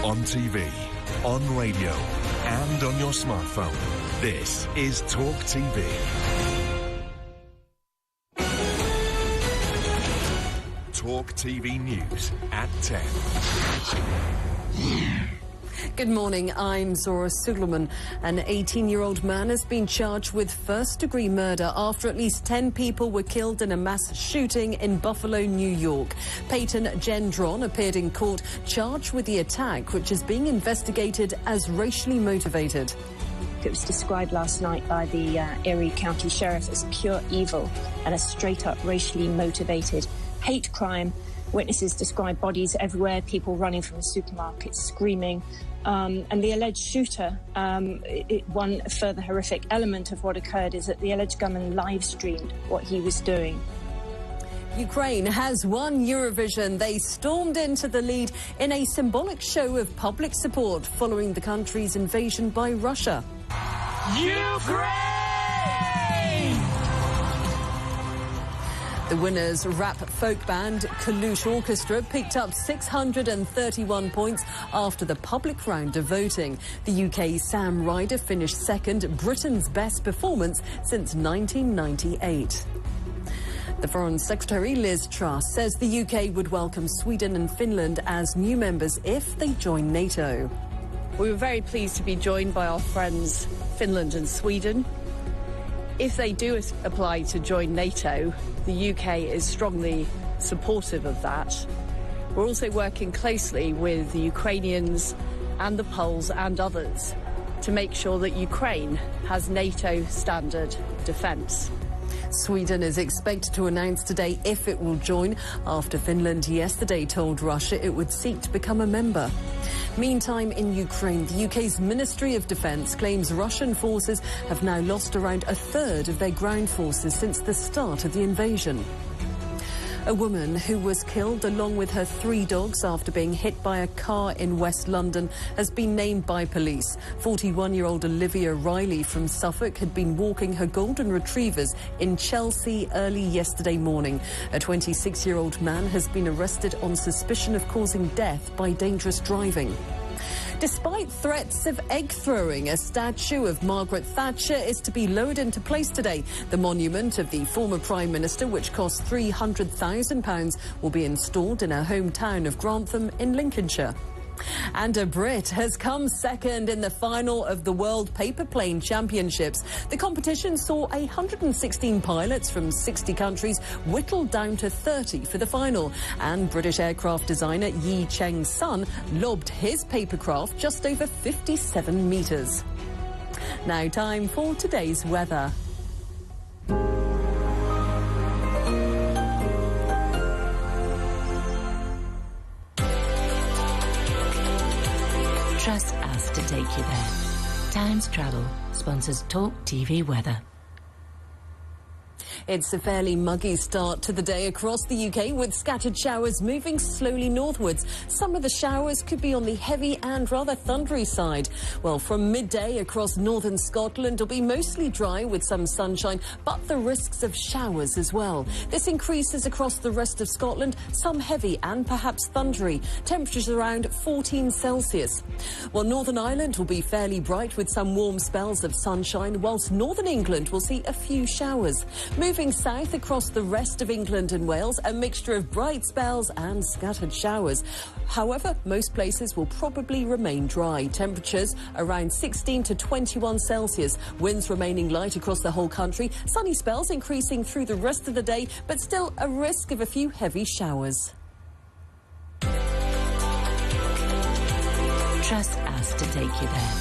On TV, on radio, and on your smartphone. This is Talk TV. Talk TV News at 10. Good morning, I'm Zora Suleiman. An 18-year-old man has been charged with first-degree murder after at least 10 people were killed in a mass shooting in Buffalo, New York. Peyton Gendron appeared in court charged with the attack, which is being investigated as racially motivated. It was described last night by the Erie County Sheriff as pure evil and a straight-up racially motivated hate crime. Witnesses describe bodies everywhere, people running from the supermarket screaming. And the alleged shooter, one further horrific element of what occurred is that the alleged gunman live-streamed what he was doing. Ukraine has won Eurovision. They stormed into the lead in a symbolic show of public support following the country's invasion by Russia. Ukraine! The winners, rap folk band Kalush Orchestra, picked up 631 points after the public round of voting. The UK's Sam Ryder finished second, Britain's best performance since 1998. The Foreign Secretary Liz Truss says the UK would welcome Sweden and Finland as new members if they join NATO. We were very pleased to be joined by our friends Finland and Sweden. If they do apply to join NATO, the UK is strongly supportive of that. We're also working closely with the Ukrainians and the Poles and others to make sure that Ukraine has NATO standard defence. Sweden is expected to announce today if it will join, after Finland yesterday told Russia it would seek to become a member. Meantime, in Ukraine, the UK's Ministry of Defence claims Russian forces have now lost around a third of their ground forces since the start of the invasion. A woman who was killed along with her 3 dogs after being hit by a car in West London has been named by police. 41-year-old Olivia Riley from Suffolk had been walking her golden retrievers in Chelsea early yesterday morning. A 26-year-old man has been arrested on suspicion of causing death by dangerous driving. Despite threats of egg throwing, a statue of Margaret Thatcher is to be lowered into place today. The monument of the former Prime Minister, which cost £300,000, will be installed in her hometown of Grantham in Lincolnshire. And a Brit has come second in the final of the World Paperplane Championships. The competition saw 116 pilots from 60 countries whittled down to 30 for the final. And British aircraft designer Yi Cheng-sun lobbed his papercraft just over 57 metres. Now time for today's weather. Trust us to take you there. Times Travel sponsors Talk TV Weather. It's a fairly muggy start to the day across the UK, with scattered showers moving slowly northwards. Some of the showers could be on the heavy and rather thundery side. Well, from midday across northern Scotland, it'll be mostly dry with some sunshine, but the risks of showers as well. This increases across the rest of Scotland, some heavy and perhaps thundery. Temperatures around 14 Celsius. Well, Northern Ireland will be fairly bright with some warm spells of sunshine, whilst Northern England will see a few showers. Moving south across the rest of England and Wales, a mixture of bright spells and scattered showers. However, most places will probably remain dry. Temperatures around 16 to 21 Celsius. Winds remaining light across the whole country. Sunny spells increasing through the rest of the day, but still a risk of a few heavy showers. Trust us to take you there.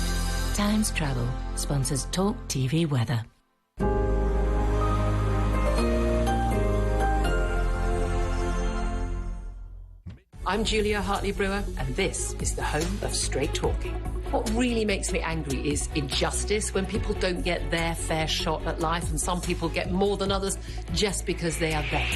Times Travel sponsors Talk TV Weather. I'm Julia Hartley-Brewer, and this is the home of straight talking. What really makes me angry is injustice, when people don't get their fair shot at life, and some people get more than others just because they are there.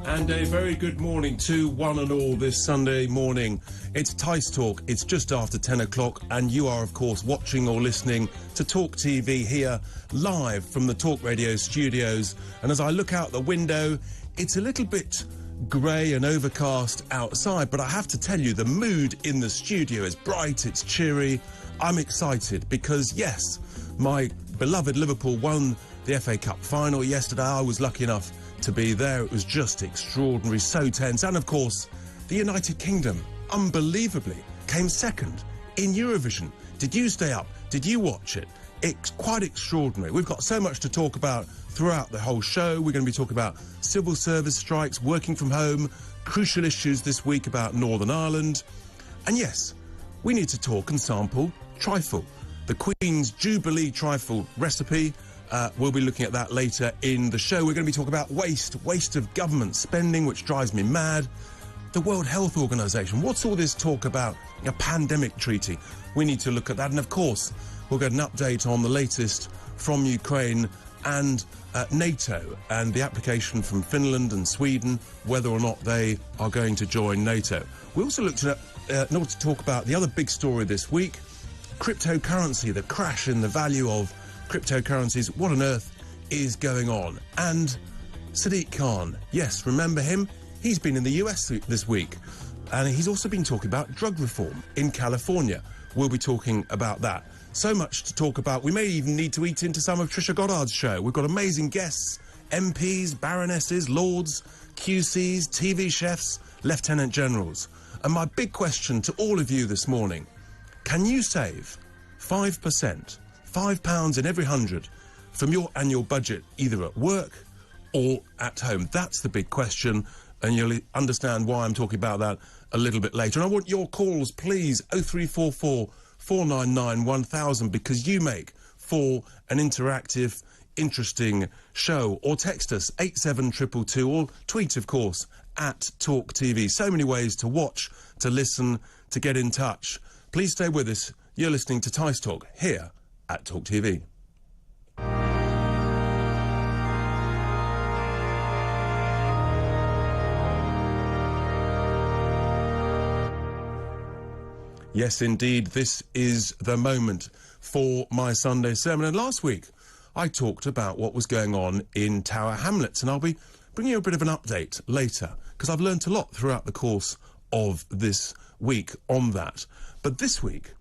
And a very good morning to one and all this Sunday morning. It's Tice Talk. It's just after 10 o'clock, and you are, of course, watching or listening to Talk TV here live from the Talk Radio studios. And as I look out the window, it's a little bit grey and overcast outside, but I have to tell you, the mood in the studio is bright, it's cheery. I'm excited because, yes, my beloved Liverpool won the FA Cup final yesterday. I was lucky enough to be there. It was just extraordinary, so tense. And of course, the United Kingdom, unbelievably, came second in Eurovision. Did you stay up? Did you watch it? It's quite extraordinary. We've got so much to talk about throughout the whole show. We're going to be talking about civil service strikes, working from home, crucial issues this week about Northern Ireland. And yes, we need to talk and sample trifle, the Queen's Jubilee trifle recipe. We'll be looking at that later in the show. We're going to be talking about waste of government spending, which drives me mad. The World Health Organization. What's all this talk about a pandemic treaty? We need to look at that. And of course, we'll get an update on the latest from Ukraine and NATO and the application from Finland and Sweden, whether or not they are going to join NATO. We also looked at, in order to talk about the other big story this week, cryptocurrency, the crash in the value of cryptocurrencies. What on earth is going on? And Sadiq Khan, yes, remember him? He's been in the US this week, and he's also been talking about drug reform in California. We'll be talking about that. So much to talk about. We may even need to eat into some of Trisha Goddard's show. We've got amazing guests, MPs, baronesses, lords, QCs, TV chefs, lieutenant generals. And my big question to all of you this morning, can you save 5%? £5 in every 100 from your annual budget, either at work or at home? That's the big question, and you'll understand why I'm talking about that a little bit later. And I want your calls, please, 0344 499 1000, because you make for an interactive, interesting show. Or text us 87222, or tweet, of course, at Talk TV. So many ways to watch, to listen, to get in touch. Please stay with us. You're listening to Tice Talk here at Talk TV. Yes, indeed, this is the moment for my Sunday sermon. And last week, I talked about what was going on in Tower Hamlets, and I'll be bringing you a bit of an update later, because I've learnt a lot throughout the course of this week on that. But this week,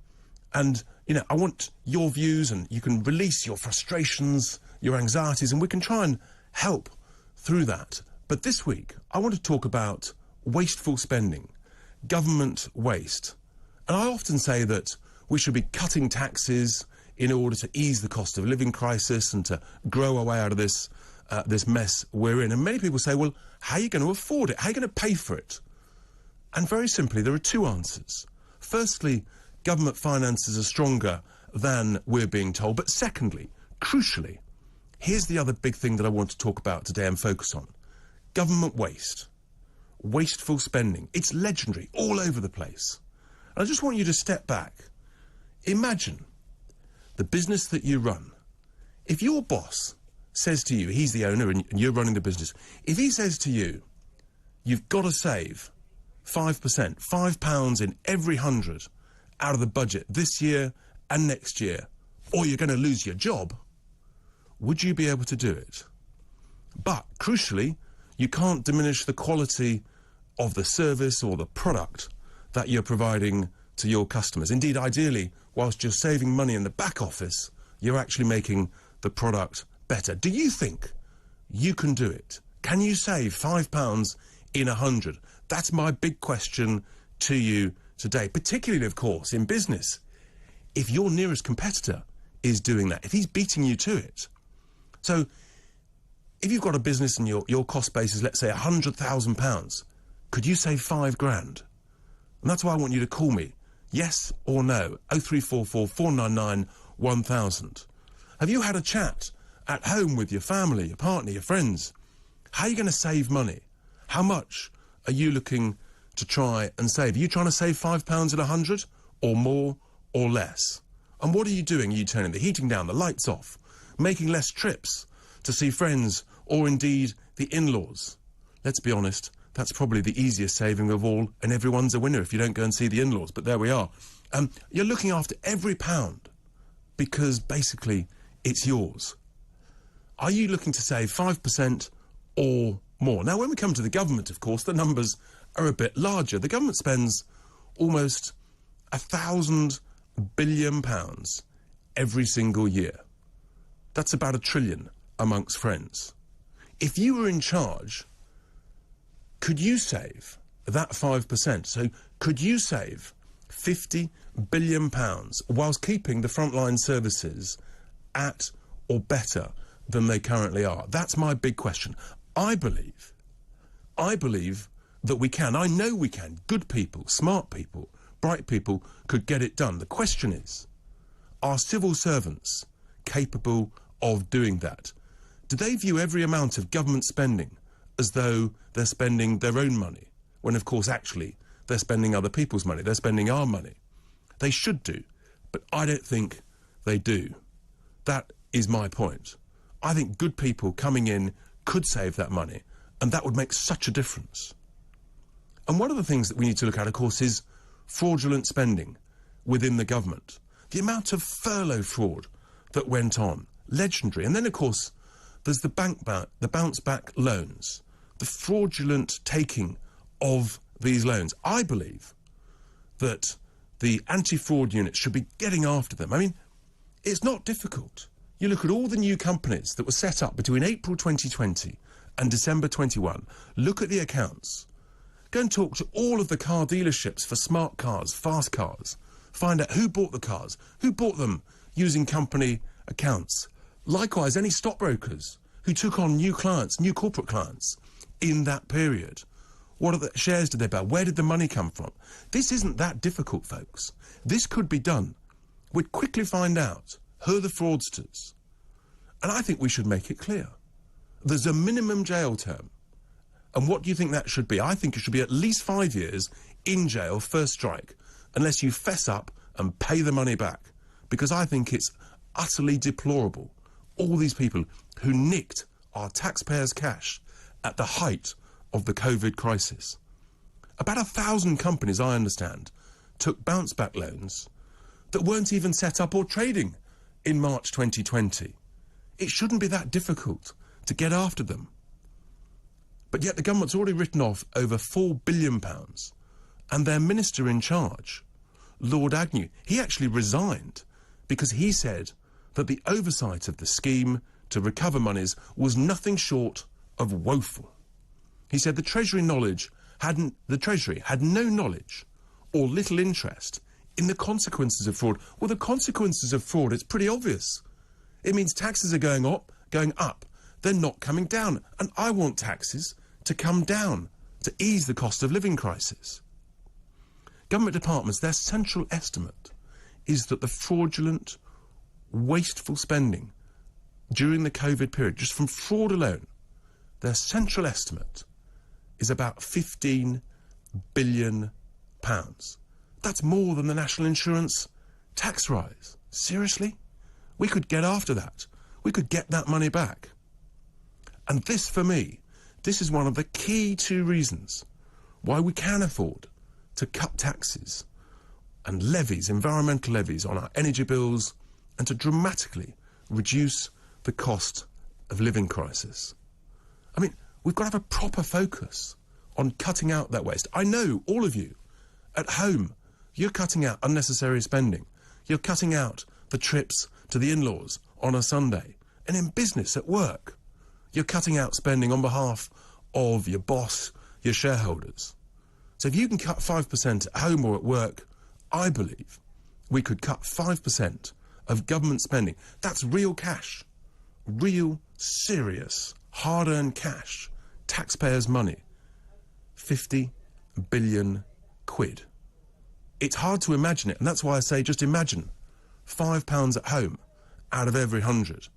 and you know, I want your views, and you can release your frustrations, your anxieties, and we can try and help through that. But this week, I want to talk about wasteful spending, government waste. And I often say that we should be cutting taxes in order to ease the cost of living crisis and to grow our way out of this mess we're in. And many people say, well, how are you going to afford it? How are you going to pay for it? And very simply, there are two answers. Firstly, government finances are stronger than we're being told. But secondly, crucially, here's the other big thing that I want to talk about today and focus on. Government waste. Wasteful spending. It's legendary all over the place. And I just want you to step back. Imagine the business that you run. If your boss says to you, he's the owner and you're running the business, if he says to you, you've got to save 5%, £5 in every 100 out of the budget this year and next year, or you're going to lose your job, would you be able to do it? But, crucially, you can't diminish the quality of the service or the product that you're providing to your customers. Indeed, ideally, whilst you're saving money in the back office, you're actually making the product better. Do you think you can do it? Can you save £5 in 100? That's my big question to you today, particularly, of course, in business. If your nearest competitor is doing that, if he's beating you to it. So, if you've got a business and your cost base is, let's say, £100,000, could you save £5,000? And that's why I want you to call me. Yes or no? 0344 499 1000. Have you had a chat at home with your family, your partner, your friends? How are you going to save money? How much are you looking to try and save? Are you trying to save £5 in 100, or more, or less? And what are you doing? Are you turning the heating down, the lights off, making less trips to see friends, or indeed the in-laws? Let's be honest, that's probably the easiest saving of all, and everyone's a winner if you don't go and see the in-laws, but there we are. You're looking after every pound, because basically it's yours. Are you looking to save 5% or more? Now, when we come to the government, of course, the numbers are a bit larger. The government spends almost £1,000 billion every single year. That's about £1 trillion amongst friends. If you were in charge, could you save that 5%? So could you save £50 billion whilst keeping the frontline services at or better than they currently are? That's my big question. I believe that we can. I know we can. Good people, smart people, bright people could get it done. The question is, are civil servants capable of doing that? Do they view every amount of government spending as though they're spending their own money, when of course actually they're spending other people's money, they're spending our money? They should do, but I don't think they do. That is my point. I think good people coming in could save that money, and that would make such a difference. And one of the things that we need to look at, of course, is fraudulent spending within the government. The amount of furlough fraud that went on, legendary. And then, of course, there's the bounce-back loans, the fraudulent taking of these loans. I believe that the anti-fraud unit should be getting after them. I mean, it's not difficult. You look at all the new companies that were set up between April 2020 and December 21. Look at the accounts. Go and talk to all of the car dealerships for smart cars, fast cars. Find out who bought the cars, who bought them using company accounts. Likewise, any stockbrokers who took on new clients, new corporate clients in that period. What are the shares did they buy? Where did the money come from? This isn't that difficult, folks. This could be done. We'd quickly find out who are the fraudsters. And I think we should make it clear. There's a minimum jail term. And what do you think that should be? I think it should be at least 5 years in jail, first strike, unless you fess up and pay the money back. Because I think it's utterly deplorable. All these people who nicked our taxpayers' cash at the height of the COVID crisis. About 1,000 companies, I understand, took bounce-back loans that weren't even set up or trading in March 2020. It shouldn't be that difficult to get after them. But yet the government's already written off over £4 billion, and their minister in charge, Lord Agnew, he actually resigned because he said that the oversight of the scheme to recover monies was nothing short of woeful. He said the Treasury had no knowledge or little interest in the consequences of fraud. Well, the consequences of fraud, it's pretty obvious. It means taxes are going up, they're not coming down. And I want taxes to come down to ease the cost of living crisis. Government departments, their central estimate is that the fraudulent, wasteful spending during the COVID period, just from fraud alone, their central estimate is about £15 billion. That's more than the national insurance tax rise. Seriously? We could get after that. We could get that money back. And this, for me, this is one of the key two reasons why we can afford to cut taxes and levies, environmental levies on our energy bills, and to dramatically reduce the cost of living crisis. I mean, we've got to have a proper focus on cutting out that waste. I know all of you at home, you're cutting out unnecessary spending. You're cutting out the trips to the in-laws on a Sunday. And in business, at work, you're cutting out spending on behalf of your boss, your shareholders. So if you can cut 5% at home or at work, I believe we could cut 5% of government spending. That's real cash. Real, serious, hard-earned cash. Taxpayers' money. 50 billion quid. It's hard to imagine it, and that's why I say just imagine £5 at home out of every 100.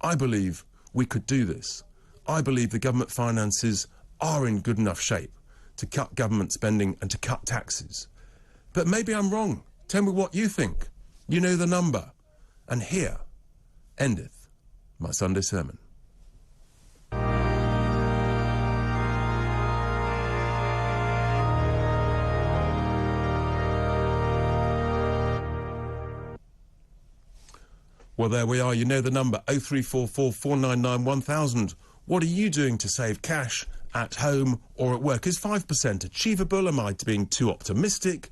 I believe we could do this. I believe the government finances are in good enough shape to cut government spending and to cut taxes. But maybe I'm wrong. Tell me what you think. You know the number. And here endeth my Sunday sermon. Well, there we are. You know the number, 0344 499 1000. What are you doing to save cash at home or at work? Is 5% achievable? Am I being too optimistic?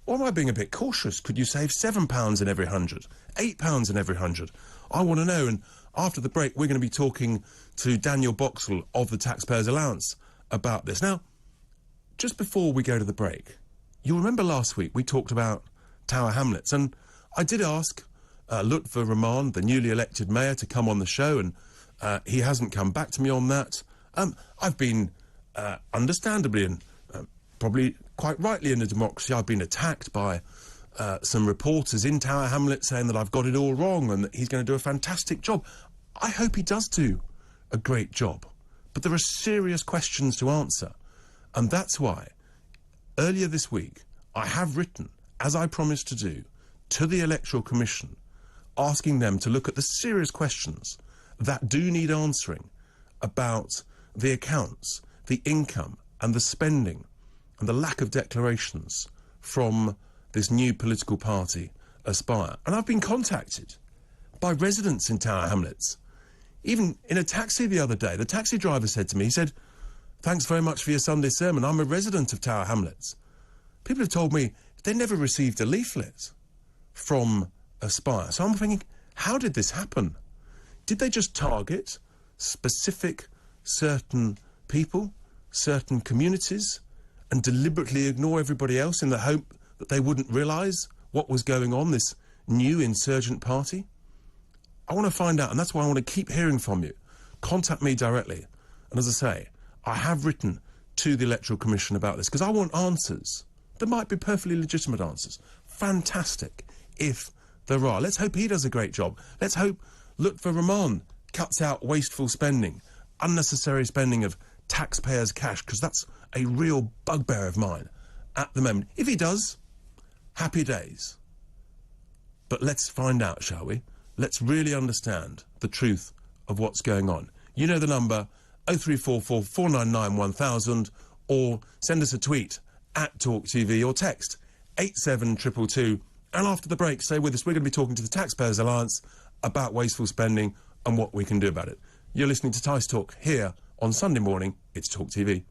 Or am I being a bit cautious? Could you save £7 in every 100? £8 in every 100? I want to know. And after the break, we're going to be talking to Daniel Boxall of the Taxpayers Allowance about this. Now, just before we go to the break, you'll remember last week we talked about Tower Hamlets, and I did ask Lutfer Rahman, the newly elected mayor, to come on the show, and he hasn't come back to me on that. I've been, understandably and probably quite rightly in a democracy, I've been attacked by some reporters in Tower Hamlets saying that I've got it all wrong and that he's going to do a fantastic job. I hope he does do a great job, but there are serious questions to answer, and that's why earlier this week I have written, as I promised to do, to the Electoral Commission, asking them to look at the serious questions that do need answering about the accounts, the income and the spending and the lack of declarations from this new political party, Aspire. And I've been contacted by residents in Tower Hamlets. Even in a taxi the other day, the taxi driver said to me, he said, "Thanks very much for your Sunday sermon. I'm a resident of Tower Hamlets." People have told me they never received a leaflet from Aspire. So I'm thinking, how did this happen? Did they just target specific certain people, certain communities, and deliberately ignore everybody else in the hope that they wouldn't realise what was going on, this new insurgent party? I want to find out, and that's why I want to keep hearing from you. Contact me directly. And as I say, I have written to the Electoral Commission about this, because I want answers. There might be perfectly legitimate answers. Fantastic, if there are. Let's hope he does a great job. Let's hope Lutfer Rahman cuts out wasteful spending, unnecessary spending of taxpayers' cash, because that's a real bugbear of mine at the moment. If he does, happy days. But let's find out, shall we? Let's really understand the truth of what's going on. You know the number, 0344 499 1000, or send us a tweet at TalkTV, or text 87222. And after the break, stay with us. We're going to be talking to the Taxpayers Alliance about wasteful spending and what we can do about it. You're listening to Tice Talk here on Sunday morning. It's Talk TV.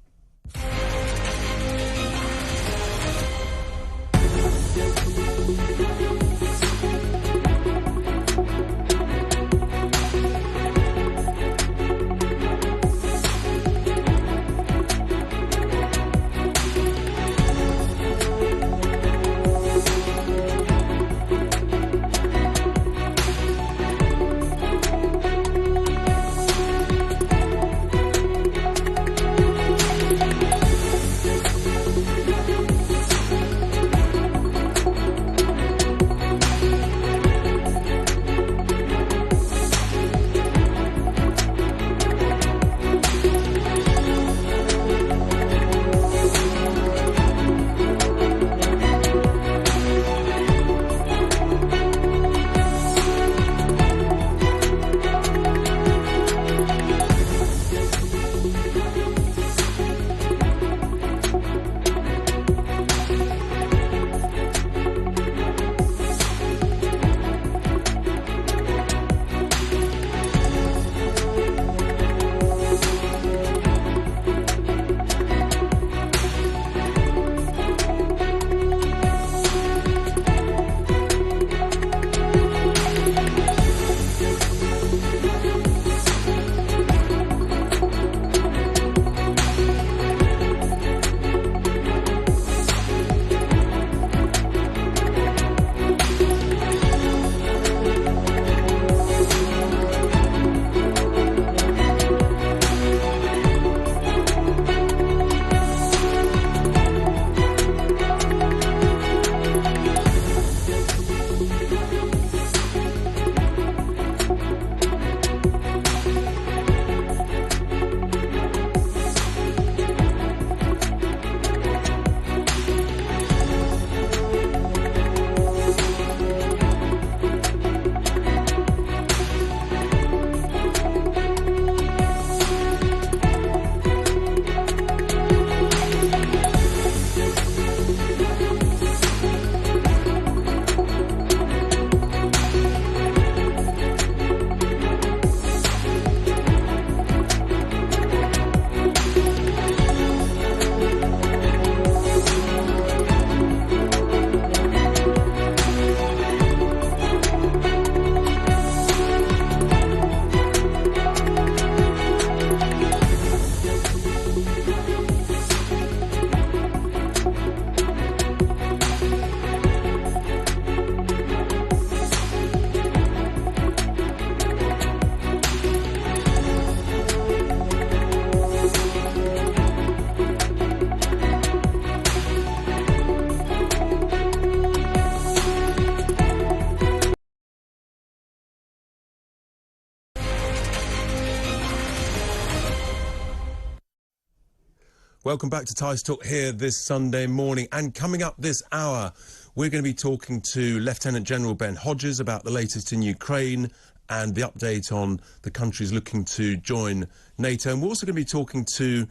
Welcome back to Tice Talk here this Sunday morning. And coming up this hour, we're going to be talking to Lieutenant General Ben Hodges about the latest in Ukraine and the update on the countries looking to join NATO. And we're also going to be talking to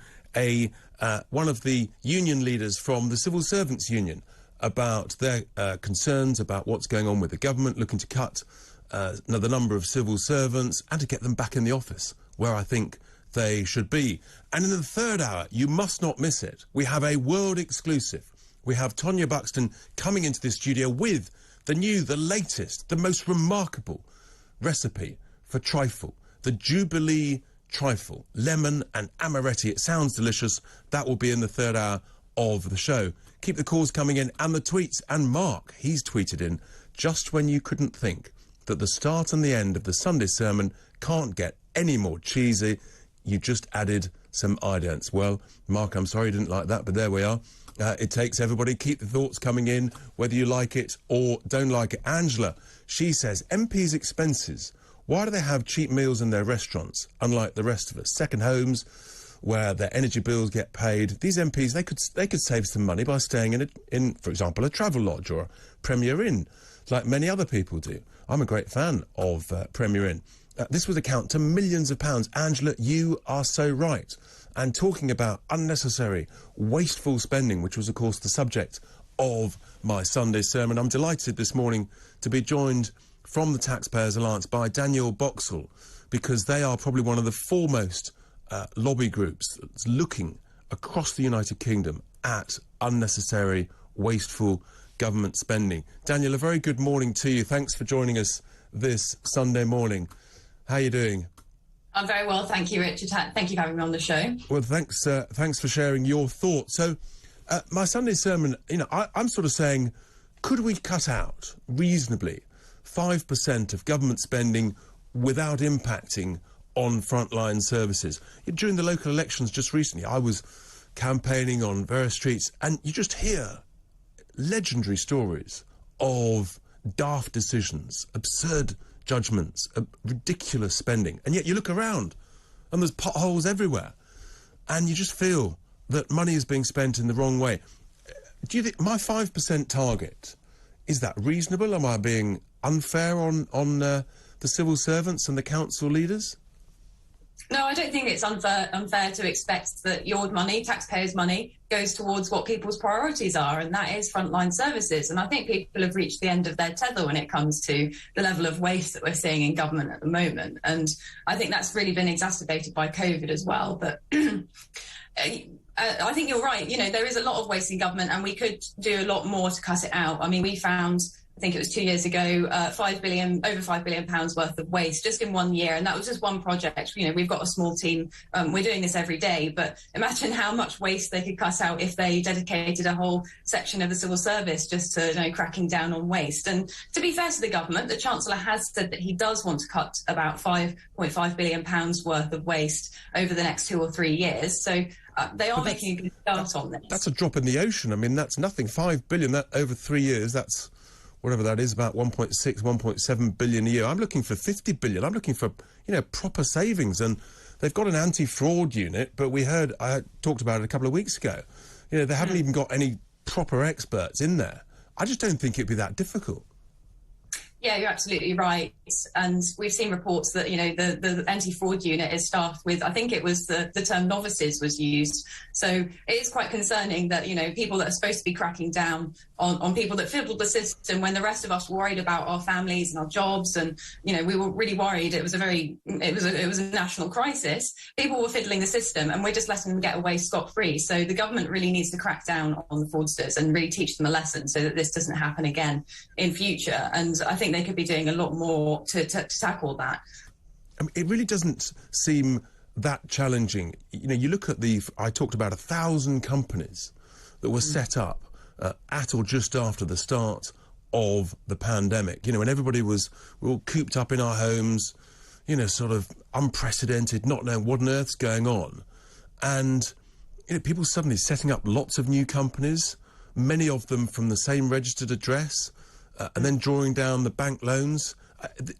one of the union leaders from the Civil Servants Union about their concerns about what's going on with the government, looking to cut the number of civil servants and to get them back in the office, where I think they should be. And in the third hour, you must not miss it, we have a world exclusive. We have Tonya Buxton coming into the studio with the latest, the most remarkable recipe for trifle, the Jubilee trifle, lemon and amaretti. It sounds delicious. That will be in the third hour of the show. Keep the calls coming in and the tweets. And Mark, he's tweeted in, just when you couldn't think that the start and the end of the Sunday sermon can't get any more cheesy, you just added some idents. Well, Mark, I'm sorry you didn't like that, but there we are. It takes everybody. Keep the thoughts coming in, whether you like it or don't like it. Angela, she says, MPs' expenses. Why do they have cheap meals in their restaurants, unlike the rest of us? Second homes, where their energy bills get paid. These MPs, they could save some money by staying in, for example, a travel lodge or a Premier Inn, like many other people do. I'm a great fan of Premier Inn. This would account to millions of pounds. Angela, you are so right. And talking about unnecessary, wasteful spending, which was, of course, the subject of my Sunday sermon, I'm delighted this morning to be joined from the Taxpayers Alliance by Daniel Boxall, because they are probably one of the foremost lobby groups that's looking across the United Kingdom at unnecessary, wasteful government spending. Daniel, a very good morning to you. Thanks for joining us this Sunday morning. How are you doing? I'm very well, thank you, Richard. Thank you for having me on the show. Well, thanks for sharing your thoughts. So, my Sunday sermon, I'm sort of saying, could we cut out, reasonably, 5% of government spending without impacting on frontline services? During the local elections just recently, I was campaigning on various streets, and you just hear legendary stories of daft decisions, absurd judgments, ridiculous spending, and yet you look around and there's potholes everywhere and you just feel that money is being spent in the wrong way. Do you think my 5% target, is that reasonable? Am I being unfair on the civil servants and the council leaders? No, I don't think it's unfair to expect that your money, taxpayers' money, goes towards what people's priorities are, and that is frontline services. And I think people have reached the end of their tether when it comes to the level of waste that we're seeing in government at the moment. And I think that's really been exacerbated by COVID as well. But I think you're right. There is a lot of waste in government, and we could do a lot more to cut it out. I mean, we found, I think it was 2 years ago, over £5 billion worth of waste just in 1 year. And that was just one project. We've got a small team. We're doing this every day. But imagine how much waste they could cut out if they dedicated a whole section of the civil service just to cracking down on waste. And to be fair to the government, the Chancellor has said that he does want to cut about £5.5 billion worth of waste over the next 2 or 3 years. So they are making a good start on this. That's a drop in the ocean. I mean, that's nothing. £5 billion, that over 3 years, that's whatever that is, about 1.6, 1.7 billion a year. I'm looking for 50 billion. I'm looking for, proper savings. And they've got an anti-fraud unit, but I talked about it a couple of weeks ago. They haven't even got any proper experts in there. I just don't think it'd be that difficult. Yeah, you're absolutely right. And we've seen reports that, the anti-fraud unit is staffed with, I think it was the term novices was used. So it is quite concerning that, people that are supposed to be cracking down on people that fiddled the system when the rest of us were worried about our families and our jobs. And, we were really worried. It was a national crisis. People were fiddling the system, and we're just letting them get away scot-free. So the government really needs to crack down on the fraudsters and really teach them a lesson so that this doesn't happen again in future. And I think they could be doing a lot more to tackle that. I mean, it really doesn't seem that challenging. You look at I talked about 1,000 companies that were set up at or just after the start of the pandemic, when everybody we're all cooped up in our homes, sort of unprecedented, not knowing what on earth's going on. And, people suddenly setting up lots of new companies, many of them from the same registered address, and then drawing down the bank loans.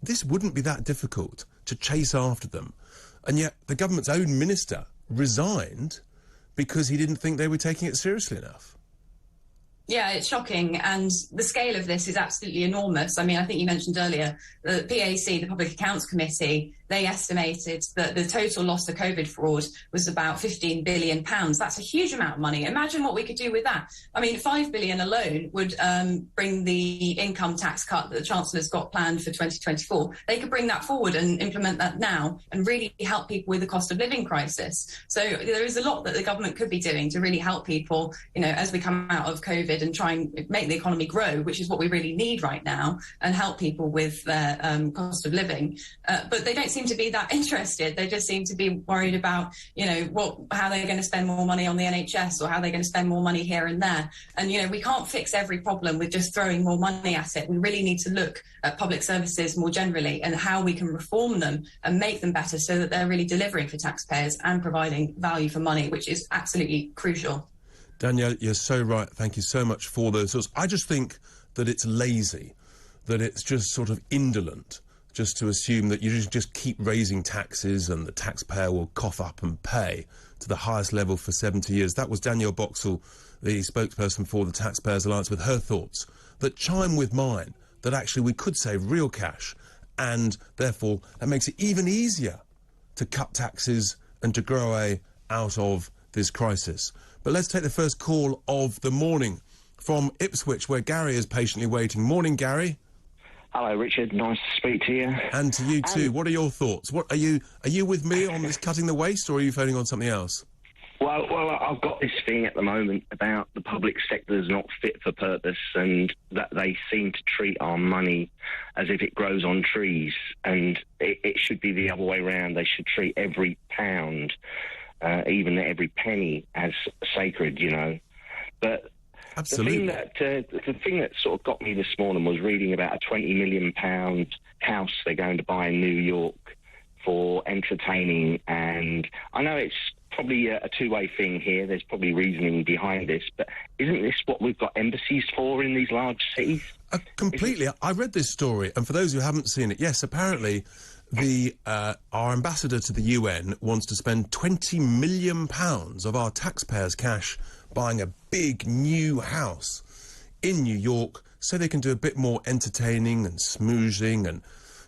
This wouldn't be that difficult to chase after them. And yet the government's own minister resigned because he didn't think they were taking it seriously enough. Yeah, it's shocking, and the scale of this is absolutely enormous. I mean, I think you mentioned earlier, the PAC, the Public Accounts Committee, they estimated that the total loss to COVID fraud was about £15 billion. That's a huge amount of money. Imagine what we could do with that. I mean, £5 billion alone would bring the income tax cut that the Chancellor's got planned for 2024. They could bring that forward and implement that now and really help people with the cost of living crisis. So there is a lot that the government could be doing to really help people, you know, as we come out of COVID and try and make the economy grow, which is what we really need right now, and help people with their cost of living. But they don't seem to be that interested. They just seem to be worried about, you know, how they're going to spend more money on the NHS, or how they're going to spend more money here and there. And, you know, we can't fix every problem with just throwing more money at it. We really need to look at public services more generally and how we can reform them and make them better so that they're really delivering for taxpayers and providing value for money, which is absolutely crucial. Danielle, you're so right. Thank you so much for those thoughts. I just think that it's lazy, that it's just sort of indolent, just to assume that you just keep raising taxes and the taxpayer will cough up and pay to the highest level for 70 years. That was Danielle Boxall, the spokesperson for the Taxpayers Alliance, with her thoughts that chime with mine, that actually we could save real cash, and therefore that makes it even easier to cut taxes and to grow away out of this crisis. But let's take the first call of the morning from Ipswich, where Gary is patiently waiting. Morning, Gary. Hello, Richard. Nice to speak to you. And to you too. What are your thoughts? What are you with me on this cutting the waste, or are you phoning on something else? Well, I've got this thing at the moment about the public sector is not fit for purpose, and that they seem to treat our money as if it grows on trees, and it should be the other way around. They should treat every pound, even every penny, as sacred, you know. But absolutely. The thing that sort of got me this morning was reading about a £20 million house they're going to buy in New York for entertaining, and I know it's probably a two-way thing here. There's probably reasoning behind this, but isn't this what we've got embassies for in these large cities? Completely. I read this story, and for those who haven't seen it, yes, apparently our ambassador to the UN wants to spend £20 million of our taxpayers' cash buying a big new house in New York so they can do a bit more entertaining and smoozing and,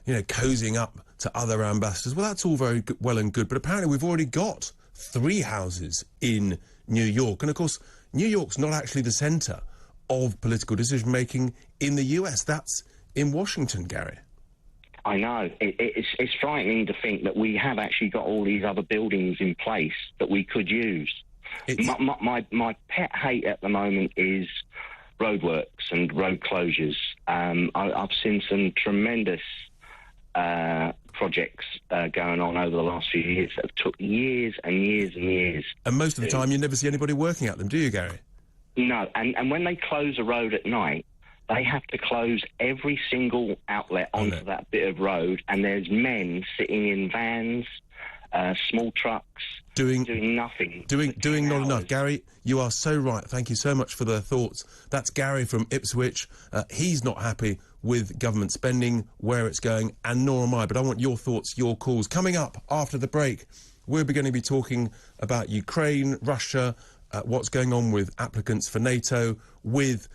you know, cozying up to other ambassadors. Well, that's all very well and good, but apparently we've already got 3 houses in New York. And, of course, New York's not actually the centre of political decision-making in the US. That's in Washington, Gary. I know. It's frightening to think that we have actually got all these other buildings in place that we could use. My pet hate at the moment is roadworks and road closures. I've seen some tremendous projects going on over the last few years that have took years and years and years. And most of the time you never see anybody working at them, do you, Gary? No, and when they close a road at night, they have to close every single outlet onto that bit of road, and there's men sitting in vans, small trucks, doing nothing. Doing not enough. Gary, you are so right. Thank you so much for the thoughts. That's Gary from Ipswich. He's not happy with government spending, where it's going, and nor am I. But I want your thoughts, your calls. Coming up after the break, we're going to be talking about Ukraine, Russia, what's going on with applicants for NATO, with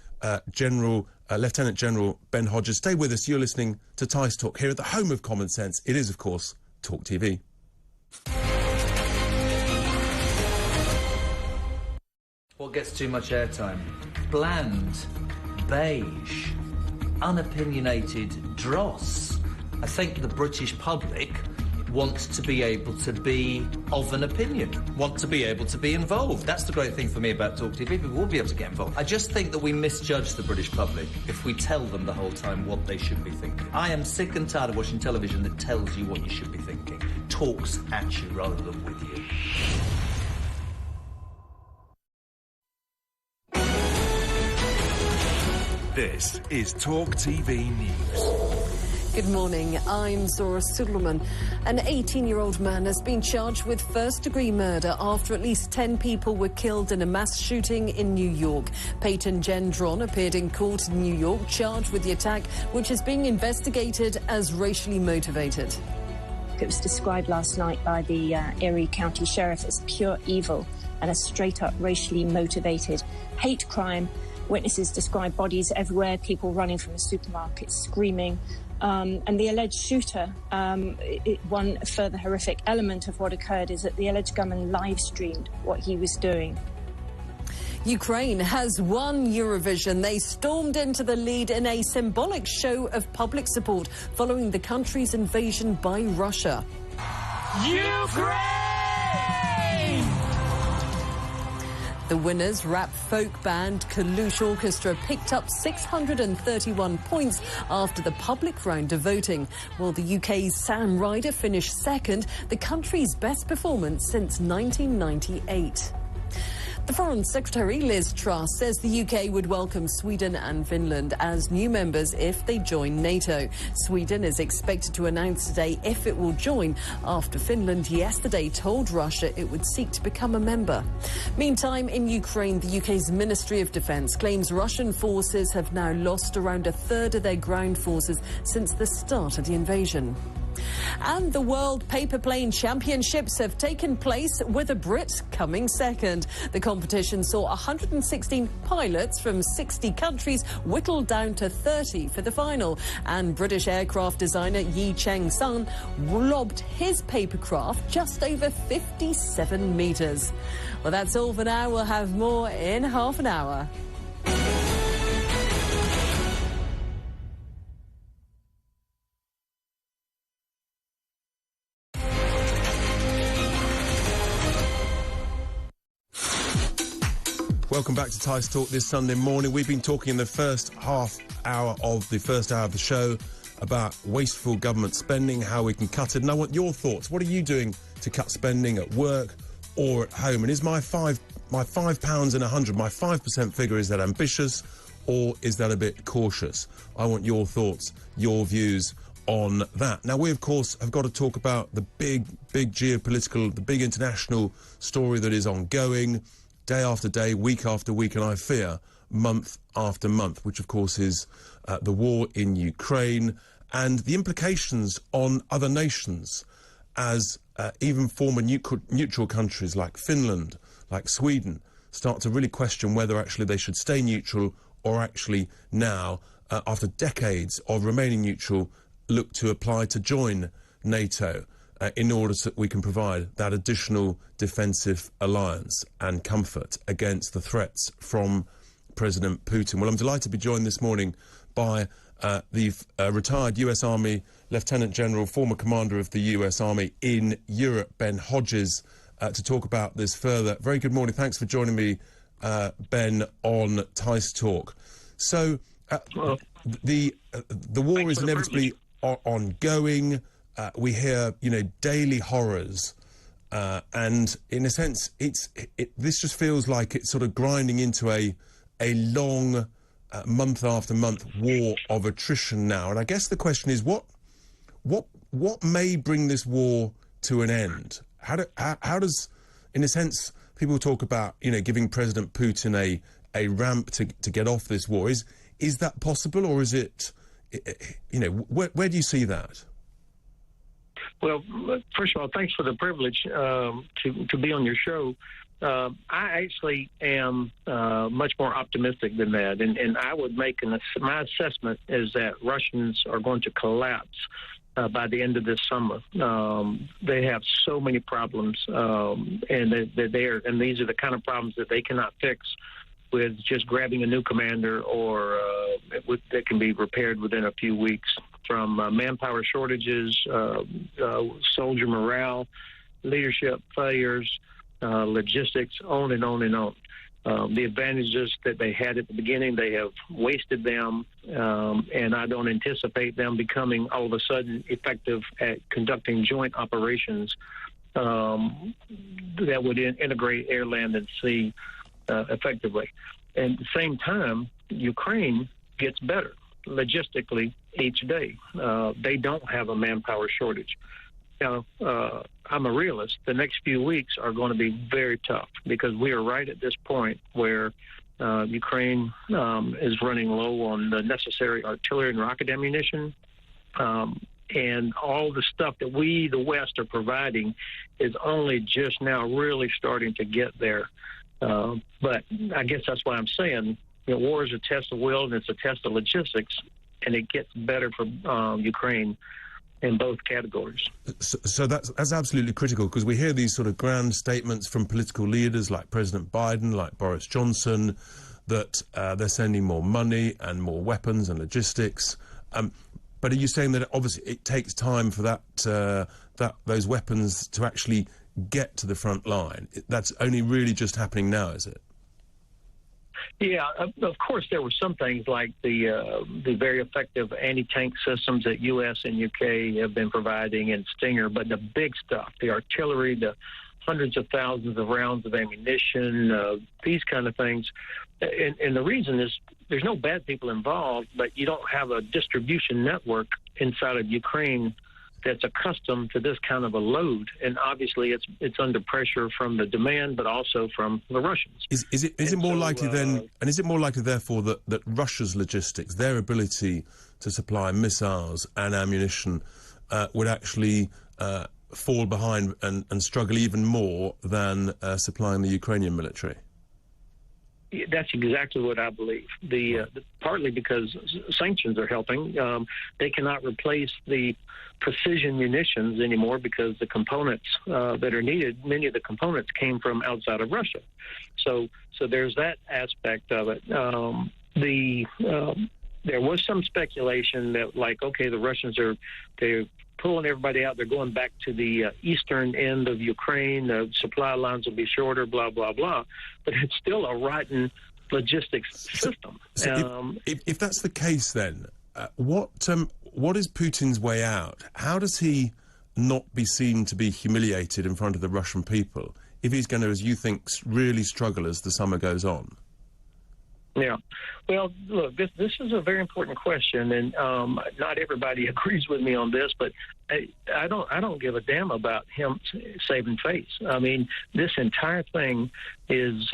Lieutenant General Ben Hodges. Stay with us. You're listening to Tice Talk here at the home of common sense. It is, of course, Talk TV. What gets too much airtime? Bland, beige, unopinionated dross. I think the British public wants to be able to be of an opinion, want to be able to be involved. That's the great thing for me about Talk TV. People will be able to get involved. I just think that we misjudge the British public if we tell them the whole time what they should be thinking. I am sick and tired of watching television that tells you what you should be thinking, talks at you rather than with you. This is Talk TV News. Good morning, I'm Zora Suleiman. An 18-year-old man has been charged with first-degree murder after at least 10 people were killed in a mass shooting in New York. Peyton Gendron appeared in court in New York, charged with the attack, which is being investigated as racially motivated. It was described last night by the Erie County Sheriff as pure evil and a straight-up racially motivated hate crime. Witnesses describe bodies everywhere, people running from the supermarket screaming. And the alleged shooter, one further horrific element of what occurred is that the alleged gunman live-streamed what he was doing. Ukraine has won Eurovision. They stormed into the lead in a symbolic show of public support following the country's invasion by Russia. Ukraine! The winners, rap folk band Kalush Orchestra, picked up 631 points after the public round of voting, while the UK's Sam Ryder finished second, the country's best performance since 1998. The Foreign Secretary, Liz Truss, says the UK would welcome Sweden and Finland as new members if they join NATO. Sweden is expected to announce today if it will join after Finland yesterday told Russia it would seek to become a member. Meantime, in Ukraine, the UK's Ministry of Defence claims Russian forces have now lost around a third of their ground forces since the start of the invasion. And the World Paper Plane Championships have taken place with a Brit coming second. The competition saw 116 pilots from 60 countries whittled down to 30 for the final. And British aircraft designer Yi Cheng-sun lobbed his papercraft just over 57 metres. Well, that's all for now. We'll have more in half an hour. Welcome back to Tice Talk this Sunday morning. We've been talking in the first hour of the show about wasteful government spending, how we can cut it. And I want your thoughts. What are you doing to cut spending at work or at home? And is my £5 and 100, my 5% figure, is that ambitious or is that a bit cautious? I want your thoughts, your views on that. Now, we, of course, have got to talk about the big geopolitical, the big international story that is ongoing, day after day, week after week, and I fear month after month, which of course is the war in Ukraine and the implications on other nations as even former neutral countries like Finland, like Sweden, start to really question whether actually they should stay neutral or actually now, after decades of remaining neutral, look to apply to join NATO. In order so that we can provide that additional defensive alliance and comfort against the threats from President Putin. Well, I'm delighted to be joined this morning by the retired US Army Lieutenant General, former commander of the US Army in Europe, Ben Hodges, to talk about this further. Very good morning. Thanks for joining me, Ben, on Tice Talk. So, the war is inevitably ongoing. We hear, daily horrors, and in a sense, this just feels like it's sort of grinding into a long, month after month war of attrition now. And I guess the question is, what may bring this war to an end? How does, in a sense, people talk about giving President Putin a ramp to get off this war? Is that possible, or is it, where do you see that? Well, first of all, thanks for the privilege to be on your show. I actually am much more optimistic than that, and I would make my assessment is that Russians are going to collapse by the end of this summer. They have so many problems, and these are the kind of problems that they cannot fix with just grabbing a new commander, or that can be repaired within a few weeks. From manpower shortages, soldier morale, leadership failures, logistics, on and on and on. The advantages that they had at the beginning, they have wasted them, and I don't anticipate them becoming all of a sudden effective at conducting joint operations that would integrate air, land, and sea effectively. And at the same time, Ukraine gets better logistically each day. They don't have a manpower shortage. Now, I'm a realist. The next few weeks are going to be very tough because we are right at this point where Ukraine is running low on the necessary artillery and rocket ammunition. And all the stuff that we, the West, are providing is only just now really starting to get there. But I guess that's why I'm saying, war is a test of will and it's a test of logistics, and it gets better for Ukraine in both categories. So that's absolutely critical, because we hear these sort of grand statements from political leaders like President Biden, like Boris Johnson, that they're sending more money and more weapons and logistics. But are you saying that obviously it takes time for those weapons to actually get to the front line? That's only really just happening now, is it? Yeah, of course there were some things like the very effective anti-tank systems that U.S. and U.K. have been providing, and Stinger, but the big stuff, the artillery, the hundreds of thousands of rounds of ammunition, these kind of things. And the reason is there's no bad people involved, but you don't have a distribution network inside of Ukraine that's accustomed to this kind of a load, and obviously it's under pressure from the demand, but also from the Russians. Is it more likely then, and is it more likely therefore that Russia's logistics, their ability to supply missiles and ammunition, would actually fall behind and struggle even more than supplying the Ukrainian military? That's exactly what I believe. Partly because sanctions are helping. They cannot replace the precision munitions anymore because the components that are needed, many of the components came from outside of Russia. So there's that aspect of it. There was some speculation that, like, okay, the Russians they're pulling everybody out. They're going back to the eastern end of Ukraine. The supply lines will be shorter, blah, blah, blah. But it's still a rotten logistics system. If that's the case, then what is Putin's way out? How does he not be seen to be humiliated in front of the Russian people if he's going to, as you think, really struggle as the summer goes on? Yeah. Well, look, this is a very important question, and not everybody agrees with me on this, but I don't give a damn about him saving face. I mean, this entire thing is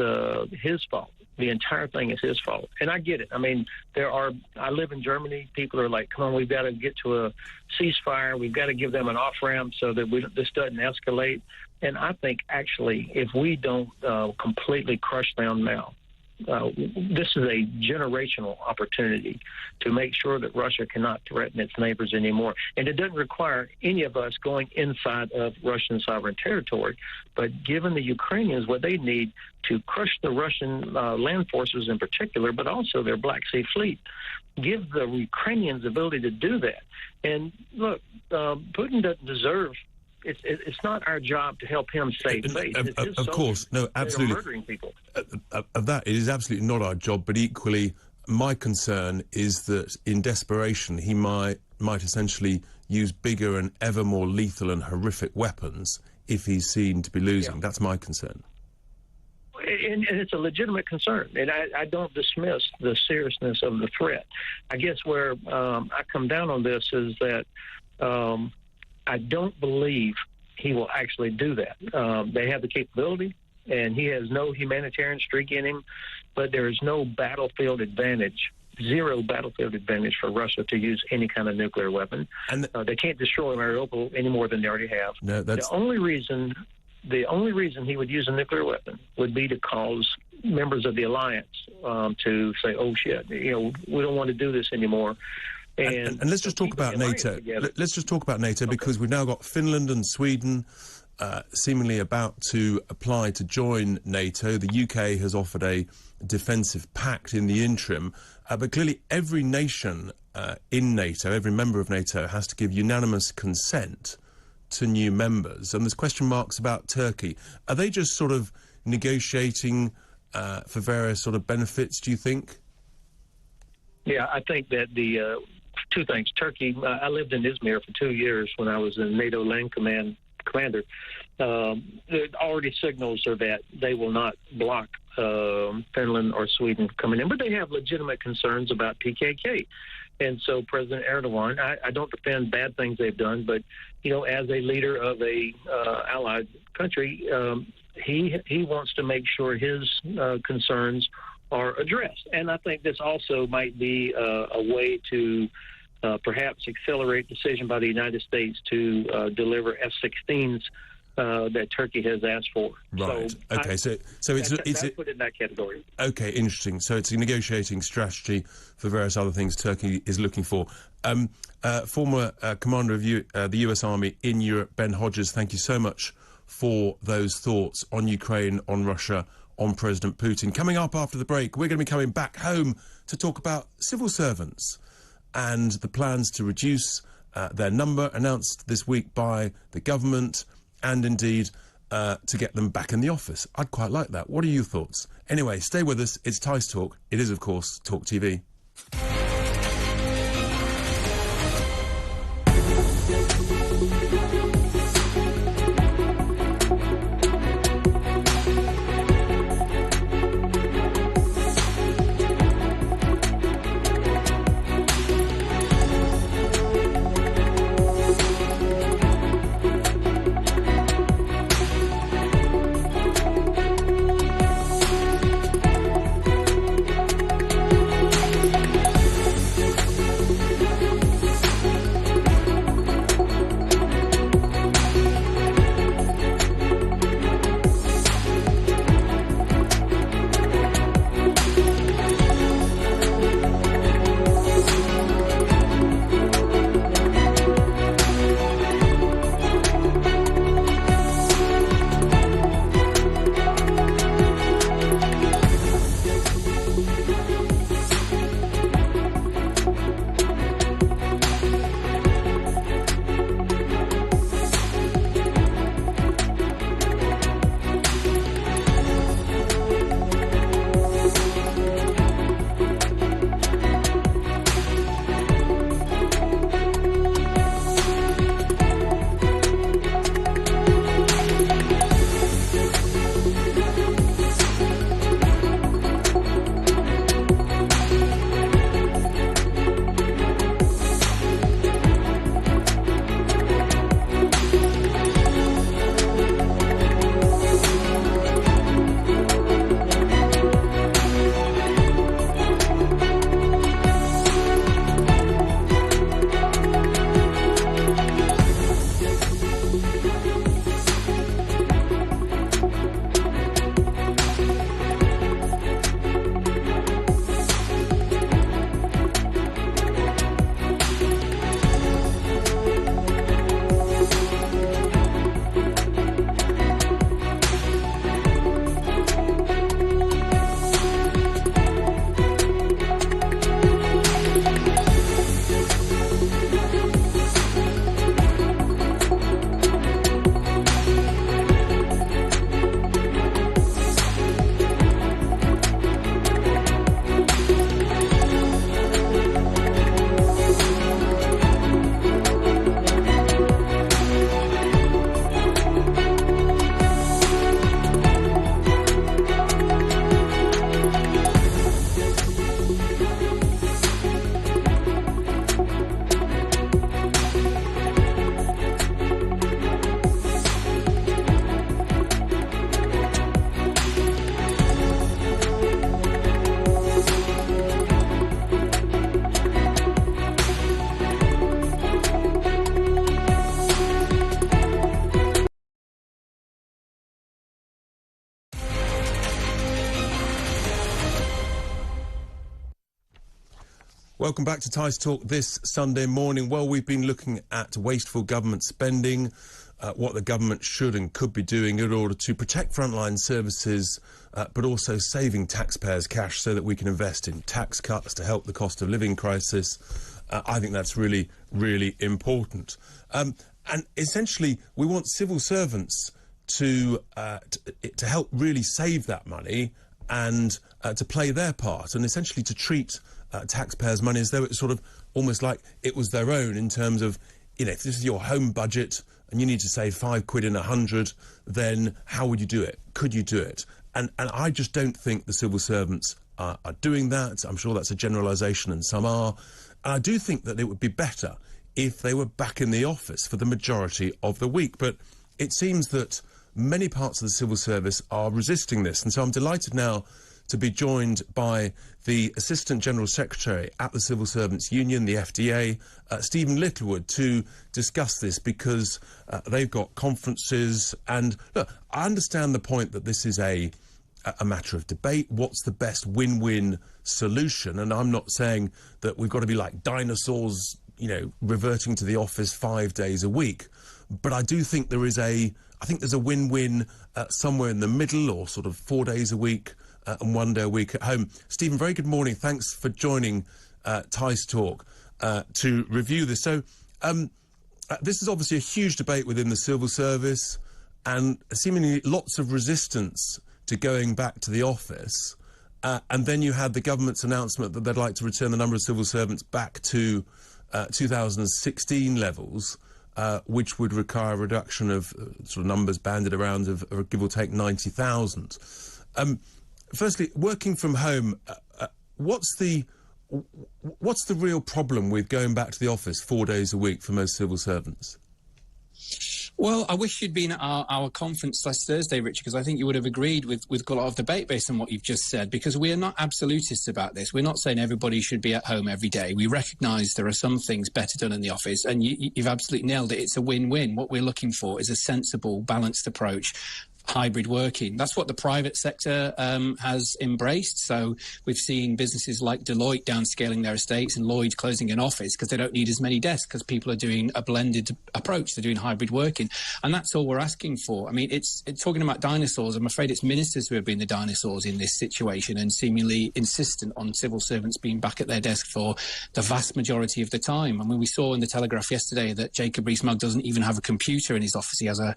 his fault. The entire thing is his fault. And I get it. I mean, I live in Germany. People are like, come on, we've got to get to a ceasefire. We've got to give them an off-ramp so that this doesn't escalate. And I think, actually, if we don't completely crush them now, this is a generational opportunity to make sure that Russia cannot threaten its neighbors anymore. And it doesn't require any of us going inside of Russian sovereign territory, but giving the Ukrainians what they need to crush the Russian land forces in particular, but also their Black Sea fleet. Give the Ukrainians the ability to do that. And look, Putin doesn't deserve. It's not our job to help him save face. Of course, no, absolutely. Murdering people. That it is absolutely not our job. But equally, my concern is that in desperation, he might essentially use bigger and ever more lethal and horrific weapons if he's seen to be losing. Yeah. That's my concern. And it's a legitimate concern, and I don't dismiss the seriousness of the threat. I guess where I come down on this is that I don't believe he will actually do that. They have the capability, and he has no humanitarian streak in him, but there is no battlefield advantage, zero battlefield advantage for Russia to use any kind of nuclear weapon. And they can't destroy Mariupol any more than they already have. No, the only reason he would use a nuclear weapon would be to cause members of the alliance to say, oh, shit, we don't want to do this anymore. And let's just talk about NATO. Let's just talk about NATO, because we've now got Finland and Sweden seemingly about to apply to join NATO. The UK has offered a defensive pact in the interim, but clearly every nation in NATO, every member of NATO, has to give unanimous consent to new members. And there's question marks about Turkey. Are they just sort of negotiating for various sort of benefits, do you think? Yeah, I think that the two things. Turkey, I lived in Izmir for 2 years when I was in NATO Land Commander. There already signals are that they will not block Finland or Sweden coming in, but they have legitimate concerns about PKK. And so President Erdogan, I don't defend bad things they've done, but, as a leader of a allied country, he wants to make sure his concerns are addressed. And I think this also might be a way to perhaps accelerate decision by the United States to deliver F-16s that Turkey has asked for. Right. So okay. So it's I put it in that category. Okay. Interesting. So it's a negotiating strategy for various other things Turkey is looking for. Former commander of the U.S. Army in Europe, Ben Hodges, thank you so much for those thoughts on Ukraine, on Russia, on President Putin. Coming up after the break, we're going to be coming back home to talk about civil servants and the plans to reduce their number announced this week by the government, and indeed to get them back in the office. I'd quite like that. What are your thoughts? Anyway, stay with us. It's Tice Talk. It is, of course, Talk TV. Welcome back to Tice Talk this Sunday morning. Well, we've been looking at wasteful government spending, what the government should and could be doing in order to protect frontline services, but also saving taxpayers' cash so that we can invest in tax cuts to help the cost of living crisis. I think that's really, really important. And essentially, we want civil servants to help really save that money and to play their part and essentially to treat taxpayers' money as though it's sort of almost like it was their own, in terms of, you know, if this is your home budget and you need to save £5 in 100, then how would you do it? Could you do it? And I just don't think the civil servants are doing that. I'm sure that's a generalisation, and some are. And I do think that it would be better if they were back in the office for the majority of the week. But it seems that many parts of the civil service are resisting this. And so I'm delighted now to be joined by the Assistant General Secretary at the Civil Servants Union, the FDA, Stephen Littlewood, to discuss this, because they've got conferences. And look, I understand the point that this is a matter of debate. What's the best win-win solution? And I'm not saying that we've got to be like dinosaurs, you know, reverting to the office 5 days a week. But I do think there's a win-win somewhere in the middle, or sort of 4 days a week and 1 day a week at home. Stephen, very good morning. Thanks for joining Tice Talk to review this. So this is obviously a huge debate within the civil service, and seemingly lots of resistance to going back to the office. And then you had the government's announcement that they'd like to return the number of civil servants back to 2016 levels, which would require a reduction of sort of numbers banded around of give or take 90,000. Firstly, working from home, what's the real problem with going back to the office 4 days a week for most civil servants? Well, I wish you'd been at our conference last Thursday, Richard, because I think you would have agreed with a lot of debate based on what you've just said, because we are not absolutists about this. We're not saying everybody should be at home every day. We recognise there are some things better done in the office, and you've absolutely nailed it. It's a win-win. What we're looking for is a sensible, balanced approach. Hybrid working. That's what the private sector has embraced. So we've seen businesses like Deloitte downscaling their estates and Lloyd closing an office because they don't need as many desks, because people are doing a blended approach. They're doing hybrid working. And that's all we're asking for. I mean, it's talking about dinosaurs. I'm afraid it's ministers who have been the dinosaurs in this situation and seemingly insistent on civil servants being back at their desk for the vast majority of the time. I mean, we saw in the Telegraph yesterday that Jacob Rees-Mogg doesn't even have a computer in his office. He has a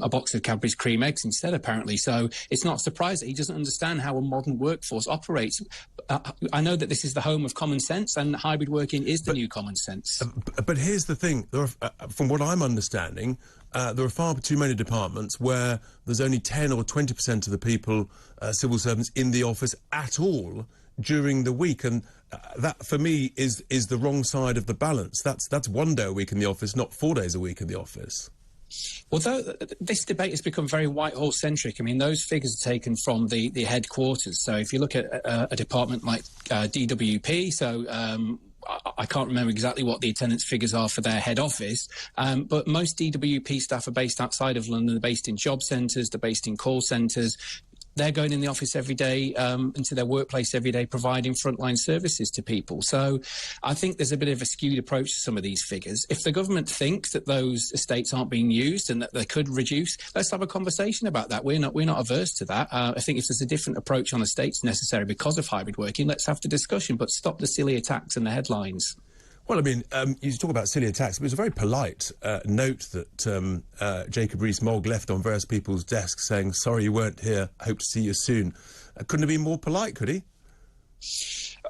box of Cadbury's cream eggs instead, apparently. So it's not a surprise that he doesn't understand how a modern workforce operates. I know that this is the home of common sense, and hybrid working is the new common sense. But here's the thing. There are, from what I'm understanding, there are far too many departments where there's only 10 or 20% of the people, civil servants, in the office at all during the week. And that, for me, is the wrong side of the balance. That's 1 day a week in the office, not 4 days a week in the office. Although this debate has become very Whitehall-centric, I mean, those figures are taken from the headquarters. So if you look at a department like DWP, so I can't remember exactly what the attendance figures are for their head office, but most DWP staff are based outside of London. They're based in job centres, they're based in call centres. They're going in the office every day, into their workplace every day, providing frontline services to people. So I think there's a bit of a skewed approach to some of these figures. If the government thinks that those estates aren't being used and that they could reduce, let's have a conversation about that. We're not averse to that. I think if there's a different approach on estates necessary because of hybrid working, let's have the discussion, but stop the silly attacks and the headlines. Well, I mean, you talk about silly attacks. It was a very polite note that Jacob Rees-Mogg left on various people's desks saying, sorry you weren't here, hope to see you soon. Couldn't have been more polite, could he?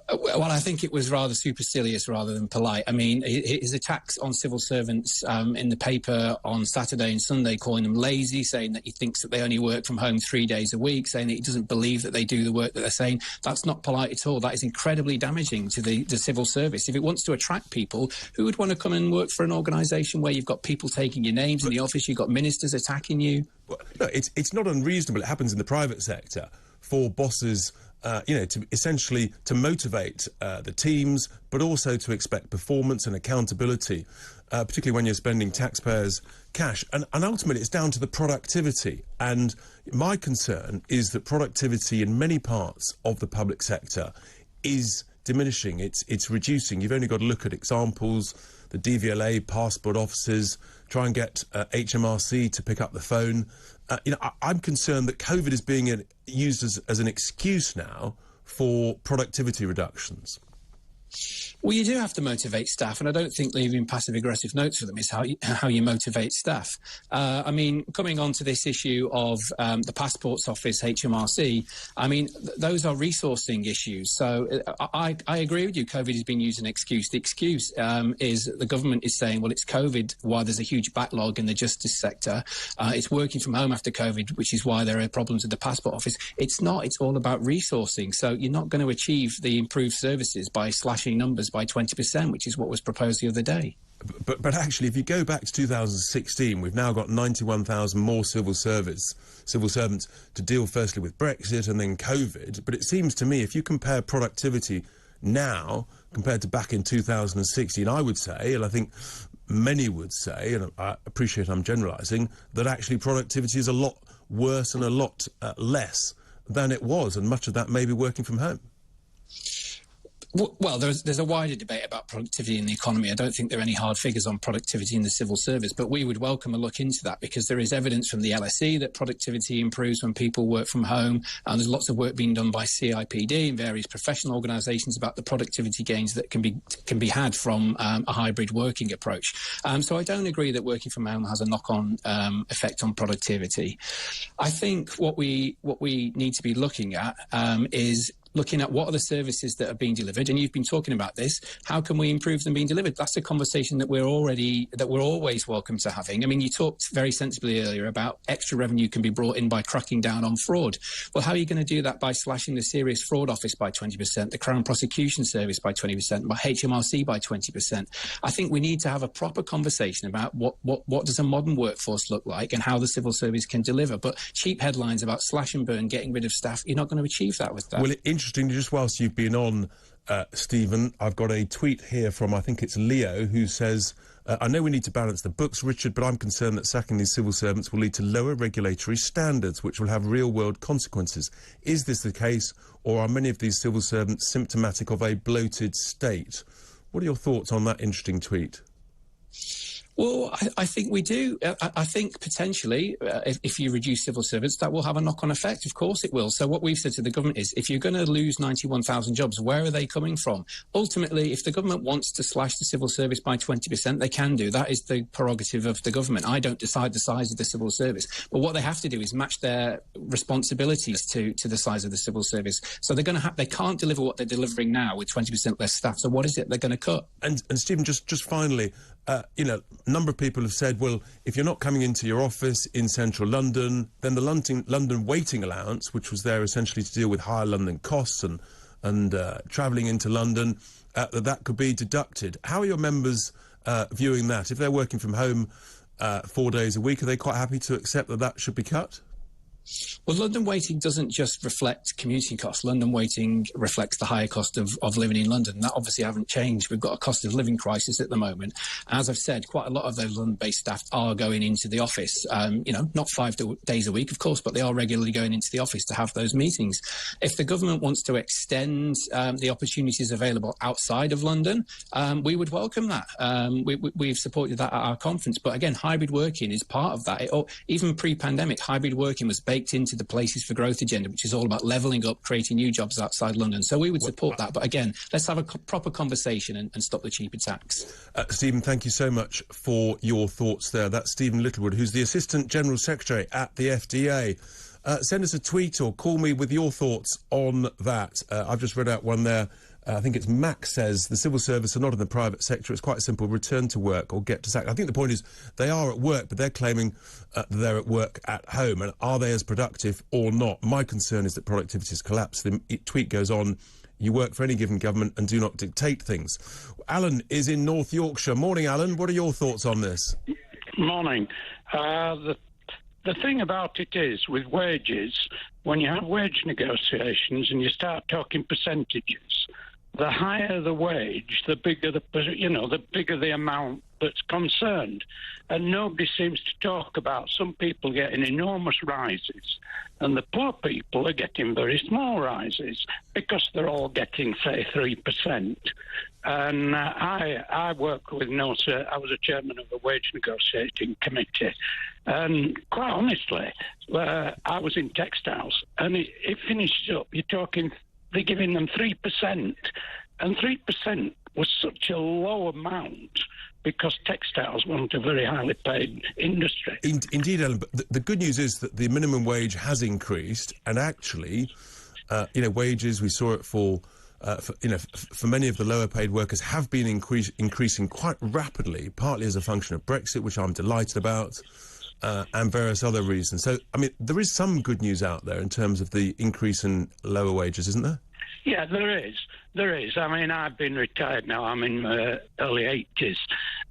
Well, I think it was rather supercilious rather than polite. I mean, his attacks on civil servants in the paper on Saturday and Sunday, calling them lazy, saying that he thinks that they only work from home 3 days a week, saying that he doesn't believe that they do the work that they're saying, that's not polite at all. That is incredibly damaging to the civil service. If it wants to attract people, who would want to come and work for an organisation where you've got people taking your names in the office, you've got ministers attacking you? Well, no, it's not unreasonable. It happens in the private sector for bosses to essentially to motivate the teams, but also to expect performance and accountability, particularly when you're spending taxpayers' cash. And ultimately, it's down to the productivity. And my concern is that productivity in many parts of the public sector is diminishing. It's reducing. You've only got to look at examples, the DVLA, passport offices, try and get HMRC to pick up the phone. I'm concerned that COVID is being used as an excuse now for productivity reductions. Well, you do have to motivate staff, and I don't think leaving passive-aggressive notes for them is how you motivate staff. I mean, coming on to this issue of the Passports Office, HMRC, I mean, those are resourcing issues. So I agree with you, COVID is being used as an excuse. The excuse is the government is saying, well, it's COVID, why there's a huge backlog in the justice sector. It's working from home after COVID, which is why there are problems with the Passport Office. It's not. It's all about resourcing. So you're not going to achieve the improved services by slashing slashing numbers by 20%, which is what was proposed the other day. But actually, if you go back to 2016, we've now got 91,000 more civil servants to deal firstly with Brexit and then COVID. But it seems to me, if you compare productivity now compared to back in 2016, I would say, and I think many would say, and I appreciate I'm generalising, that actually productivity is a lot worse and a lot less than it was, and much of that may be working from home. Well, there's a wider debate about productivity in the economy. I don't think there are any hard figures on productivity in the civil service, but we would welcome a look into that, because there is evidence from the LSE that productivity improves when people work from home, and there's lots of work being done by CIPD and various professional organisations about the productivity gains that can be had from a hybrid working approach. So I don't agree that working from home has a knock-on effect on productivity. I think what we need to be looking at is looking at what are the services that are being delivered, and you've been talking about this. How can we improve them being delivered? That's a conversation that we're always welcome to having. I mean, you talked very sensibly earlier about extra revenue can be brought in by cracking down on fraud. Well, how are you going to do that? By slashing the Serious Fraud Office by 20%, the Crown Prosecution Service by 20%, by HMRC by 20%. I think we need to have a proper conversation about what does a modern workforce look like and how the civil service can deliver. But cheap headlines about slash and burn, getting rid of staff, you're not going to achieve that with that. Well, interesting, just whilst you've been on, Stephen, I've got a tweet here from, I think it's Leo, who says, I know we need to balance the books, Richard, but I'm concerned that sacking these civil servants will lead to lower regulatory standards, which will have real-world consequences. Is this the case, or are many of these civil servants symptomatic of a bloated state? What are your thoughts on that interesting tweet? Well, I think we do. I think potentially, if you reduce civil servants, that will have a knock-on effect. Of course it will. So what we've said to the government is, if you're going to lose 91,000 jobs, where are they coming from? Ultimately, if the government wants to slash the civil service by 20%, they can do. That is the prerogative of the government. I don't decide the size of the civil service. But what they have to do is match their responsibilities to the size of the civil service. So they're going to they can't deliver what they're delivering now with 20% less staff. So what is it they're going to cut? And Stephen, just finally, you know, a number of people have said, well, if you're not coming into your office in central London, then the London waiting allowance, which was there essentially to deal with higher London costs and travelling into London, that could be deducted. How are your members viewing that? If they're working from home 4 days a week, are they quite happy to accept that should be cut? Well, London waiting doesn't just reflect commuting costs. London waiting reflects the higher cost of living in London. That obviously haven't changed. We've got a cost of living crisis at the moment. As I've said, quite a lot of those London-based staff are going into the office, you know, not 5 days a week, of course, but they are regularly going into the office to have those meetings. If the government wants to extend the opportunities available outside of London, we would welcome that. We've supported that at our conference. But again, hybrid working is part of that. Even pre-pandemic, hybrid working was baked into the Places for Growth agenda, which is all about levelling up, creating new jobs outside London. So we would support that. But again, let's have a proper conversation and stop the cheap attacks. Stephen, thank you so much for your thoughts there. That's Stephen Littlewood, who's the Assistant General Secretary at the FDA. Send us a tweet or call me with your thoughts on that. I've just read out one there. I think it's Max says, the civil service are not in the private sector. It's quite simple, return to work or get to sack. I think the point is they are at work, but they're claiming that they're at work at home. And are they as productive or not? My concern is that productivity has collapsed. The tweet goes on, you work for any given government and do not dictate things. Alan is in North Yorkshire. Morning, Alan. What are your thoughts on this? Morning. The thing about it is, with wages, when you have wage negotiations and you start talking percentages, the higher the wage, the bigger the bigger the amount that's concerned. And nobody seems to talk about some people getting enormous rises and the poor people are getting very small rises because they're all getting, say, 3%. And I work with Nato. I was a chairman of the wage negotiating committee. And quite honestly, I was in textiles and it finished up, you're talking, they're giving them 3%. And 3% was such a low amount because textiles weren't a very highly paid industry. Indeed, Ellen, but the good news is that the minimum wage has increased, and actually, wages, we saw it for many of the lower paid workers have been increasing quite rapidly, partly as a function of Brexit, which I'm delighted about, and various other reasons. So, I mean, there is some good news out there in terms of the increase in lower wages, isn't there? Yeah, there is. There is. I mean, I've been retired now. I'm in my early 80s,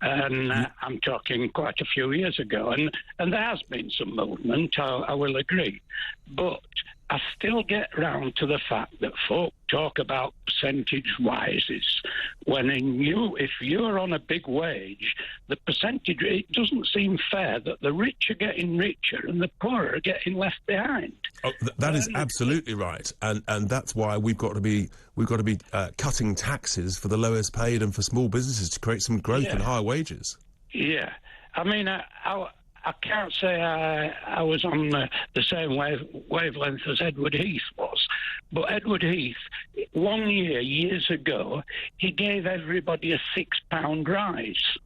and I'm talking quite a few years ago. And there has been some movement, I will agree. But I still get round to the fact that folk talk about percentage rises when if you're on a big wage, the percentage, it doesn't seem fair that the rich are getting richer and the poor are getting left behind. Oh, that is absolutely right, and that's why we've got to be cutting taxes for the lowest paid and for small businesses to create some growth and higher wages. Yeah, I mean, I can't say I was on the same wavelength as Edward Heath was, but Edward Heath, 1 year, years ago, he gave everybody a £6 rise.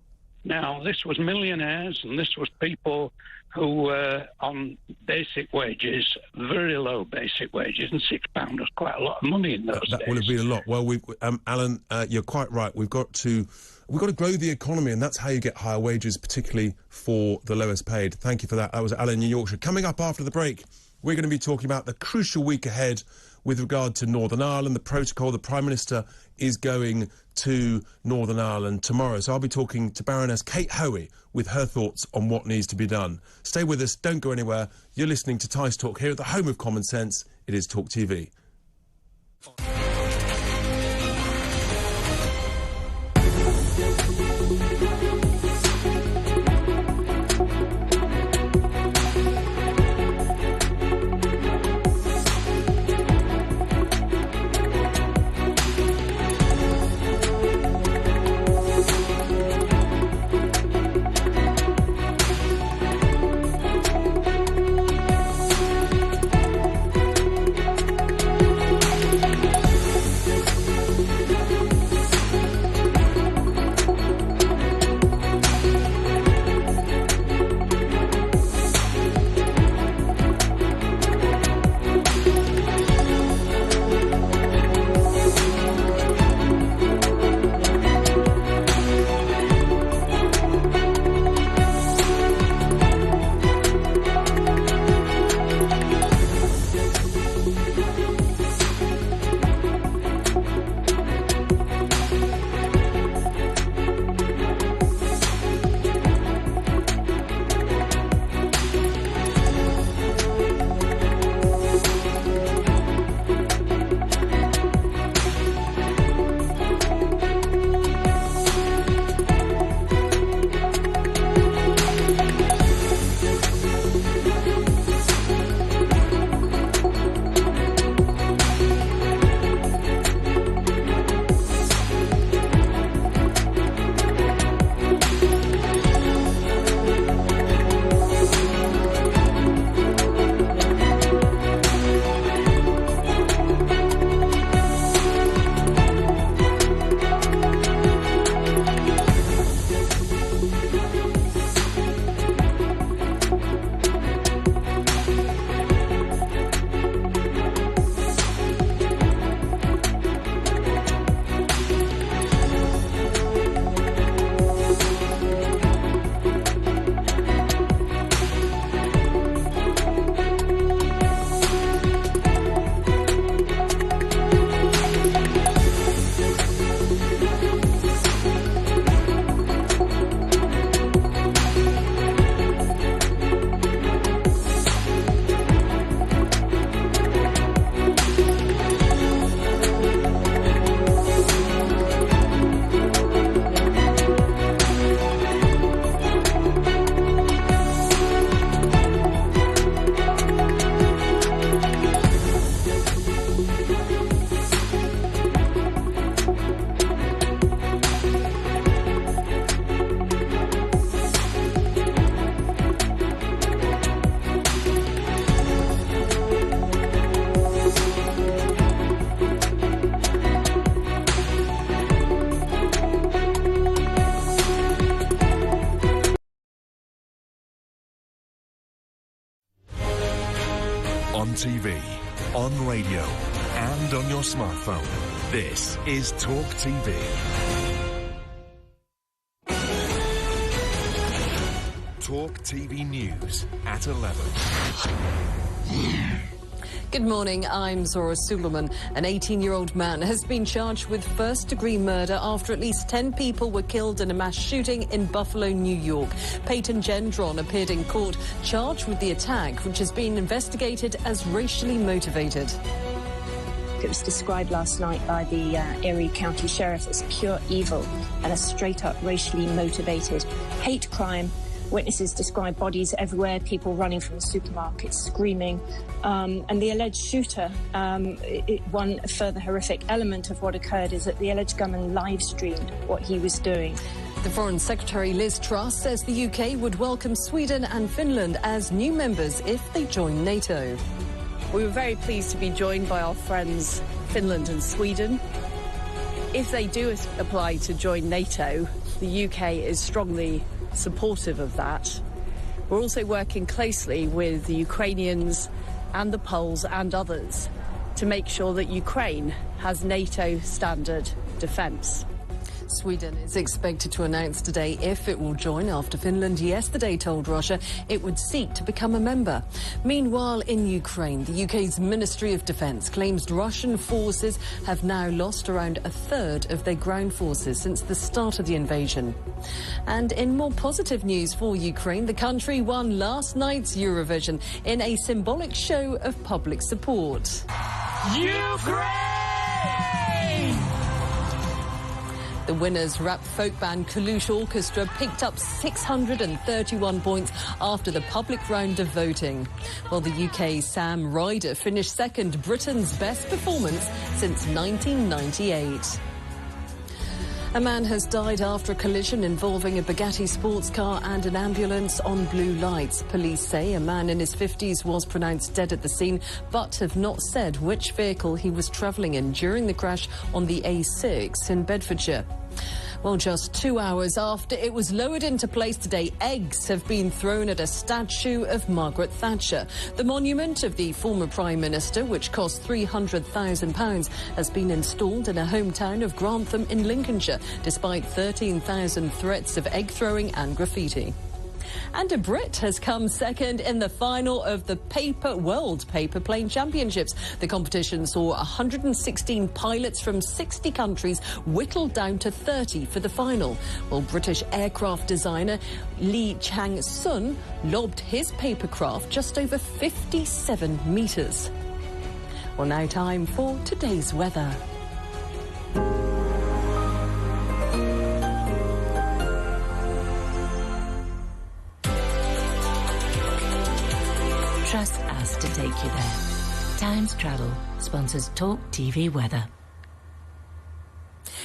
Now, this was millionaires, and this was people who were on basic wages, very low basic wages, and £6 was quite a lot of money in those days. That would have been a lot. Well, Alan, you're quite right. We've got to grow the economy, and that's how you get higher wages, particularly for the lowest paid. Thank you for that. That was Alan in Yorkshire. Coming up after the break, we're going to be talking about the crucial week ahead with regard to Northern Ireland, the protocol. The Prime Minister is going to Northern Ireland tomorrow. So I'll be talking to Baroness Kate Hoey with her thoughts on what needs to be done. Stay with us. Don't go anywhere. You're listening to Tice Talk here at the home of common sense. It is Talk TV. On TV, on radio, and on your smartphone. This is Talk TV. Talk TV News at 11. Good morning, I'm Zora Suleiman. An 18-year-old man has been charged with first-degree murder after at least 10 people were killed in a mass shooting in Buffalo, New York. Peyton Gendron appeared in court, charged with the attack, which has been investigated as racially motivated. It was described last night by the Erie County Sheriff as pure evil and a straight-up racially motivated hate crime. Witnesses describe bodies everywhere, people running from the supermarkets, screaming. And the alleged shooter, one further horrific element of what occurred is that the alleged gunman live-streamed what he was doing. The Foreign Secretary Liz Truss says the UK would welcome Sweden and Finland as new members if they join NATO. We were very pleased to be joined by our friends Finland and Sweden. If they do apply to join NATO, the UK is strongly supportive of that. We're also working closely with the Ukrainians and the Poles and others to make sure that Ukraine has NATO standard defence. Sweden is expected to announce today if it will join after Finland yesterday told Russia it would seek to become a member. Meanwhile, in Ukraine, the UK's Ministry of Defence claims Russian forces have now lost around a third of their ground forces since the start of the invasion. And in more positive news for Ukraine, the country won last night's Eurovision in a symbolic show of public support. Ukraine! The winners, rap folk band Kalush Orchestra, picked up 631 points after the public round of voting. While the UK's Sam Ryder finished second, Britain's best performance since 1998. A man has died after a collision involving a Bugatti sports car and an ambulance on blue lights. Police say a man in his 50s was pronounced dead at the scene, but have not said which vehicle he was travelling in during the crash on the A6 in Bedfordshire. Well, just 2 hours after it was lowered into place today, eggs have been thrown at a statue of Margaret Thatcher. The monument of the former Prime Minister, which cost £300,000, has been installed in a hometown of Grantham in Lincolnshire, despite 13,000 threats of egg throwing and graffiti. And a Brit has come second in the final of the World Paper Plane Championships. The competition saw 116 pilots from 60 countries whittled down to 30 for the final. Well, British aircraft designer Lee Chang-sun lobbed his paper craft just over 57 metres. Well, now time for today's weather. Trust us to take you there. Times Travel sponsors Talk TV Weather.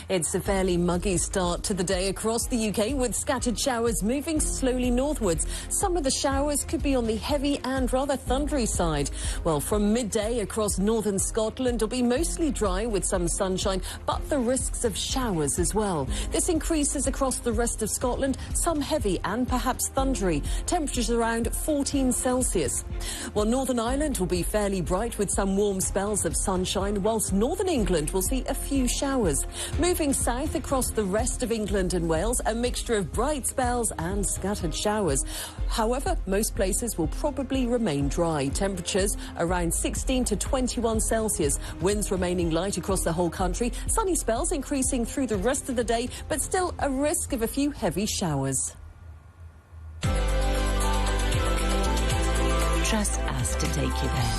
It's a fairly muggy start to the day across the UK, with scattered showers moving slowly northwards. Some of the showers could be on the heavy and rather thundery side. Well, from midday across northern Scotland, it'll be mostly dry with some sunshine, but the risks of showers as well. This increases across the rest of Scotland, some heavy and perhaps thundery. Temperatures around 14 Celsius. Well, Northern Ireland will be fairly bright with some warm spells of sunshine, whilst Northern England will see a few showers. Moving south across the rest of England and Wales, a mixture of bright spells and scattered showers. However, most places will probably remain dry. Temperatures around 16 to 21 Celsius. Winds remaining light across the whole country. Sunny spells increasing through the rest of the day, but still a risk of a few heavy showers. Trust us to take you there.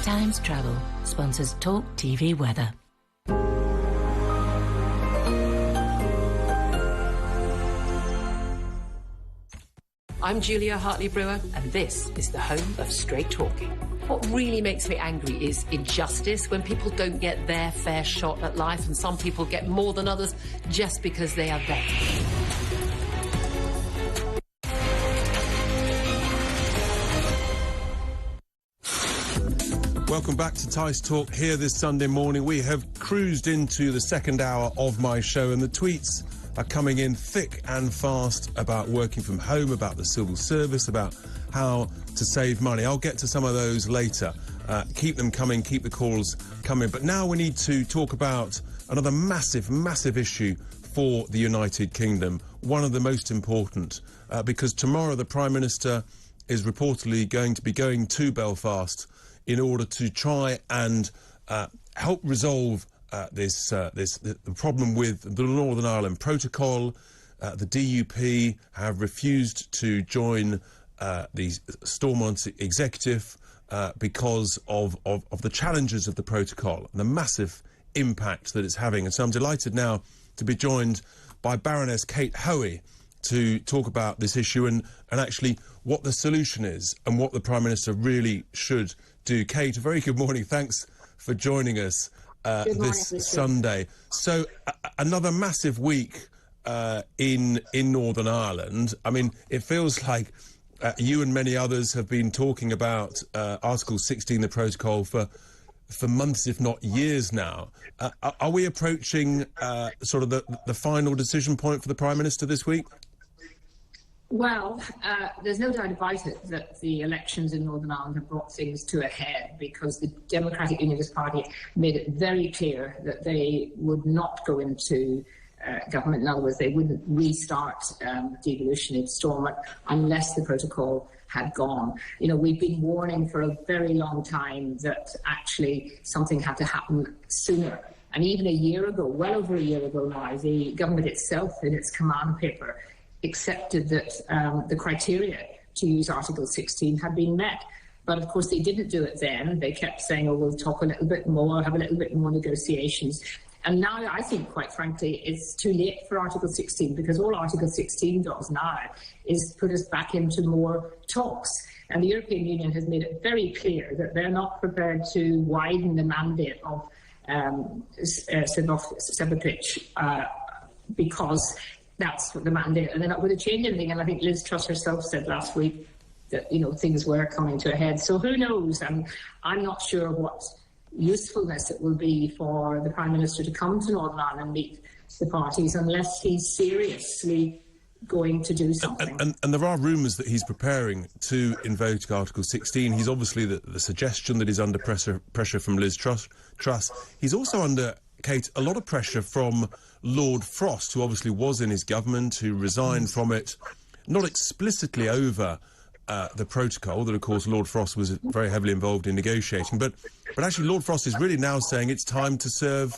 Times Travel sponsors Talk TV Weather. I'm Julia Hartley-Brewer, and this is the home of straight talking. What really makes me angry is injustice, when people don't get their fair shot at life, and some people get more than others just because they are there. Welcome back to Tice Talk here this Sunday morning. We have cruised into the second hour of my show, and the tweets are coming in thick and fast about working from home, about the civil service, about how to save money. I'll get to some of those later. Keep them coming, keep the calls coming. But now we need to talk about another massive, massive issue for the United Kingdom, one of the most important, because tomorrow the Prime Minister is reportedly going to be going to Belfast in order to try and help resolve the problem with the Northern Ireland Protocol. The DUP have refused to join the Stormont executive because of the challenges of the protocol and the massive impact that it's having. And so I'm delighted now to be joined by Baroness Kate Hoey to talk about this issue and actually what the solution is and what the Prime Minister really should do. Kate, a very good morning. Thanks for joining us this Sunday. So another massive week in Northern Ireland. I mean, it feels like you and many others have been talking about Article 16, the protocol, for months, if not years now. Are we approaching sort of the final decision point for the Prime Minister this week? Well, there's no doubt about it that the elections in Northern Ireland have brought things to a head, because the Democratic Unionist Party made it very clear that they would not go into government. In other words, they wouldn't restart devolution in Stormont unless the protocol had gone. You know, we've been warning for a very long time that actually something had to happen sooner. And even a year ago, well over a year ago now, the government itself, in its command paper, accepted that the criteria to use Article 16 had been met. But of course, they didn't do it then. They kept saying, oh, we'll talk a little bit more, have a little bit more negotiations. And now I think, quite frankly, it's too late for Article 16, because all Article 16 does now is put us back into more talks. And the European Union has made it very clear that they're not prepared to widen the mandate of Sebastian, because that's what the mandate, and they're not going to change anything. And I think Liz Truss herself said last week that, you know, things were coming to a head. So who knows? And I'm not sure what usefulness it will be for the Prime Minister to come to Northern Ireland and meet the parties unless he's seriously going to do something. And there are rumours that he's preparing to invoke Article 16. He's obviously the suggestion that he's under pressure from Liz Truss. He's also under, Kate, a lot of pressure from Lord Frost, who obviously was in his government, who resigned from it, not explicitly over the protocol, that of course Lord Frost was very heavily involved in negotiating, but actually Lord Frost is really now saying it's time to serve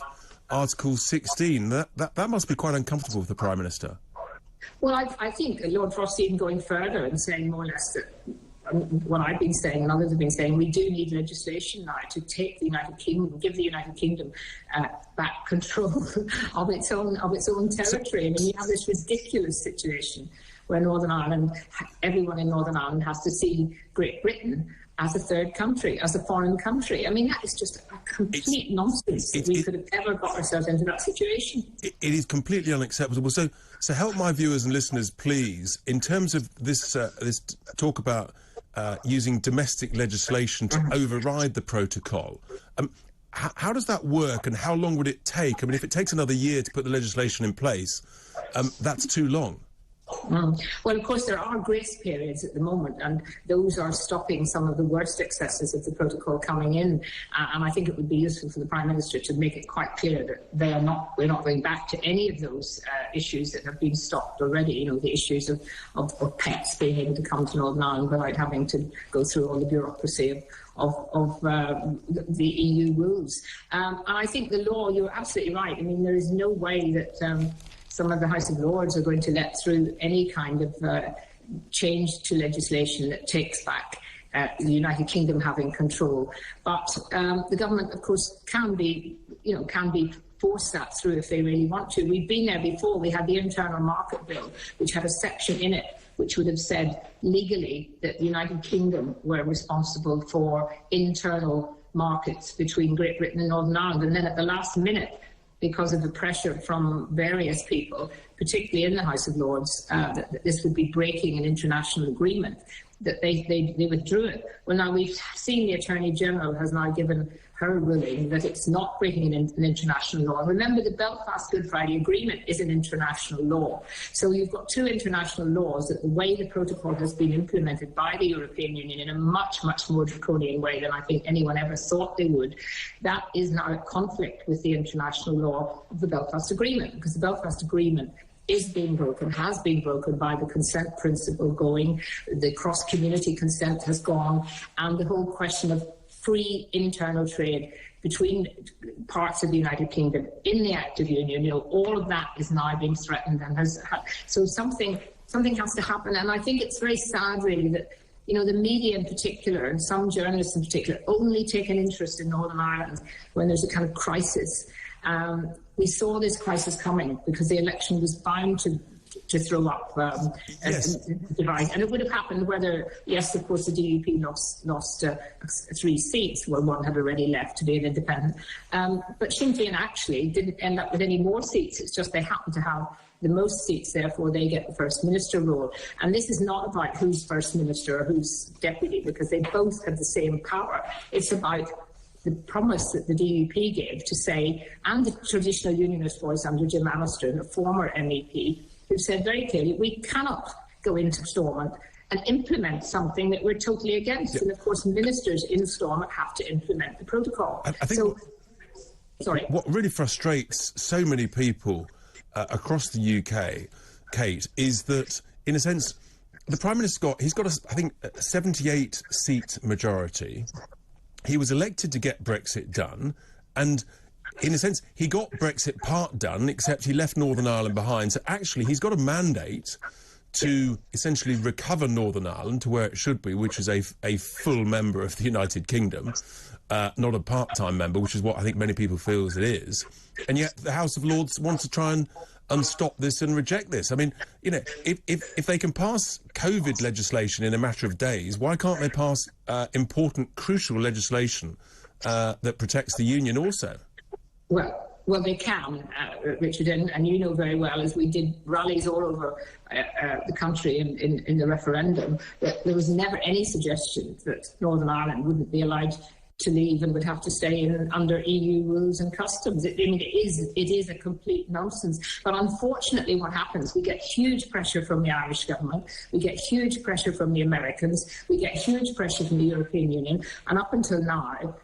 Article 16. That must be quite uncomfortable for the Prime Minister. Well, I think Lord Frost even going further and saying more or less that what I've been saying and others have been saying, we do need legislation now to take the United Kingdom, give the United Kingdom back control of its own territory. I mean, you have this ridiculous situation where Northern Ireland, everyone in Northern Ireland has to see Great Britain as a third country, as a foreign country. I mean, that is just a complete nonsense that we could have ever got ourselves into that situation. It is completely unacceptable. So help my viewers and listeners, please, in terms of this talk about using domestic legislation to override the protocol. How does that work, and how long would it take? I mean, if it takes another year to put the legislation in place, that's too long. Well, of course, there are grace periods at the moment, and those are stopping some of the worst excesses of the protocol coming in. And I think it would be useful for the Prime Minister to make it quite clear that we're not going back to any of those issues that have been stopped already. You know, the issues of pets being able to come to Northern Ireland without having to go through all the bureaucracy of the EU rules. And I think the law, you're absolutely right. I mean, there is no way that some of the House of Lords are going to let through any kind of change to legislation that takes back the United Kingdom having control. But the government, of course, can be forced that through if they really want to. We've been there before. We had the Internal Market Bill, which had a section in it which would have said legally that the United Kingdom were responsible for internal markets between Great Britain and Northern Ireland. And then at the last minute, because of the pressure from various people, particularly in the House of Lords, that this would be breaking an international agreement, that they withdrew it. Well, now we've seen the Attorney General has now given her ruling that it's not breaking an international law. And remember, the Belfast Good Friday Agreement is an international law. So you've got two international laws that the way the protocol has been implemented by the European Union in a much, much more draconian way than I think anyone ever thought they would, that is now at conflict with the international law of the Belfast Agreement, because the Belfast Agreement is being broken, has been broken by the consent principle going, the cross-community consent has gone, and the whole question of free internal trade between parts of the United Kingdom in the active union. All of that is now being threatened, and so something has to happen. And I think it's very sad, really, that the media in particular, and some journalists in particular, only take an interest in Northern Ireland when there's a kind of crisis. We saw this crisis coming because the election was bound to throw up a divide. And it would have happened whether, yes, of course, the DUP lost 3 seats, where one had already left to be an independent. But Sinn Féin actually didn't end up with any more seats. It's just they happen to have the most seats, therefore they get the First Minister role. And this is not about who's First Minister or who's Deputy, because they both have the same power. It's about the promise that the DUP gave to say, and the traditional unionist voice under Jim Allister, a former MEP, who said very clearly, we cannot go into Stormont and implement something that we're totally against. And of course, ministers in Stormont have to implement the protocol. I think what really frustrates so many people across the UK, Kate, is that, in a sense, the Prime Minister he's got I think, a 78-seat majority. He was elected to get Brexit done, and in a sense, he got Brexit part done, except he left Northern Ireland behind. So actually, he's got a mandate to essentially recover Northern Ireland to where it should be, which is a full member of the United Kingdom, not a part-time member, which is what I think many people feel it is. And yet the House of Lords wants to try and unstop this and reject this. I mean, if they can pass COVID legislation in a matter of days, why can't they pass important, crucial legislation that protects the union also? Well, they can, Richard, and you know very well, as we did rallies all over the country in the referendum, that there was never any suggestion that Northern Ireland wouldn't be allowed to leave and would have to stay in under EU rules and customs. It is a complete nonsense. But unfortunately, what happens, we get huge pressure from the Irish government, we get huge pressure from the Americans, we get huge pressure from the European Union, and up until now,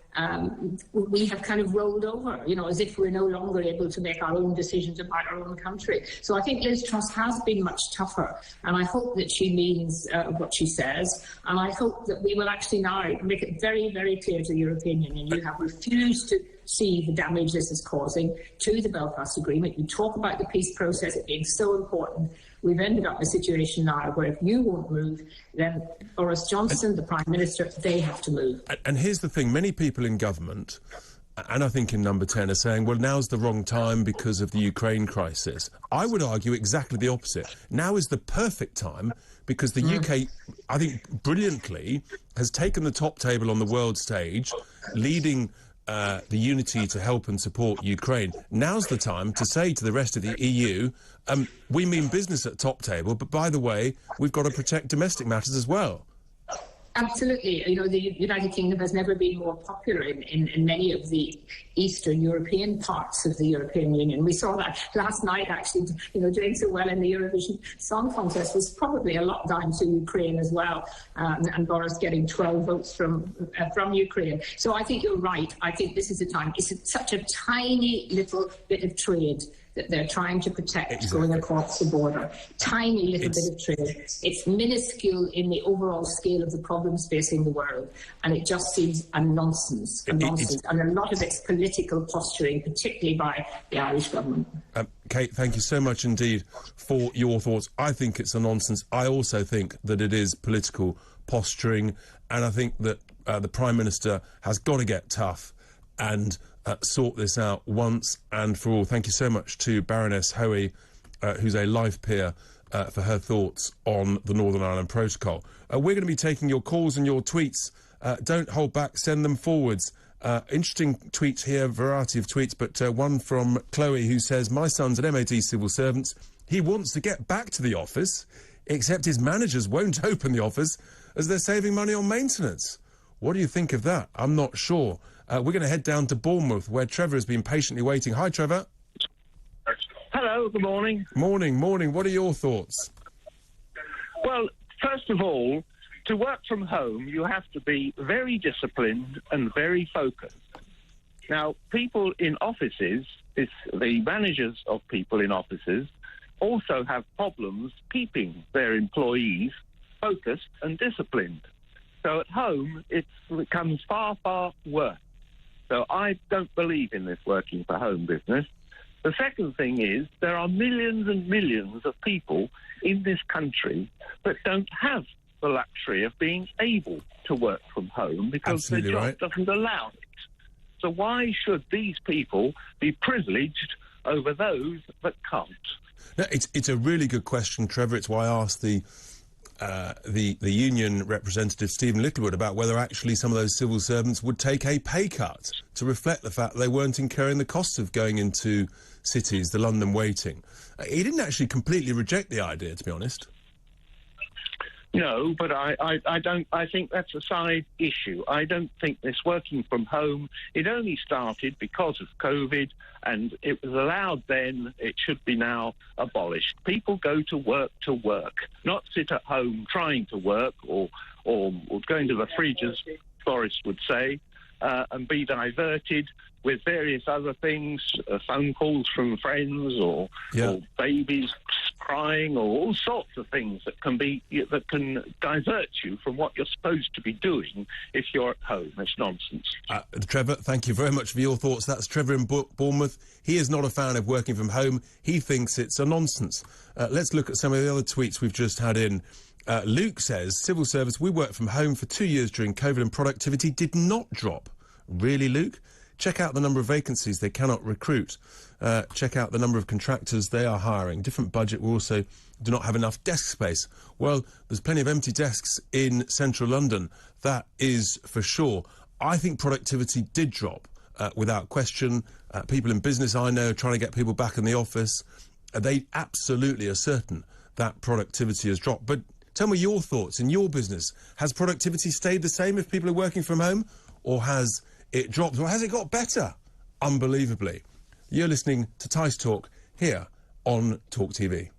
we have kind of rolled over, as if we're no longer able to make our own decisions about our own country. So I think Liz Truss has been much tougher, and I hope that she means what she says, and I hope that we will actually now make it very, very clear to the European Union, you have refused to see the damage this is causing to the Belfast Agreement. You talk about the peace process, it being so important. We've ended up in a situation now where if you won't move, then Boris Johnson, the Prime Minister, they have to move. And here's the thing, many people in government, and I think in Number 10, are saying, well, now's the wrong time because of the Ukraine crisis. I would argue exactly the opposite. Now is the perfect time because the UK, I think, brilliantly has taken the top table on the world stage, leading the unity to help and support Ukraine. Now's the time to say to the rest of the EU, we mean business at top table, but by the way, we've got to protect domestic matters as well. Absolutely. The United Kingdom has never been more popular in many of the Eastern European parts of the European Union. We saw that last night, actually, doing so well in the Eurovision Song Contest was probably a lot down to Ukraine as well, and Boris getting 12 votes from Ukraine. So I think you're right. I think this is the time. It's such a tiny little bit of trade that they're trying to protect going across the border. Tiny little bit of trade. It's minuscule in the overall scale of the problems facing the world, and it just seems a nonsense. And a lot of it's political posturing, particularly by the Irish government. Kate, thank you so much indeed for your thoughts. I think it's a nonsense. I also think that it is political posturing, and I think that the Prime Minister has got to get tough and sort this out once and for all. Thank you so much to Baroness Hoey, who's a life peer, for her thoughts on the Northern Ireland Protocol. We're going to be taking your calls and your tweets. Don't hold back, send them forwards. Interesting tweets here, variety of tweets, but one from Chloe who says, my son's an MOD civil servant. He wants to get back to the office, except his managers won't open the office as they're saving money on maintenance. What do you think of that? I'm not sure. We're going to head down to Bournemouth, where Trevor has been patiently waiting. Hi, Trevor. Hello, good morning. Morning. What are your thoughts? Well, first of all, to work from home, you have to be very disciplined and very focused. Now, people in offices, the managers of people in offices, also have problems keeping their employees focused and disciplined. So at home, it becomes far, far worse. So I don't believe in this working for home business. The second thing is there are millions and millions of people in this country that don't have the luxury of being able to work from home because their job doesn't allow it. So why should these people be privileged over those that can't? No, it's a really good question, Trevor. It's why I asked the union representative, Stephen Littlewood, about whether actually some of those civil servants would take a pay cut to reflect the fact they weren't incurring the costs of going into cities, the London waiting. He didn't actually completely reject the idea, to be honest. No, but I don't. I think that's a side issue. I don't think this working from home, it only started because of COVID, and it was allowed then. It should be now abolished. People go to work, not sit at home trying to work or going to the fridge, as Boris would say, and be diverted with various other things, phone calls from friends or babies crying or all sorts of things that can divert you from what you're supposed to be doing if you're at home. It's nonsense. Trevor, thank you very much for your thoughts. That's Trevor in Bournemouth. He is not a fan of working from home. He thinks it's a nonsense. Let's look at some of the other tweets we've just had in. Luke says, civil service, we worked from home for 2 years during COVID and productivity did not drop. Really, Luke? Check out the number of vacancies they cannot recruit. Check out the number of contractors they are hiring. Different budget. We also do not have enough desk space. Well, there's plenty of empty desks in central London. That is for sure. I think productivity did drop, without question. People in business I know trying to get people back in the office. They absolutely are certain that productivity has dropped. But tell me your thoughts in your business. Has productivity stayed the same if people are working from home? Or has it dropped, or has it got better? Unbelievably. You're listening to Tice Talk here on Talk TV.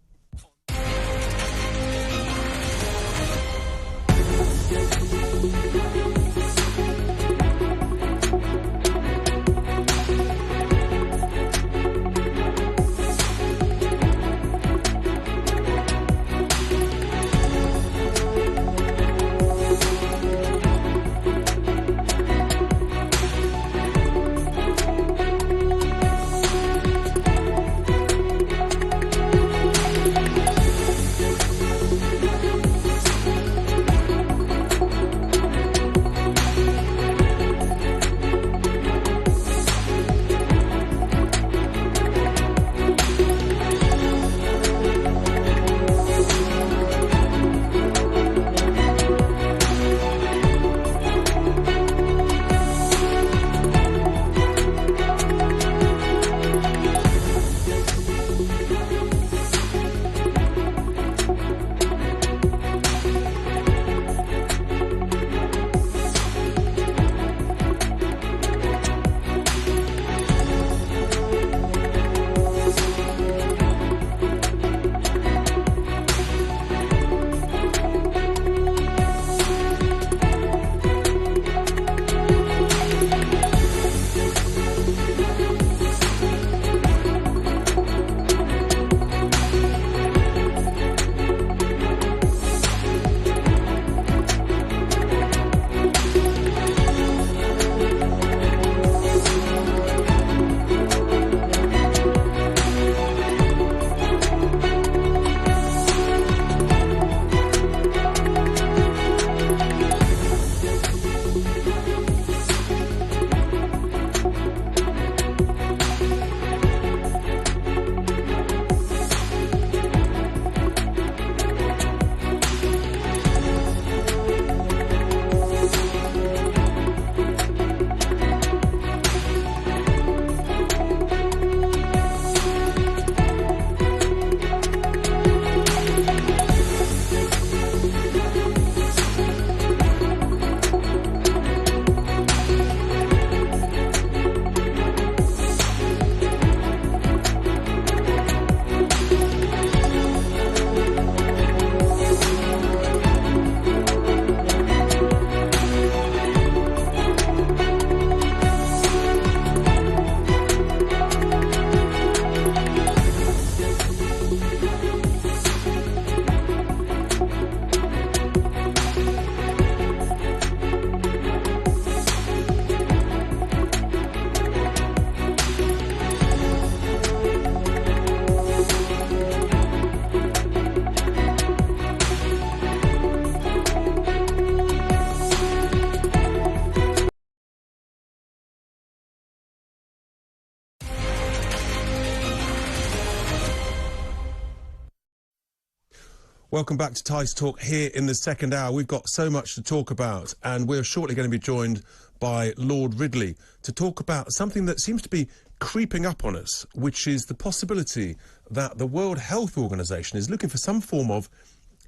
Welcome back to Tice Talk here in the second hour. We've got so much to talk about, and we're shortly going to be joined by Lord Ridley to talk about something that seems to be creeping up on us, which is the possibility that the World Health Organization is looking for some form of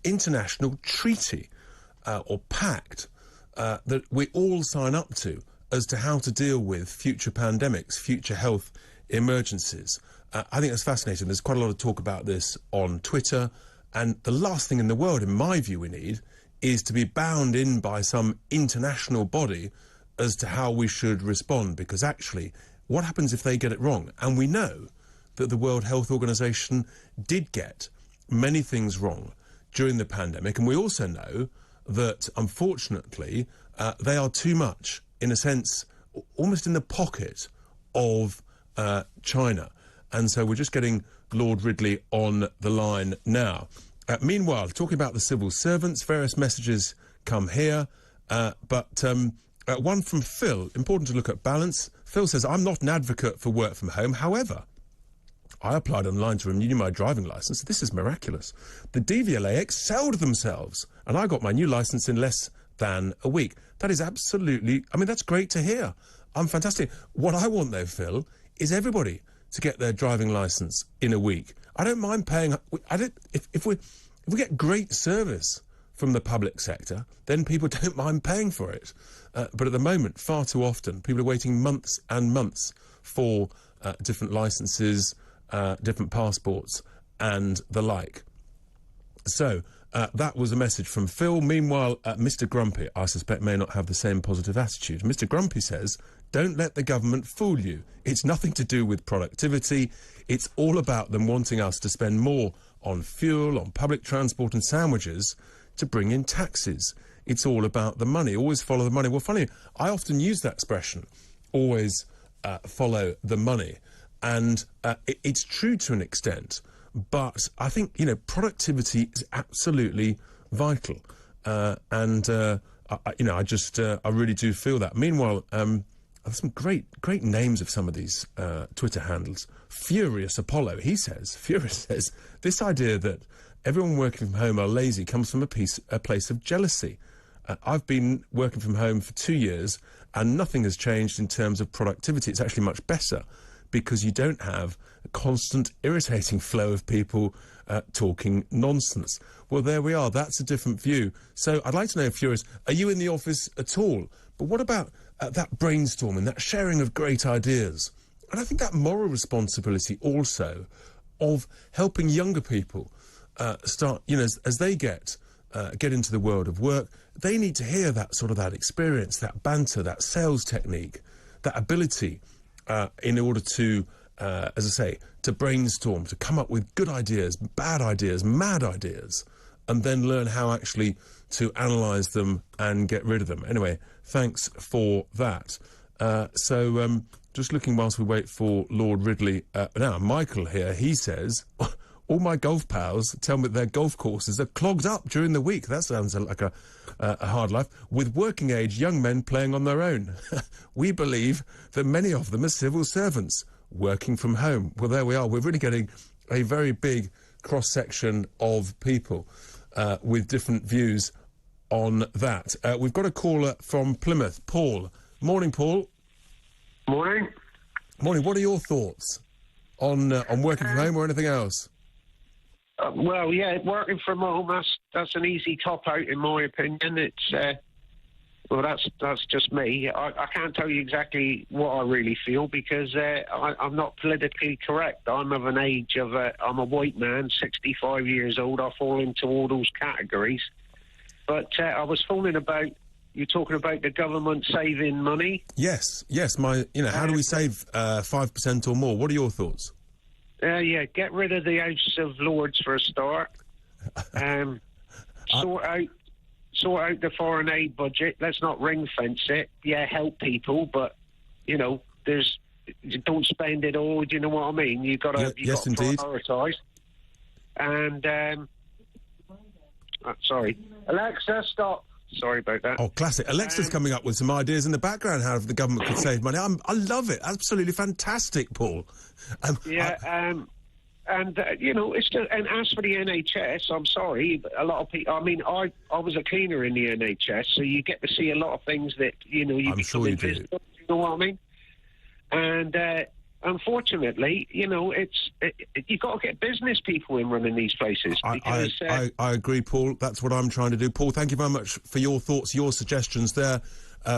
international treaty or pact that we all sign up to as to how to deal with future pandemics, future health emergencies. I think that's fascinating. There's quite a lot of talk about this on Twitter, and the last thing in the world, in my view, we need is to be bound in by some international body as to how we should respond, because actually, what happens if they get it wrong? And we know that the World Health Organization did get many things wrong during the pandemic, and we also know that, unfortunately, they are too much, in a sense, almost in the pocket of China. And so we're just getting Lord Ridley on the line now. Meanwhile, talking about the civil servants, various messages come here, but one from Phil, important to look at balance. Phil says, I'm not an advocate for work from home. However, I applied online to renew my driving licence. This is miraculous. The DVLA excelled themselves, and I got my new licence in less than a week. That is absolutely, I mean, that's great to hear. I'm fantastic. What I want, though, Phil, is everybody to get their driving licence in a week. I don't mind paying. If we get great service from the public sector, then people don't mind paying for it. But at the moment, far too often, people are waiting months and months for different licences, different passports, and the like. So that was a message from Phil. Meanwhile, Mr. Grumpy, I suspect, may not have the same positive attitude. Mr. Grumpy says, don't let the government fool you. It's nothing to do with productivity. It's all about them wanting us to spend more on fuel, on public transport and sandwiches to bring in taxes. It's all about the money. Always follow the money. Well, funny, I often use that expression, always follow the money. And it's true to an extent, but I think, you know, productivity is absolutely vital. I really do feel that. Meanwhile, there's some great names of some of these Twitter handles. Furious Apollo, Furious says, this idea that everyone working from home are lazy comes from a place of jealousy. I've been working from home for 2 years and nothing has changed in terms of productivity. It's actually much better because you don't have a constant irritating flow of people talking nonsense. Well, there we are. That's a different view. So I'd like to know, Furious, are you in the office at all? But what about that brainstorming, that sharing of great ideas? And I think that moral responsibility also of helping younger people start, you know, as they get into the world of work, they need to hear that experience, that banter, that sales technique, that ability in order to, as I say, to brainstorm, to come up with good ideas, bad ideas, mad ideas, and then learn how actually to analyse them and get rid of them. Anyway, thanks for that. Just looking whilst we wait for Lord Ridley. Now, Michael here, he says, all my golf pals tell me that their golf courses are clogged up during the week. That sounds like a hard life. With working-age young men playing on their own. We believe that many of them are civil servants working from home. Well, there we are. We're really getting a very big cross-section of people with different views on that. We've got a caller from Plymouth, Paul. Morning, Paul. Morning. Morning. What are your thoughts on working from home or anything else? Well, yeah, working from home, that's an easy cop-out, in my opinion. It's, that's just me. I can't tell you exactly what I really feel because I'm not politically correct. I'm of an age of, I'm a white man, 65 years old. I fall into all those categories. But I was phoning about, you're talking about the government saving money? Yes. How do we save 5% or more? What are your thoughts? Yeah, get rid of the House of Lords for a start. Sort out the foreign aid budget. Let's not ring fence it. Yeah, help people, but you know, don't spend it all. Do you know what I mean? You got to prioritise. And sorry, Alexa, stop. Sorry about that. Oh, classic. Alexa's coming up with some ideas in the background how the government could save money. I love it. Absolutely fantastic, Paul. And, it's just, and as for the NHS, I'm sorry, but a lot of people, I mean, I was a cleaner in the NHS, so you get to see a lot of things that, you become invisible, you know what I mean? And, unfortunately, you've got to get business people in running these places. Because, I agree, Paul. That's what I'm trying to do. Paul, thank you very much for your thoughts, your suggestions there.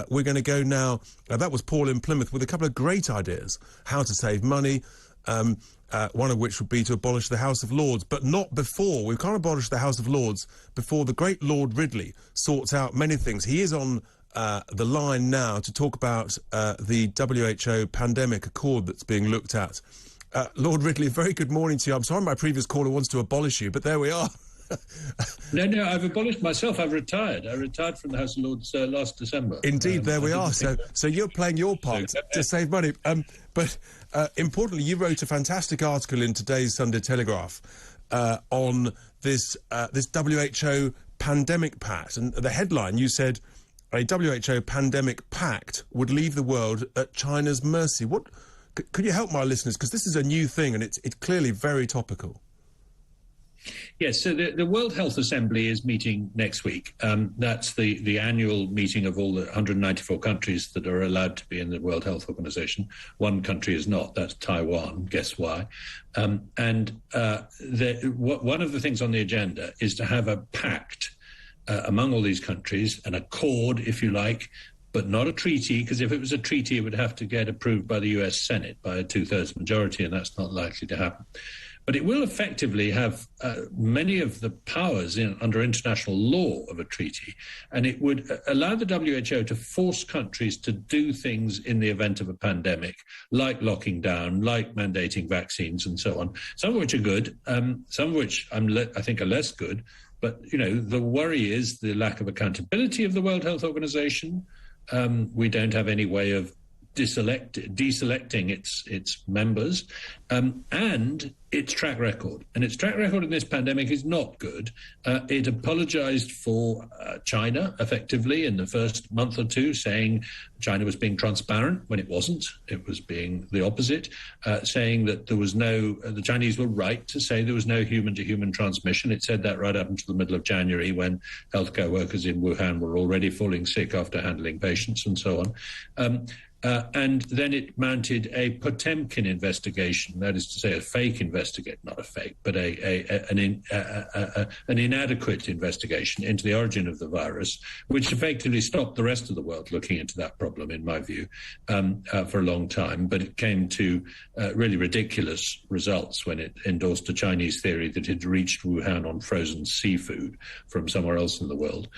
We're going to go now. That was Paul in Plymouth with a couple of great ideas, how to save money, one of which would be to abolish the House of Lords, but not before. We can't abolish the House of Lords before the great Lord Ridley sorts out many things. He is on the line now to talk about the WHO pandemic accord that's being looked at. Lord Ridley, very good morning to you. I'm sorry my previous caller wants to abolish you, but there we are. No, I've abolished myself. I've retired. I retired from the House of Lords last December. Indeed, there we are. So you're playing your part to save money. But importantly, you wrote a fantastic article in today's Sunday Telegraph on this WHO pandemic pact. And the headline, you said, a WHO pandemic pact would leave the world at China's mercy. What could you help my listeners? Because this is a new thing and it's clearly very topical. Yes, so the World Health Assembly is meeting next week. That's the annual meeting of all the 194 countries that are allowed to be in the World Health Organization. One country is not, that's Taiwan. Guess why? One of the things on the agenda is to have a pact among all these countries, an accord, if you like, but not a treaty, because if it was a treaty, it would have to get approved by the US Senate by a 2/3 majority, and that's not likely to happen. But it will effectively have many of the powers under international law of a treaty, and it would allow the WHO to force countries to do things in the event of a pandemic, like locking down, like mandating vaccines and so on, some of which are good, some of which I think are less good. But, the worry is the lack of accountability of the World Health Organization. We don't have any way of deselecting its members, and its track record. And its track record in this pandemic is not good. It apologized for China, effectively, in the first month or two, saying China was being transparent when it wasn't. It was being the opposite, saying that there was the Chinese were right to say there was no human-to-human transmission. It said that right up until the middle of January, when healthcare workers in Wuhan were already falling sick after handling patients and so on. And then it mounted a Potemkin investigation, that is to say a fake investigation, not a fake, but an inadequate investigation into the origin of the virus, which effectively stopped the rest of the world looking into that problem, in my view, for a long time. But it came to really ridiculous results when it endorsed a Chinese theory that it reached Wuhan on frozen seafood from somewhere else in the world.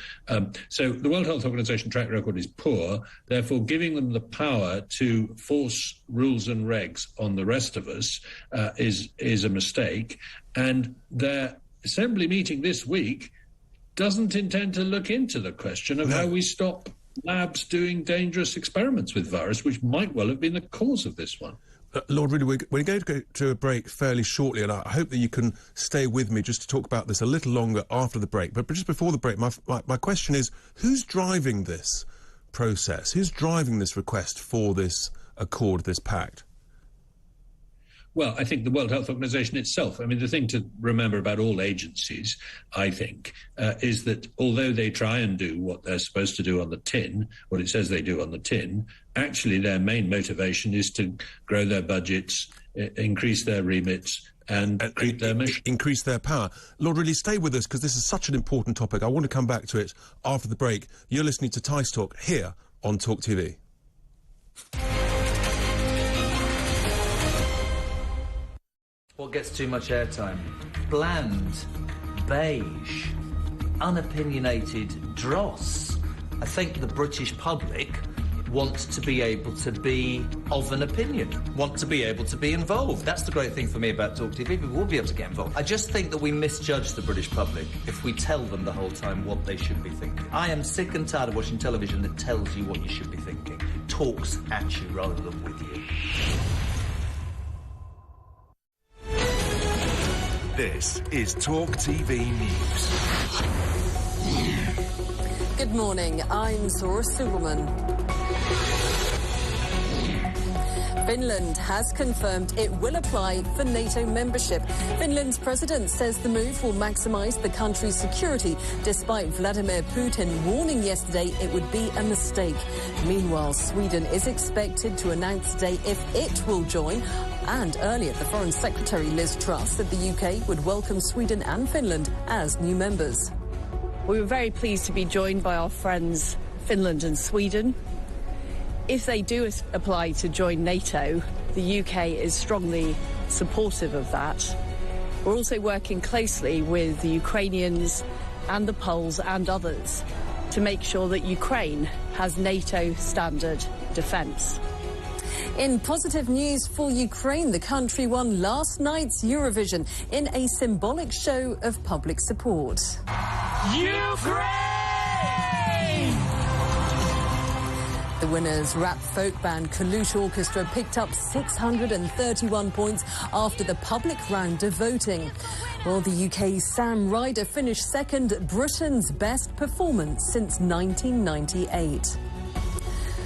So the World Health Organization track record is poor, therefore giving them the power to force rules and regs on the rest of us is a mistake. And their assembly meeting this week doesn't intend to look into the question of how we stop labs doing dangerous experiments with virus, which might well have been the cause of this one. Lord Ridley, we're going to go to a break fairly shortly, and I hope that you can stay with me just to talk about this a little longer after the break. But just before the break, my question is, who's driving this process? Who's driving this request for this accord, this pact? Well, I think the World Health Organization itself. I mean, the thing to remember about all agencies, I think, is that although they try and do what they're supposed to do on the tin, what it says they do on the tin, actually their main motivation is to grow their budgets, increase their remits, and increase their power. Lord Ridley, stay with us, because this is such an important topic. I want to come back to it after the break. You're listening to Tice Talk here on Talk TV. What gets too much airtime? Bland, beige, unopinionated dross. I think the British public want to be able to be of an opinion, want to be able to be involved. That's the great thing for me about Talk TV. People will be able to get involved. I just think that we misjudge the British public if we tell them the whole time what they should be thinking. I am sick and tired of watching television that tells you what you should be thinking, talks at you rather than with you. This is Talk TV News. Good morning, I'm Zora Suleiman. Finland has confirmed it will apply for NATO membership. Finland's president says the move will maximise the country's security, despite Vladimir Putin warning yesterday it would be a mistake. Meanwhile, Sweden is expected to announce today if it will join. And earlier, the Foreign Secretary Liz Truss said the UK would welcome Sweden and Finland as new members. We were very pleased to be joined by our friends Finland and Sweden. If they do apply to join NATO, the UK is strongly supportive of that. We're also working closely with the Ukrainians and the Poles and others to make sure that Ukraine has NATO standard defence. In positive news for Ukraine, the country won last night's Eurovision in a symbolic show of public support. Ukraine! The winners, rap folk band Kalush Orchestra, picked up 631 points after the public round of voting. Well, the UK's Sam Ryder finished second, Britain's best performance since 1998.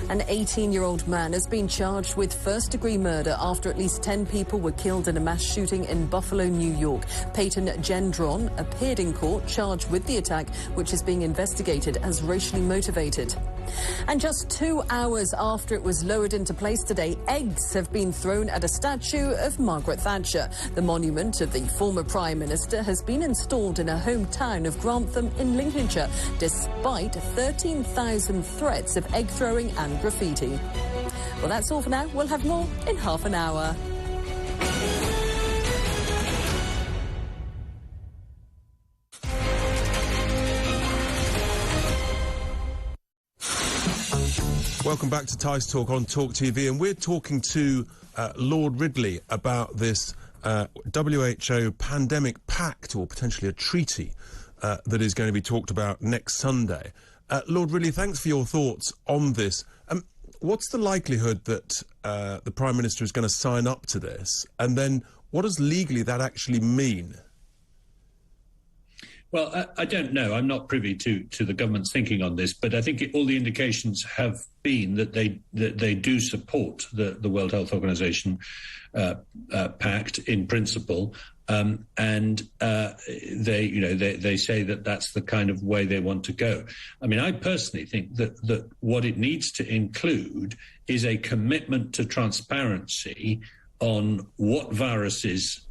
An 18-year-old man has been charged with first-degree murder after at least 10 people were killed in a mass shooting in Buffalo, New York. Peyton Gendron appeared in court charged with the attack, which is being investigated as racially motivated. And just 2 hours after it was lowered into place today, eggs have been thrown at a statue of Margaret Thatcher. The monument of the former Prime Minister has been installed in her hometown of Grantham in Lincolnshire, despite 13,000 threats of egg throwing and graffiti. Well, that's all for now. We'll have more in half an hour. Welcome back to Tice Talk on Talk TV, and we're talking to Lord Ridley about this WHO pandemic pact, or potentially a treaty, that is going to be talked about next Sunday. Lord Ridley, thanks for your thoughts on this. What's the likelihood that the Prime Minister is going to sign up to this? And then what does legally that actually mean? Well, I don't know. I'm not privy to the government's thinking on this, but I think all the indications have been that they do support the World Health Organization pact in principle, and they say that that's the kind of way they want to go. I mean, I personally think that what it needs to include is a commitment to transparency on what viruses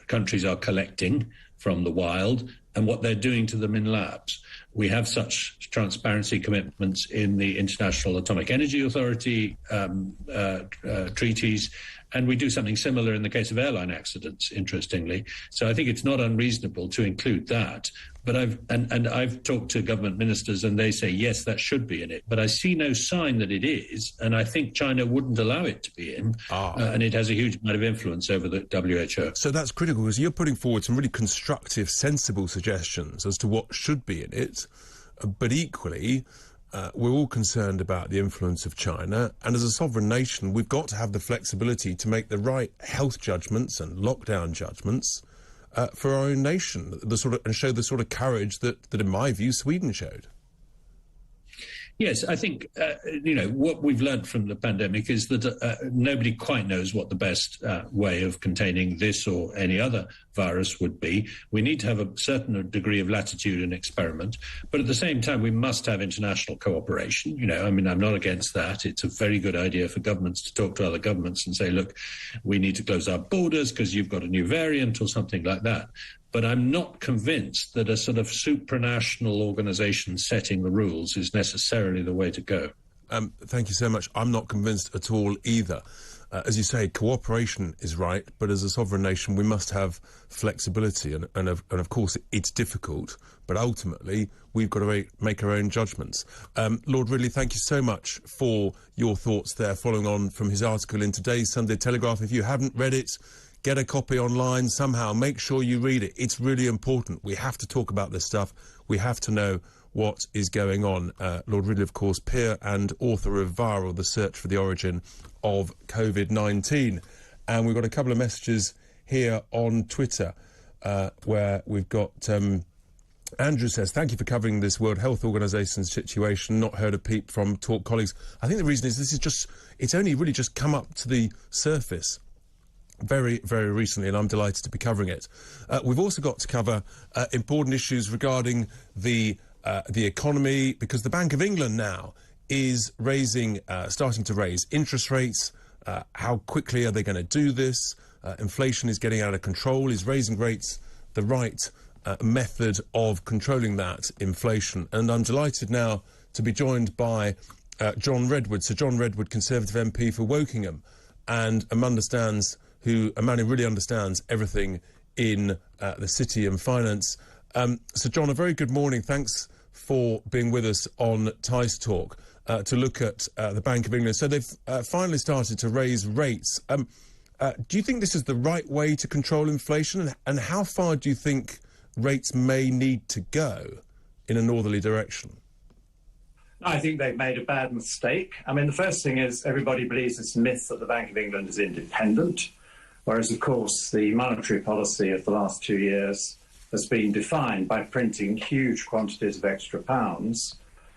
countries are collecting from the wild and what they're doing to them in labs. We have such transparency commitments in the International Atomic Energy Authority treaties, and we do something similar in the case of airline accidents, interestingly. So I think it's not unreasonable to include that. But I've talked to government ministers, and they say, yes, that should be in it. But I see no sign that it is, and I think China wouldn't allow it to be in. And it has a huge amount of influence over the WHO. So that's critical, because you're putting forward some really constructive, sensible suggestions as to what should be in it. But equally, we're all concerned about the influence of China, and as a sovereign nation, we've got to have the flexibility to make the right health judgments and lockdown judgments for our own nation, and show the sort of courage that in my view, Sweden showed. Yes, I think, what we've learned from the pandemic is that nobody quite knows what the best way of containing this or any other virus would be. We need to have a certain degree of latitude and experiment, but at the same time, we must have international cooperation. I'm not against that. It's a very good idea for governments to talk to other governments and say, look, we need to close our borders because you've got a new variant or something like that. But I'm not convinced that a sort of supranational organisation setting the rules is necessarily the way to go. Thank you so much. I'm not convinced at all either. As you say, cooperation is right, but as a sovereign nation, we must have flexibility. And of course, it's difficult, but ultimately, we've got to make our own judgments. Lord Ridley, thank you so much for your thoughts there, following on from his article in today's Sunday Telegraph. If you haven't read it, get a copy online somehow. Make sure you read it. It's really important. We have to talk about this stuff. We have to know what is going on. Lord Ridley, of course, peer and author of Viral, The Search for the Origin of COVID-19. And we've got a couple of messages here on Twitter where we've got Andrew says, thank you for covering this World Health Organization situation. Not heard a peep from Talk colleagues. I think the reason is it's only really just come up to the surface very, very recently, and I'm delighted to be covering it. We've also got to cover important issues regarding the economy, because the Bank of England now is starting to raise interest rates. How quickly are they going to do this? Inflation is getting out of control. Is raising rates the right method of controlling that inflation? And I'm delighted now to be joined by John Redwood. So John Redwood, Conservative MP for Wokingham, and a man who really understands everything in the city and finance. So John, a very good morning. Thanks for being with us on Tice Talk to look at the Bank of England. So they've finally started to raise rates. Do you think this is the right way to control inflation? And how far do you think rates may need to go in a northerly direction? I think they've made a bad mistake. I mean, the first thing is everybody believes this myth that the Bank of England is independent, whereas, of course, the monetary policy of the last 2 years has been defined by printing huge quantities of extra pounds.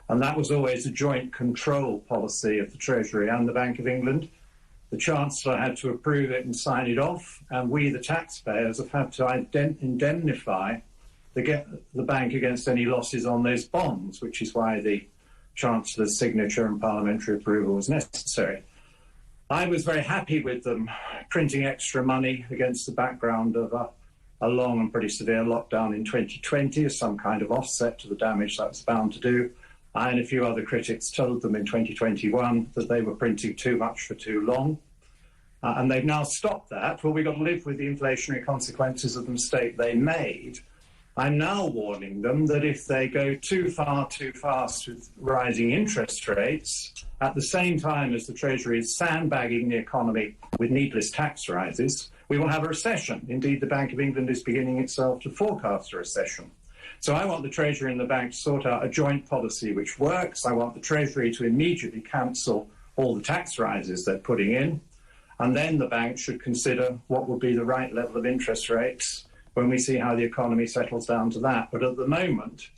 And that was always a joint control policy of the Treasury and the Bank of England. The Chancellor had to approve it and sign it off, and we, the taxpayers, have had to indemnify the bank against any losses on those bonds, which is why the Chancellor's signature and parliamentary approval was necessary. I was very happy with them printing extra money against the background of a long and pretty severe lockdown in 2020 as some kind of offset to the damage that was bound to do. I and a few other critics told them in 2021 that they were printing too much for too long. And they've now stopped that. Well, we've got to live with the inflationary consequences of the mistake they made. I'm now warning them that if they go too far, too fast with rising interest rates, at the same time as the Treasury is sandbagging the economy with needless tax rises, we will have a recession. Indeed, the Bank of England is beginning itself to forecast a recession. So I want the Treasury and the Bank to sort out a joint policy which works. I want the Treasury to immediately cancel all the tax rises they're putting in. And then the Bank should consider what would be the right level of interest rates when we see how the economy settles down to that. But at the moment,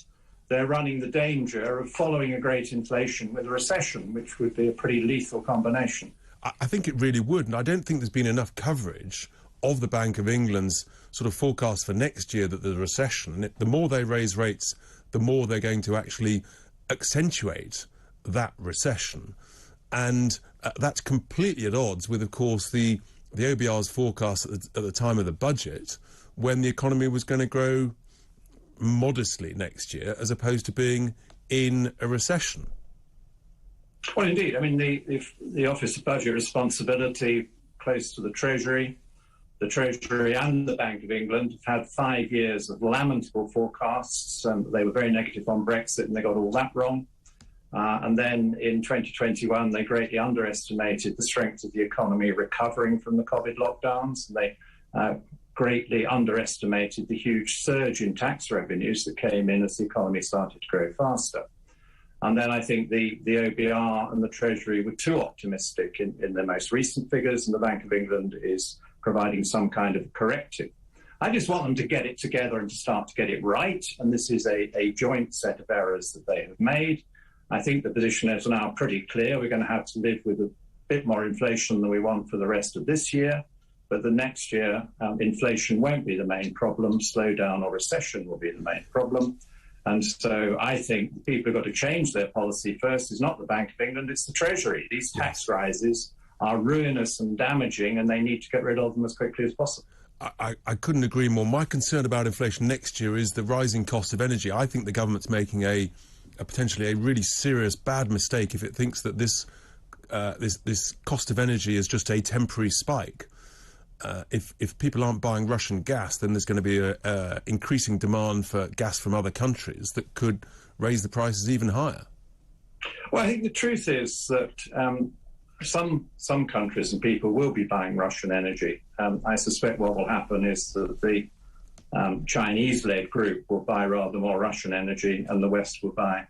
they're running the danger of following a great inflation with a recession, which would be a pretty lethal combination. I think it really would, and I don't think there's been enough coverage of the Bank of England's sort of forecast for next year that there's a recession. The more they raise rates, the more they're going to actually accentuate that recession. And that's completely at odds with, of course, the OBR's forecast at the time of the budget, when the economy was going to grow modestly next year, as opposed to being in a recession. Well, indeed. I mean, the Office of Budget Responsibility, close to the Treasury and the Bank of England have had 5 years of lamentable forecasts. They were very negative on Brexit, and they got all that wrong. And then in 2021, they greatly underestimated the strength of the economy recovering from the COVID lockdowns. They greatly underestimated the huge surge in tax revenues that came in as the economy started to grow faster. And then I think the OBR and the Treasury were too optimistic in their most recent figures, and the Bank of England is providing some kind of corrective. I just want them to get it together and to start to get it right, and this is a joint set of errors that they have made. I think the position is now pretty clear. We're going to have to live with a bit more inflation than we want for the rest of this year, but the next year inflation won't be the main problem. Slowdown or recession will be the main problem. And so I think the people who've got to change their policy first is not the Bank of England, it's the Treasury. These tax rises are ruinous and damaging, and they need to get rid of them as quickly as possible. I couldn't agree more. My concern about inflation next year is the rising cost of energy. I think the government's making a potentially a really serious bad mistake if it thinks that this cost of energy is just a temporary spike. If people aren't buying Russian gas, then there's going to be a increasing demand for gas from other countries that could raise the prices even higher. Well, I think the truth is that some countries and people will be buying Russian energy. I suspect what will happen is that the Chinese-led group will buy rather more Russian energy, and the West will buy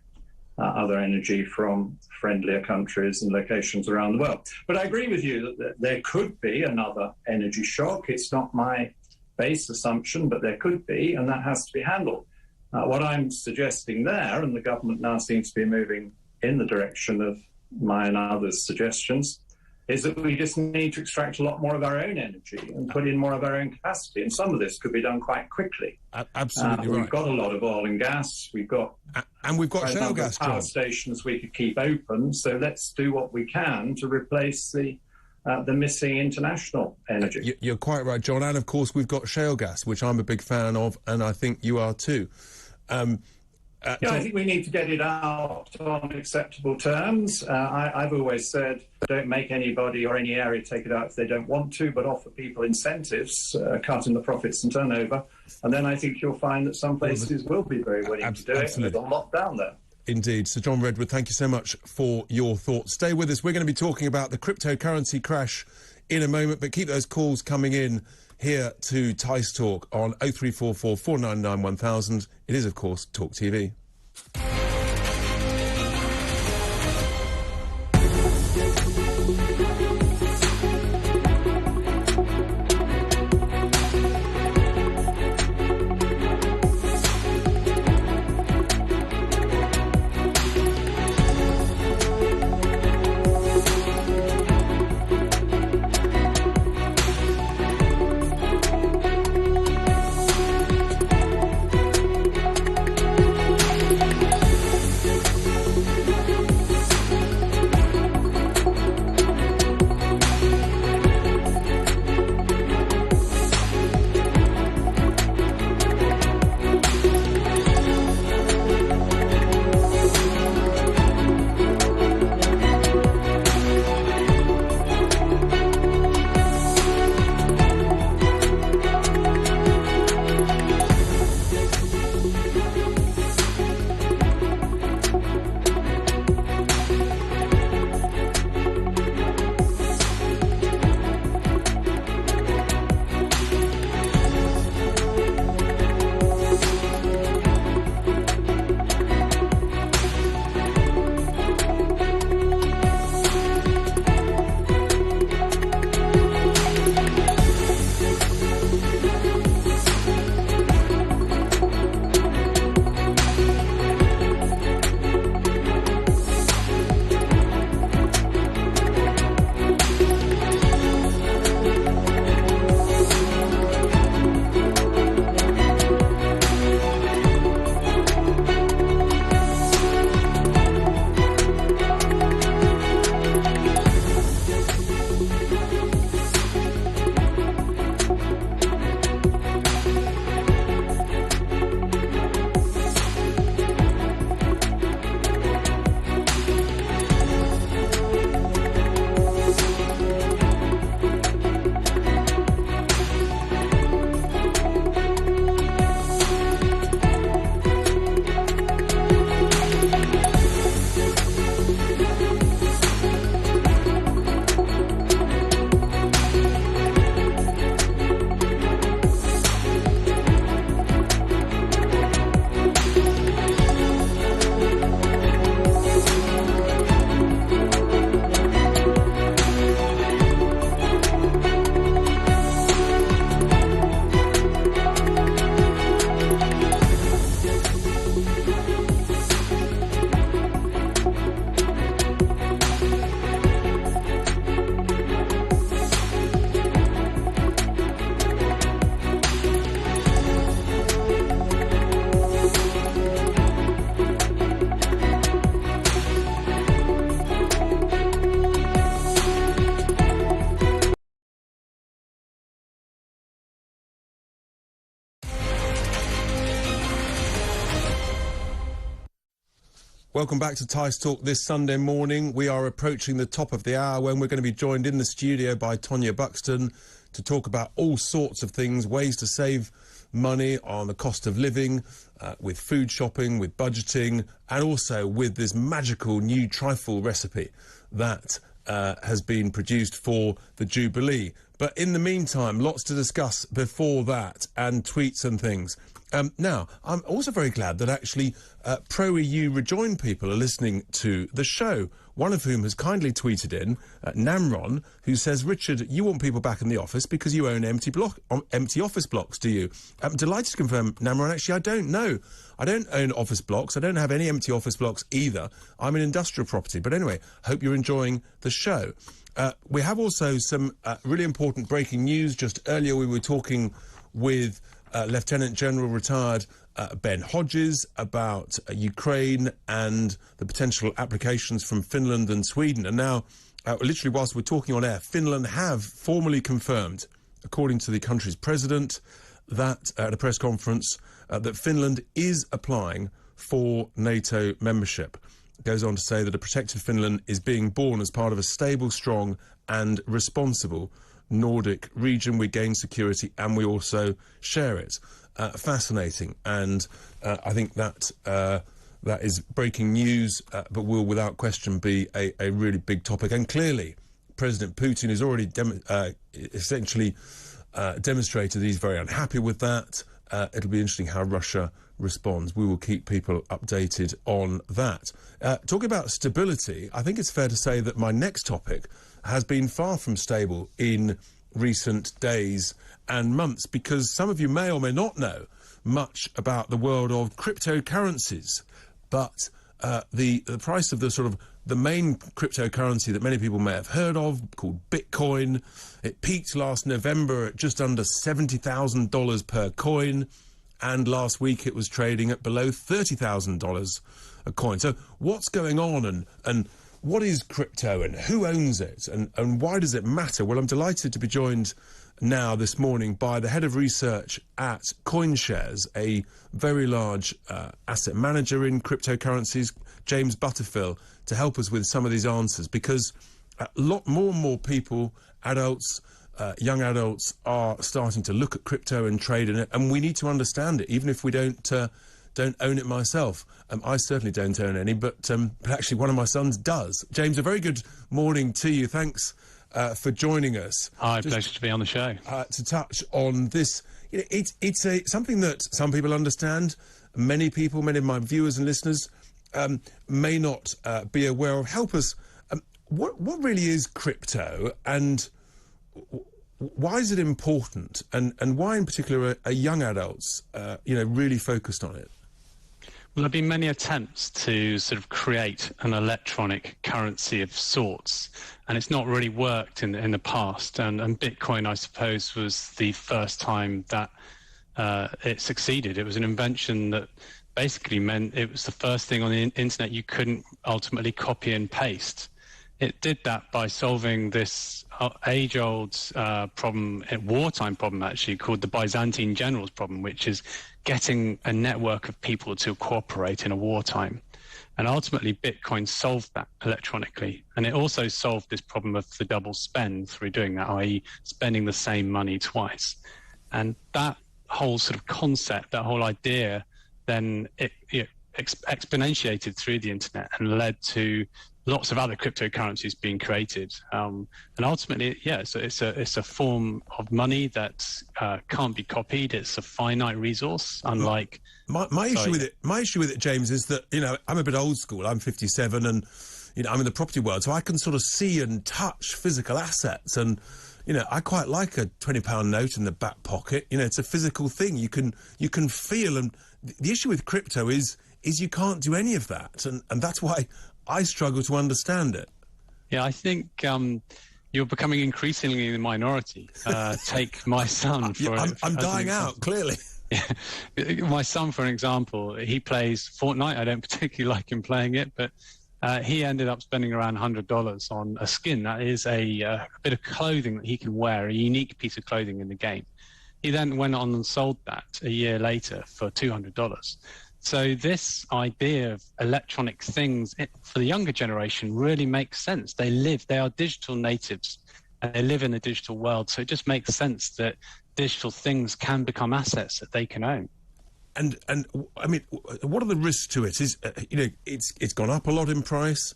other energy from friendlier countries and locations around the world. But I agree with you that there could be another energy shock. It's not my base assumption, but there could be, and that has to be handled. What I'm suggesting there, and the government now seems to be moving in the direction of my and others' suggestions, is that we just need to extract a lot more of our own energy and put in more of our own capacity. And some of this could be done quite quickly. Absolutely right. We've got a lot of oil and gas. We've got shale gas, power John. stations we could keep open. So let's do what we can to replace the missing international energy. You're quite right, John. And of course, we've got shale gas, which I'm a big fan of, and I think you are too. I think we need to get it out on acceptable terms. I've always said, don't make anybody or any area take it out if they don't want to, but offer people incentives, cut in the profits and turnover. And then I think you'll find that some places will be very willing to do it. And there's a lot down there. Indeed. Sir John Redwood, thank you so much for your thoughts. Stay with us. We're going to be talking about the cryptocurrency crash in a moment, but keep those calls coming in here to Tice Talk on 0344 499 1000. It is, of course, Talk TV. Welcome back to Tice Talk this Sunday morning. We are approaching the top of the hour when we're going to be joined in the studio by Tonya Buxton to talk about all sorts of things, ways to save money on the cost of living, with food shopping, with budgeting, and also with this magical new trifle recipe that has been produced for the Jubilee. But in the meantime, lots to discuss before that, and tweets and things. Now, I'm also very glad that actually pro-EU Rejoin people are listening to the show. one of whom has kindly tweeted in, Namron, who says, Richard, you want people back in the office because you own empty office blocks, do you? I'm delighted to confirm, Namron, actually, I don't know. I don't own office blocks. I don't have any empty office blocks either. I'm an industrial property. But anyway, hope you're enjoying the show. We have also some really important breaking news. Just earlier we were talking with Lieutenant General retired Ben Hodges about Ukraine and the potential applications from Finland and Sweden. And now, literally whilst we're talking on air, Finland have formally confirmed, according to the country's president, that at a press conference, that Finland is applying for NATO membership. It goes on to say that a protected Finland is being born as part of a stable, strong and responsible Nordic region. We gain security and we also share it. Fascinating, and I think that that is breaking news, but will without question be a really big topic. And clearly, President Putin has already essentially demonstrated he's very unhappy with that. It'll be interesting how Russia responds. We will keep people updated on that. Talking about stability, I think it's fair to say that my next topic has been far from stable in recent days and months, because some of you may or may not know much about the world of cryptocurrencies, but the price of the main cryptocurrency that many people may have heard of, called Bitcoin, it peaked last November at just under $70,000 per coin, and last week it was trading at below $30,000 a coin. So what's going on, and what is crypto, and who owns it, and why does it matter? Well, I'm delighted to be joined now this morning by the head of research at CoinShares, a very large asset manager in cryptocurrencies, James Butterfield, to help us with some of these answers, because a lot more and more people, adults, young adults, are starting to look at crypto and trade in it, and we need to understand it, even if we don't own it myself. I certainly don't own any, but actually one of my sons does. James, a very good morning to you. Thanks for joining us. Hi, pleasure to be on the show. To touch on this, it's something that some people understand. Many of my viewers and listeners may not be aware of. Help us. What really is crypto, and why is it important, and why in particular are young adults really focused on it? Well, there have been many attempts to sort of create an electronic currency of sorts, and it's not really worked in the past. And Bitcoin, I suppose, was the first time that it succeeded. It was an invention that basically meant it was the first thing on the internet you couldn't ultimately copy and paste. It did that by solving this age-old problem, a wartime problem actually, called the Byzantine generals problem, which is getting a network of people to cooperate in a wartime. And ultimately, Bitcoin solved that electronically. And it also solved this problem of the double spend through doing that, i.e. spending the same money twice. And that whole sort of concept, that whole idea, then it exponentiated through the internet and led to lots of other cryptocurrencies being created, and ultimately, it's a form of money that can't be copied. It's a finite resource, unlike my issue with it, James, is that I'm a bit old school. I'm 57, and I'm in the property world, so I can sort of see and touch physical assets, and I quite like a £20 note in the back pocket. It's a physical thing. You can feel, and the issue with crypto is you can't do any of that, and that's why I struggle to understand it. Yeah, I think you're becoming increasingly in the minority. Take my son for I'm dying out, clearly. My son, for an example, he plays Fortnite. I don't particularly like him playing it, but he ended up spending around $100 on a skin. That is a bit of clothing that he can wear, a unique piece of clothing in the game. He then went on and sold that a year later for $200. So this idea of electronic things for the younger generation really makes sense. They are digital natives, and they live in the digital world. So it just makes sense that digital things can become assets that they can own. And I mean, what are the risks to it? Is it's gone up a lot in price,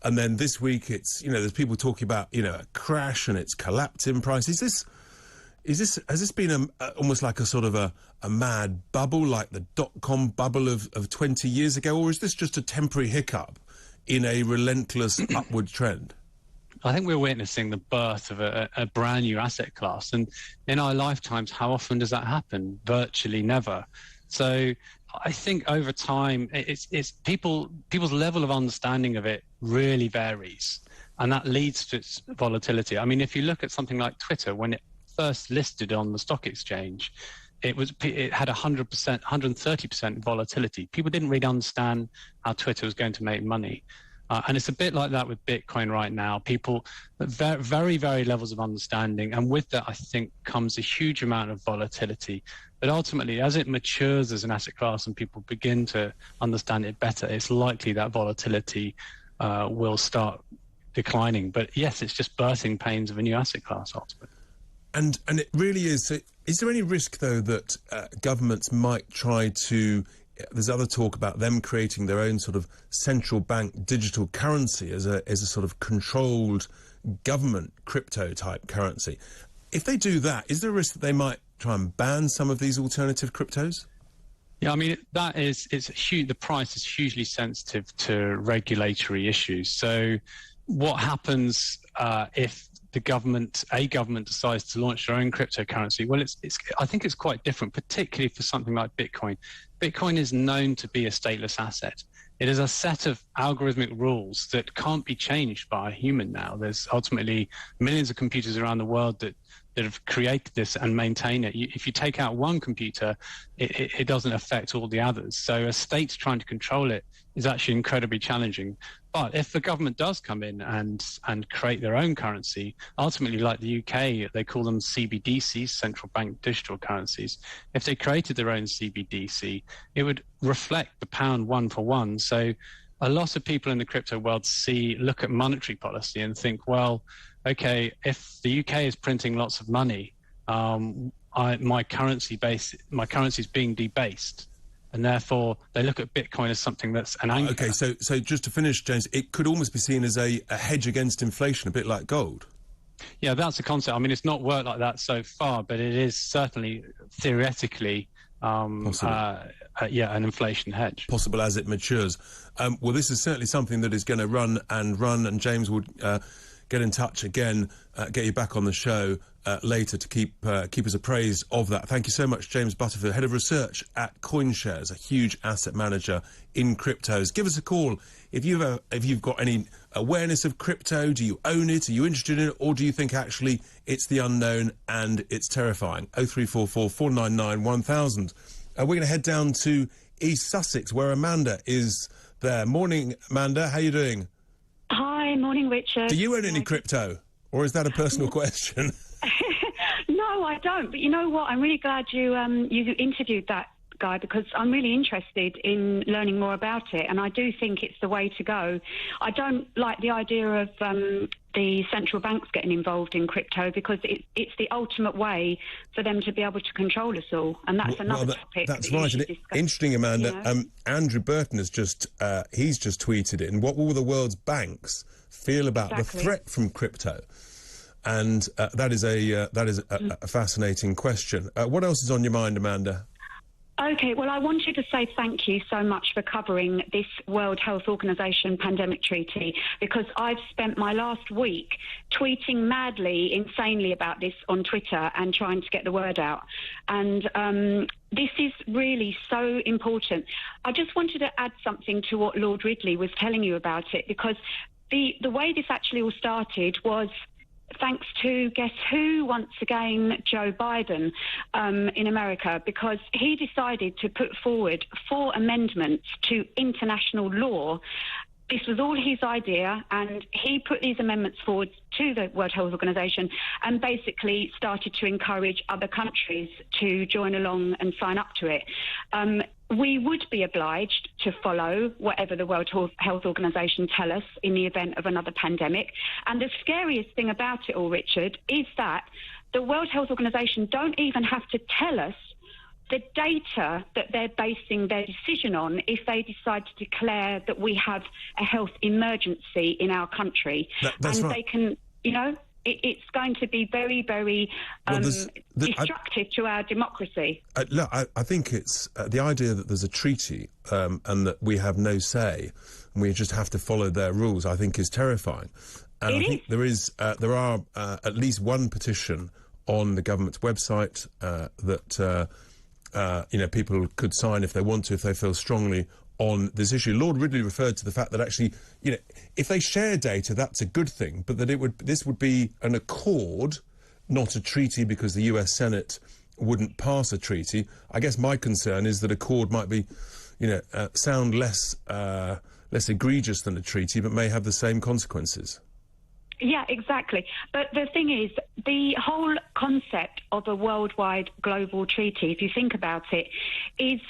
and then this week there's people talking about a crash and it's collapsed in price. Has this been almost like a sort of a mad bubble, like the dot-com bubble of 20 years ago, or is this just a temporary hiccup in a relentless upward trend? I think we're witnessing the birth of a brand new asset class. And in our lifetimes, how often does that happen? Virtually never. So I think over time, it's people's level of understanding of it really varies. And that leads to its volatility. I mean, if you look at something like Twitter, when it first listed on the stock exchange, it had 100%, 130% volatility. People didn't really understand how Twitter was going to make money. And it's a bit like that with Bitcoin right now. People, very, very levels of understanding. And with that, I think, comes a huge amount of volatility. But ultimately, as it matures as an asset class and people begin to understand it better, it's likely that volatility will start declining. But yes, it's just birthing pains of a new asset class, ultimately. And it really is. So is there any risk, though, that governments might try to... There's other talk about them creating their own sort of central bank digital currency as a sort of controlled government crypto type currency. If they do that, is there a risk that they might try and ban some of these alternative cryptos? Yeah, I mean, it's huge. The price is hugely sensitive to regulatory issues. So what happens if a government decides to launch their own cryptocurrency? Well, I think it's quite different, particularly for something like Bitcoin. Bitcoin is known to be a stateless asset. It is a set of algorithmic rules that can't be changed by a human now. There's ultimately millions of computers around the world that have created this and maintain it. If you take out one computer, it doesn't affect all the others. So a state trying to control it is actually incredibly challenging. But if the government does come in and create their own currency, ultimately, like the UK, they call them CBDCs, central bank digital currencies. If they created their own CBDC, it would reflect the pound one for one. So a lot of people in the crypto world look at monetary policy and think, well, okay, if the UK is printing lots of money, my currency is being debased. And therefore, they look at Bitcoin as something that's an anchor. Okay, so just to finish, James, it could almost be seen as a hedge against inflation, a bit like gold. Yeah, that's a concept. I mean, it's not worked like that so far, but it is certainly theoretically an inflation hedge. Possible as it matures. Well, this is certainly something that is going to run, and James would get in touch again, get you back on the show later to keep us appraised of that. Thank you so much, James Butterfield, Head of Research at CoinShares, a huge asset manager in cryptos. Give us a call if you've got any awareness of crypto. Do you own it? Are you interested in it? Or do you think actually it's the unknown and it's terrifying? 0344 499 1000. We're going to head down to East Sussex, where Amanda is there. Morning, Amanda. How are you doing? Hi, morning, Richard. Do you own any crypto? Or is that a personal question? No, I don't. But you know what? I'm really glad you interviewed that guy, because I'm really interested in learning more about it, and I do think it's the way to go. I don't like the idea of the central banks getting involved in crypto, because it's the ultimate way for them to be able to control us all, and that's another topic. That's right. And interesting, Amanda. You know? Andrew Burton has just tweeted in, what will the world's banks feel about the threat from crypto? And that is a fascinating question. What else is on your mind, Amanda? Okay, well, I wanted to say thank you so much for covering this World Health Organization pandemic treaty, because I've spent my last week tweeting madly, insanely about this on Twitter and trying to get the word out. And this is really so important. I just wanted to add something to what Lord Ridley was telling you about it, because the way this actually all started was thanks to, guess who, once again, Joe Biden in America, because he decided to put forward 4 amendments to international law. This was all his idea, and he put these amendments forward to the World Health Organization and basically started to encourage other countries to join along and sign up to it. We would be obliged to follow whatever the World Health Organization tell us in the event of another pandemic. And the scariest thing about it all, Richard, is that the World Health Organization don't even have to tell us the data that they're basing their decision on if they decide to declare that we have a health emergency in our country. That's and right. They can, you know... it's going to be very, very destructive to our democracy. Look, I think it's the idea that there's a treaty and that we have no say and we just have to follow their rules, I think is terrifying. And I think there are at least one petition on the government's website that people could sign if they want to, if they feel strongly on this issue. Lord Ridley referred to the fact that actually, if they share data, that's a good thing, but that this would be an accord, not a treaty, because the US Senate wouldn't pass a treaty. I guess my concern is that accord might be, sound less egregious than a treaty, but may have the same consequences. Yeah, exactly. But the thing is, the whole concept of a worldwide global treaty, if you think about it, is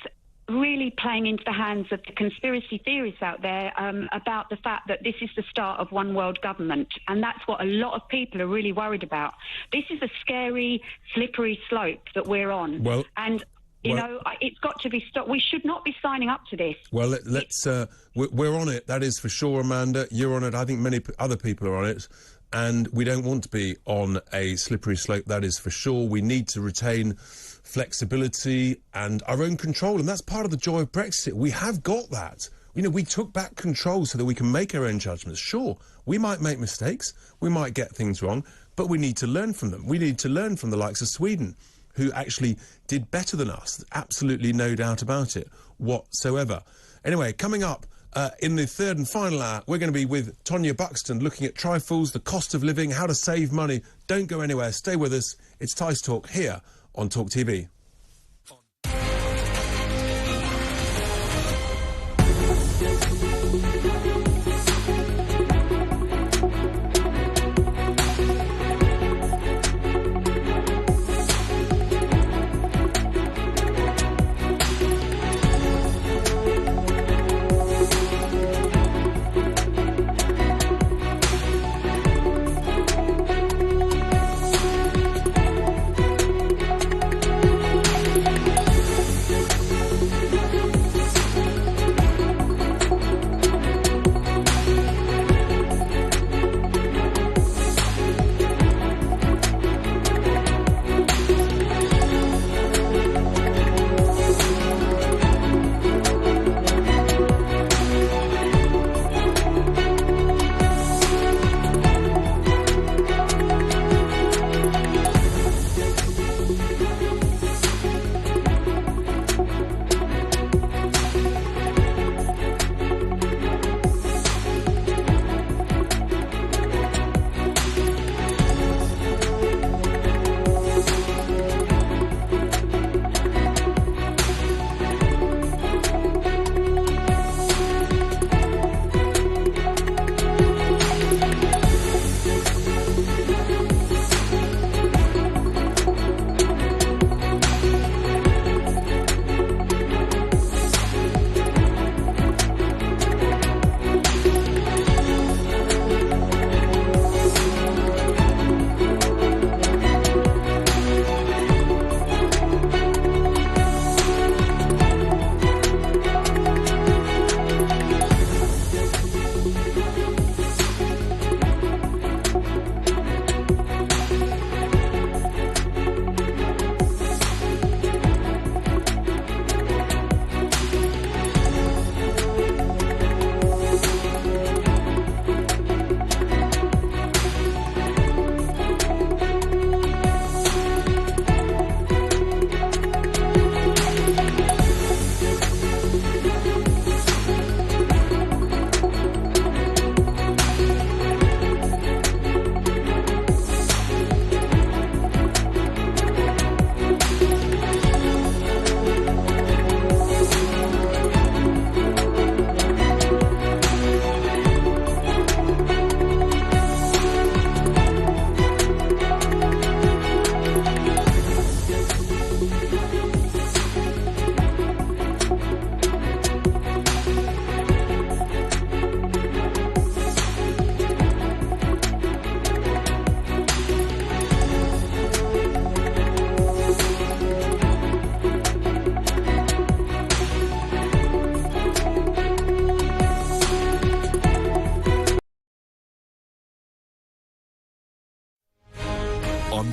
really playing into the hands of the conspiracy theorists out there about the fact that this is the start of one world government. And that's what a lot of people are really worried about. This is a scary, slippery slope that we're on. It's got to be stopped. We should not be signing up to this. Well, we're on it, that is for sure, Amanda. You're on it. I think many other people are on it. And we don't want to be on a slippery slope, that is for sure. We need to retain flexibility and our own control, and that's part of the joy of Brexit. We have got that. We took back control so that we can make our own judgments. Sure, we might make mistakes, we might get things wrong, but we need to learn from them. We need to learn from the likes of Sweden, who actually did better than us. Absolutely no doubt about it whatsoever. Anyway, coming up in the third and final hour, we're going to be with Tonya Buxton looking at trifles, the cost of living, how to save money. Don't go anywhere. Stay with us. It's Tice Talk here on Talk TV.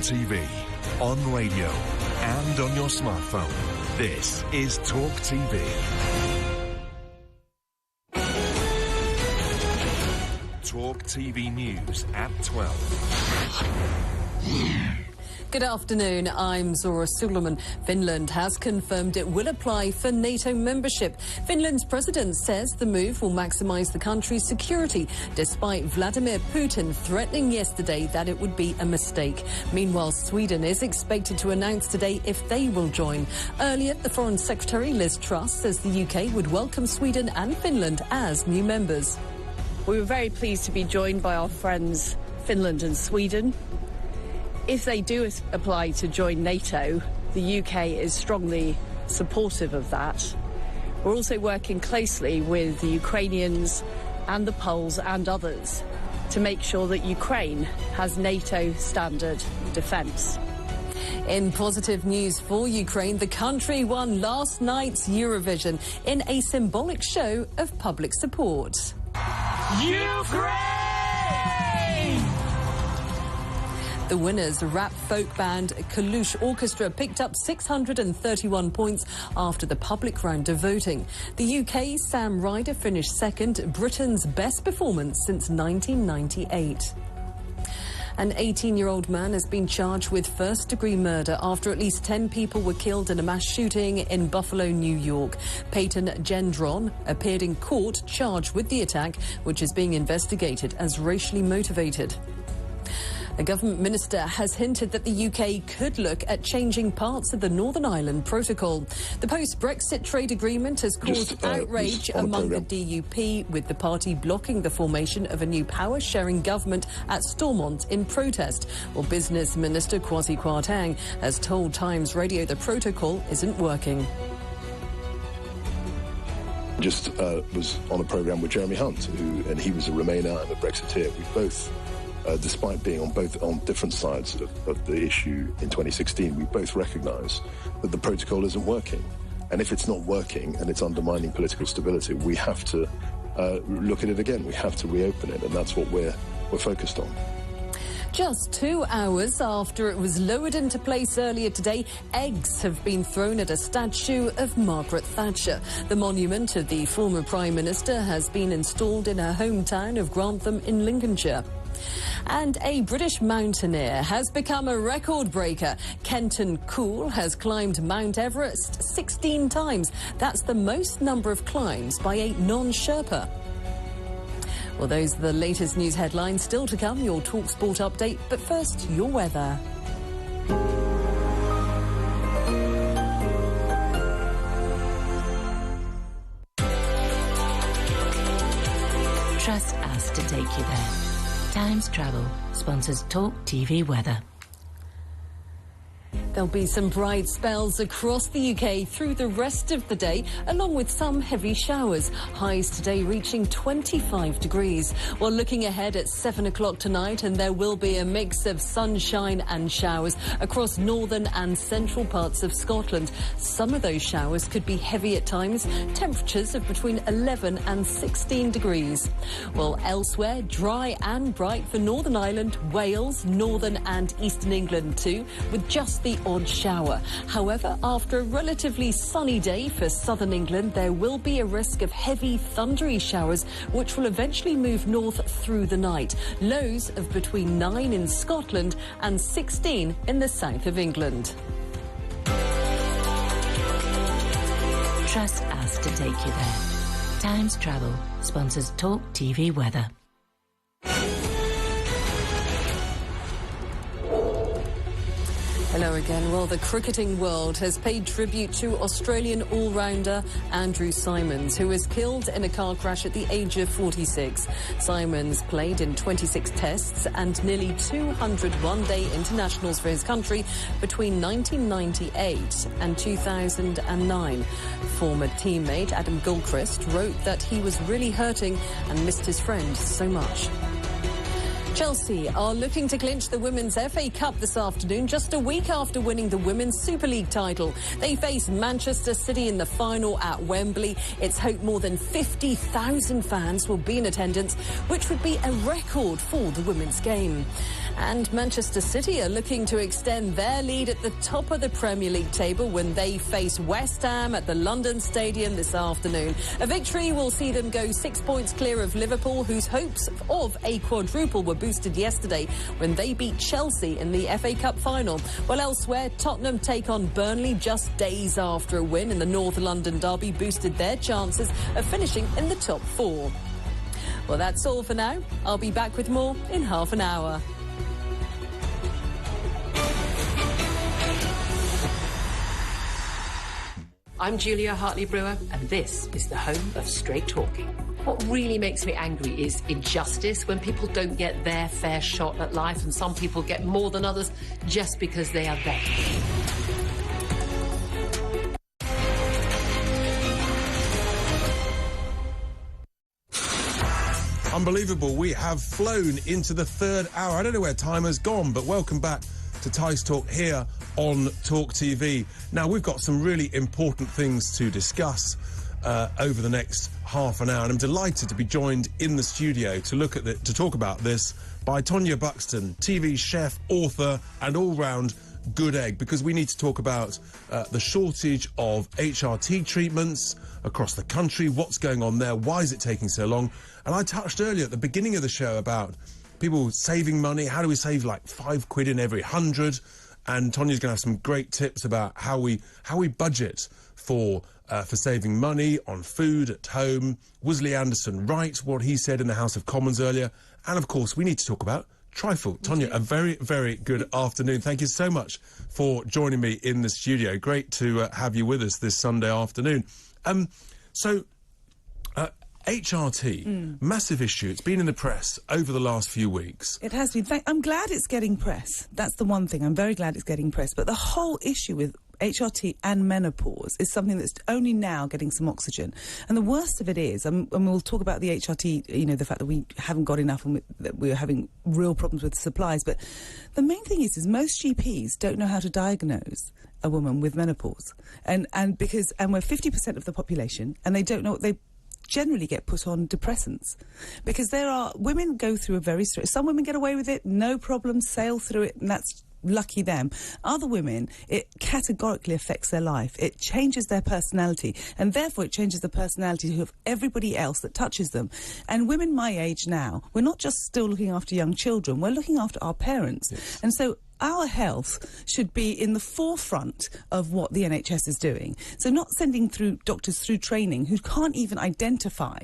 TV, on radio, and on your smartphone. This is Talk TV. Talk TV News at 12. Good afternoon, I'm Zora Suleiman. Finland has confirmed it will apply for NATO membership. Finland's president says the move will maximise the country's security, despite Vladimir Putin threatening yesterday that it would be a mistake. Meanwhile, Sweden is expected to announce today if they will join. Earlier, the Foreign Secretary Liz Truss says the UK would welcome Sweden and Finland as new members. We were very pleased to be joined by our friends Finland and Sweden. If they do apply to join NATO, the UK is strongly supportive of that. We're also working closely with the Ukrainians and the Poles and others to make sure that Ukraine has NATO standard defence. In positive news for Ukraine, the country won last night's Eurovision in a symbolic show of public support. Ukraine! The winners, rap folk band Kalush Orchestra, picked up 631 points after the public round of voting. The UK's Sam Ryder finished second, Britain's best performance since 1998. An 18-year-old man has been charged with first-degree murder after at least 10 people were killed in a mass shooting in Buffalo, New York. Peyton Gendron appeared in court charged with the attack, which is being investigated as racially motivated. A government minister has hinted that the UK could look at changing parts of the Northern Ireland Protocol. The post-Brexit trade agreement has caused outrage among the DUP, with the party blocking the formation of a new power-sharing government at Stormont in protest. Well, Business Minister Kwasi Kwarteng has told Times Radio the protocol isn't working. Just was on a programme with Jeremy Hunt, and he was a Remainer and a Brexiteer. We both, despite being on different sides of the issue in 2016, we both recognise that the protocol isn't working. And if it's not working and it's undermining political stability, we have to look at it again. We have to reopen it, and that's what we're focused on. Just 2 hours after it was lowered into place earlier today, eggs have been thrown at a statue of Margaret Thatcher. The monument of the former Prime Minister has been installed in her hometown of Grantham in Lincolnshire. And a British mountaineer has become a record breaker. Kenton Cool has climbed Mount Everest 16 times. That's the most number of climbs by a non-Sherpa. Well, those are the latest news headlines. Still to come, your TalkSport update. But first, your weather. Trust us to take you there. Times Travel sponsors Talk TV weather. There'll be some bright spells across the UK through the rest of the day, along with some heavy showers. Highs today reaching 25 degrees. Well, looking ahead at 7 o'clock tonight, and there will be a mix of sunshine and showers across northern and central parts of Scotland. Some of those showers could be heavy at times. Temperatures of between 11 and 16 degrees. Well, elsewhere, dry and bright for Northern Ireland, Wales, northern and eastern England too, with just the odd shower. However, after a relatively sunny day for southern England, there will be a risk of heavy thundery showers, which will eventually move north through the night. Lows of between 9 in Scotland and 16 in the south of England. Trust us to take you there. Times Travel sponsors Talk TV weather. Hello again. Well, the cricketing world has paid tribute to Australian all-rounder Andrew Symonds, who was killed in a car crash at the age of 46. Symonds played in 26 tests and nearly 200 one-day internationals for his country between 1998 and 2009. Former teammate Adam Gilchrist wrote that he was really hurting and missed his friend so much. Chelsea are looking to clinch the Women's FA Cup this afternoon, just a week after winning the Women's Super League title. They face Manchester City in the final at Wembley. It's hoped more than 50,000 fans will be in attendance, which would be a record for the women's game. And Manchester City are looking to extend their lead at the top of the Premier League table when they face West Ham at the London Stadium this afternoon. A victory will see them go 6 points clear of Liverpool, whose hopes of a quadruple were boosted yesterday when they beat Chelsea in the FA Cup final. Well, elsewhere, Tottenham take on Burnley just days after a win in the North London derby boosted their chances of finishing in the top four. Well, that's all for now. I'll be back with more in half an hour. I'm Julia Hartley-Brewer, and this is the home of straight talking. What really makes me angry is injustice, when people don't get their fair shot at life, and some people get more than others just because they are there. Unbelievable, we have flown into the third hour. I don't know where time has gone, but welcome back to Tice Talk here on Talk TV. Now, we've got some really important things to discuss over the next half an hour, and I'm delighted to be joined in the studio to talk about this by Tonya Buxton, TV chef, author, and all-round good egg, because we need to talk about the shortage of HRT treatments across the country, what's going on there, why is it taking so long? And I touched earlier at the beginning of the show about people saving money. How do we save like £5 in every 100? And Tonya's going to have some great tips about how we budget for saving money on food at home. Woolsey Anderson writes what he said in the House of Commons earlier. And of course, we need to talk about trifle. Tonya, a very, very good afternoon. Thank you so much for joining me in the studio. Great to have you with us this Sunday afternoon. HRT, massive issue. It's been in the press over the last few weeks. It has been. I'm glad it's getting press. That's the one thing. I'm very glad it's getting press. But the whole issue with HRT and menopause is something that's only now getting some oxygen. And the worst of it is, and we'll talk about the HRT, you know, the fact that we haven't got enough and that we're having real problems with the supplies. But the main thing is most GPs don't know how to diagnose a woman with menopause. And we're 50% of the population, and they don't know what they generally get put on depressants, because women go through some women get away with it, no problem, sail through it, and that's lucky them. Other women, it categorically affects their life. It changes their personality, and therefore it changes the personality of everybody else that touches them. And women my age now, we're not just still looking after young children, we're looking after our parents. Yes. And so our health should be in the forefront of what the NHS is doing. So not sending doctors through training who can't even identify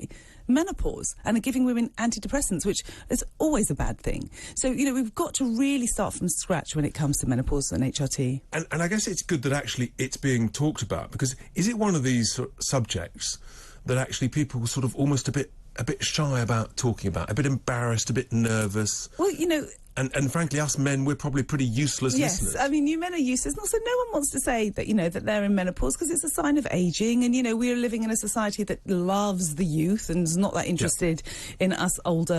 menopause and are giving women antidepressants, which is always a bad thing. So, you know, we've got to really start from scratch when it comes to menopause and HRT. And I guess it's good that actually it's being talked about, because is it one of these subjects that actually people sort of almost a bit shy about talking about, a bit embarrassed, a bit nervous? Well, you know, And frankly, us men, we're probably pretty useless listeners. Yes, I mean, you men are useless. And also, no one wants to say that, you know, that they're in menopause, because it's a sign of ageing. And, you know, we're living in a society that loves the youth and is not that interested in us old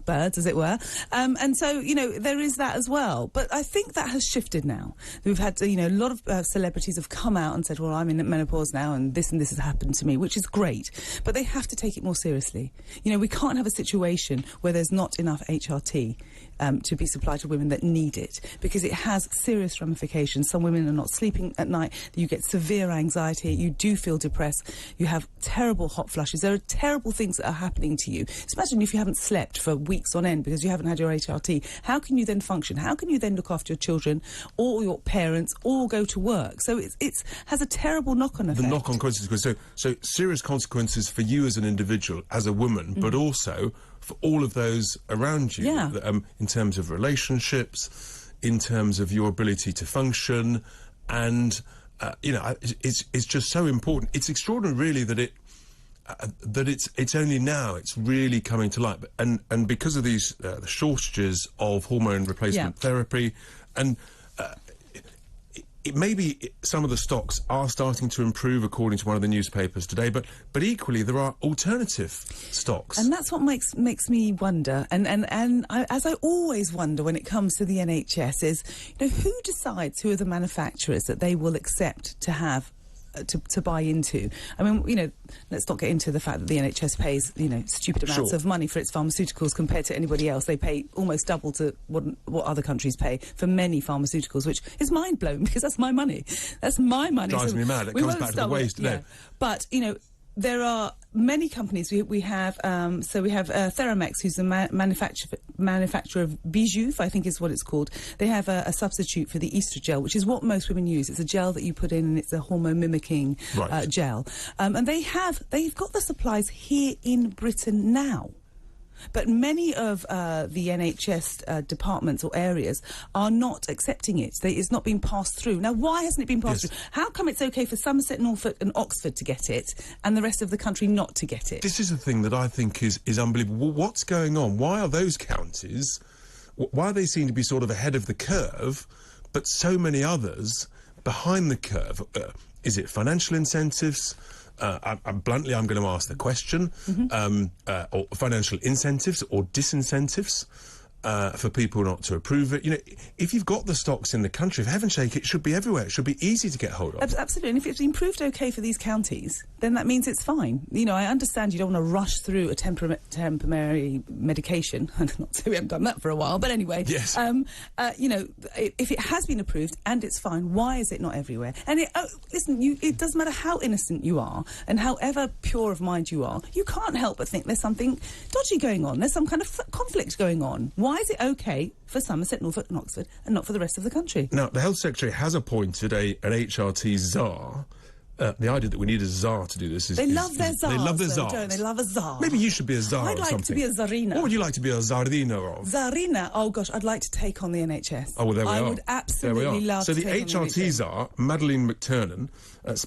birds, as it were. And so, you know, there is that as well. But I think that has shifted now. We've had, you know, a lot of celebrities have come out and said, well, I'm in menopause now and this has happened to me, which is great. But they have to take it more seriously. You know, we can't have a situation where there's not enough HRT to be supplied to women that need it, because it has serious ramifications. Some women are not sleeping at night, you get severe anxiety, you do feel depressed, you have terrible hot flushes. There are terrible things that are happening to you. So imagine if you haven't slept for weeks on end because you haven't had your HRT. How can you then function? How can you then look after your children or your parents or go to work? So it has a terrible knock-on effect. The knock-on consequences. So serious consequences for you as an individual, as a woman, but also for all of those around you, in terms of relationships, in terms of your ability to function, and you know, it's just so important. It's extraordinary, really, that it's only now it's really coming to light, and because of these the shortages of hormone replacement therapy, and maybe some of the stocks are starting to improve, according to one of the newspapers today, but equally there are alternative stocks. And that's what makes me wonder, as I always wonder when it comes to the NHS, is, who decides who are the manufacturers that they will accept to have to buy into? I mean, let's not get into the fact that the NHS pays, stupid amounts of money for its pharmaceuticals compared to anybody else. They pay almost double to what other countries pay for many pharmaceuticals, which is mind-blowing because that's my money. That's my money. Drives me mad. It comes back to the waste, doesn't it? But, there are many companies. We have Theramex, who's the manufacturer of Bijou, I think is what it's called. They have a substitute for the Estrogel, which is what most women use. It's a gel that you put in, and it's a hormone mimicking gel. And they've got the supplies here in Britain now. But many of the NHS departments or areas are not accepting it. It's not being passed through. Now, why hasn't it been passed through? How come it's OK for Somerset, Norfolk and Oxford to get it and the rest of the country not to get it? This is the thing that I think is unbelievable. What's going on? Why are those counties, why they seem to be sort of ahead of the curve, but so many others behind the curve? Is it financial incentives? Bluntly, I'm going to ask the question, or financial incentives or disincentives for people not to approve it. If you've got the stocks in the country, for heaven's sake, it should be everywhere. It should be easy to get hold of. Absolutely. And if it's been proved OK for these counties, then that means it's fine. I understand you don't want to rush through a temporary medication. Not so we haven't done that for a while, but anyway. Yes. If it has been approved and it's fine, why is it not everywhere? And listen, it doesn't matter how innocent you are and however pure of mind you are, you can't help but think there's something dodgy going on. There's some kind of conflict going on. Why is it OK for Somerset, Norfolk and Oxford and not for the rest of the country? Now, the Health Secretary has appointed an HRT czar. The idea that we need a czar to do this is... They love their czars. They love their czars. Don't they? They love a czar. Maybe you should be a czar I'd or like something. to be a czarina. What would you like to be a czarina of? Czarina? Oh, gosh, I'd like to take on the NHS. Oh, well, there we are. I would absolutely love to take on the NHS. So the HRT czar, Madeleine McTurnan,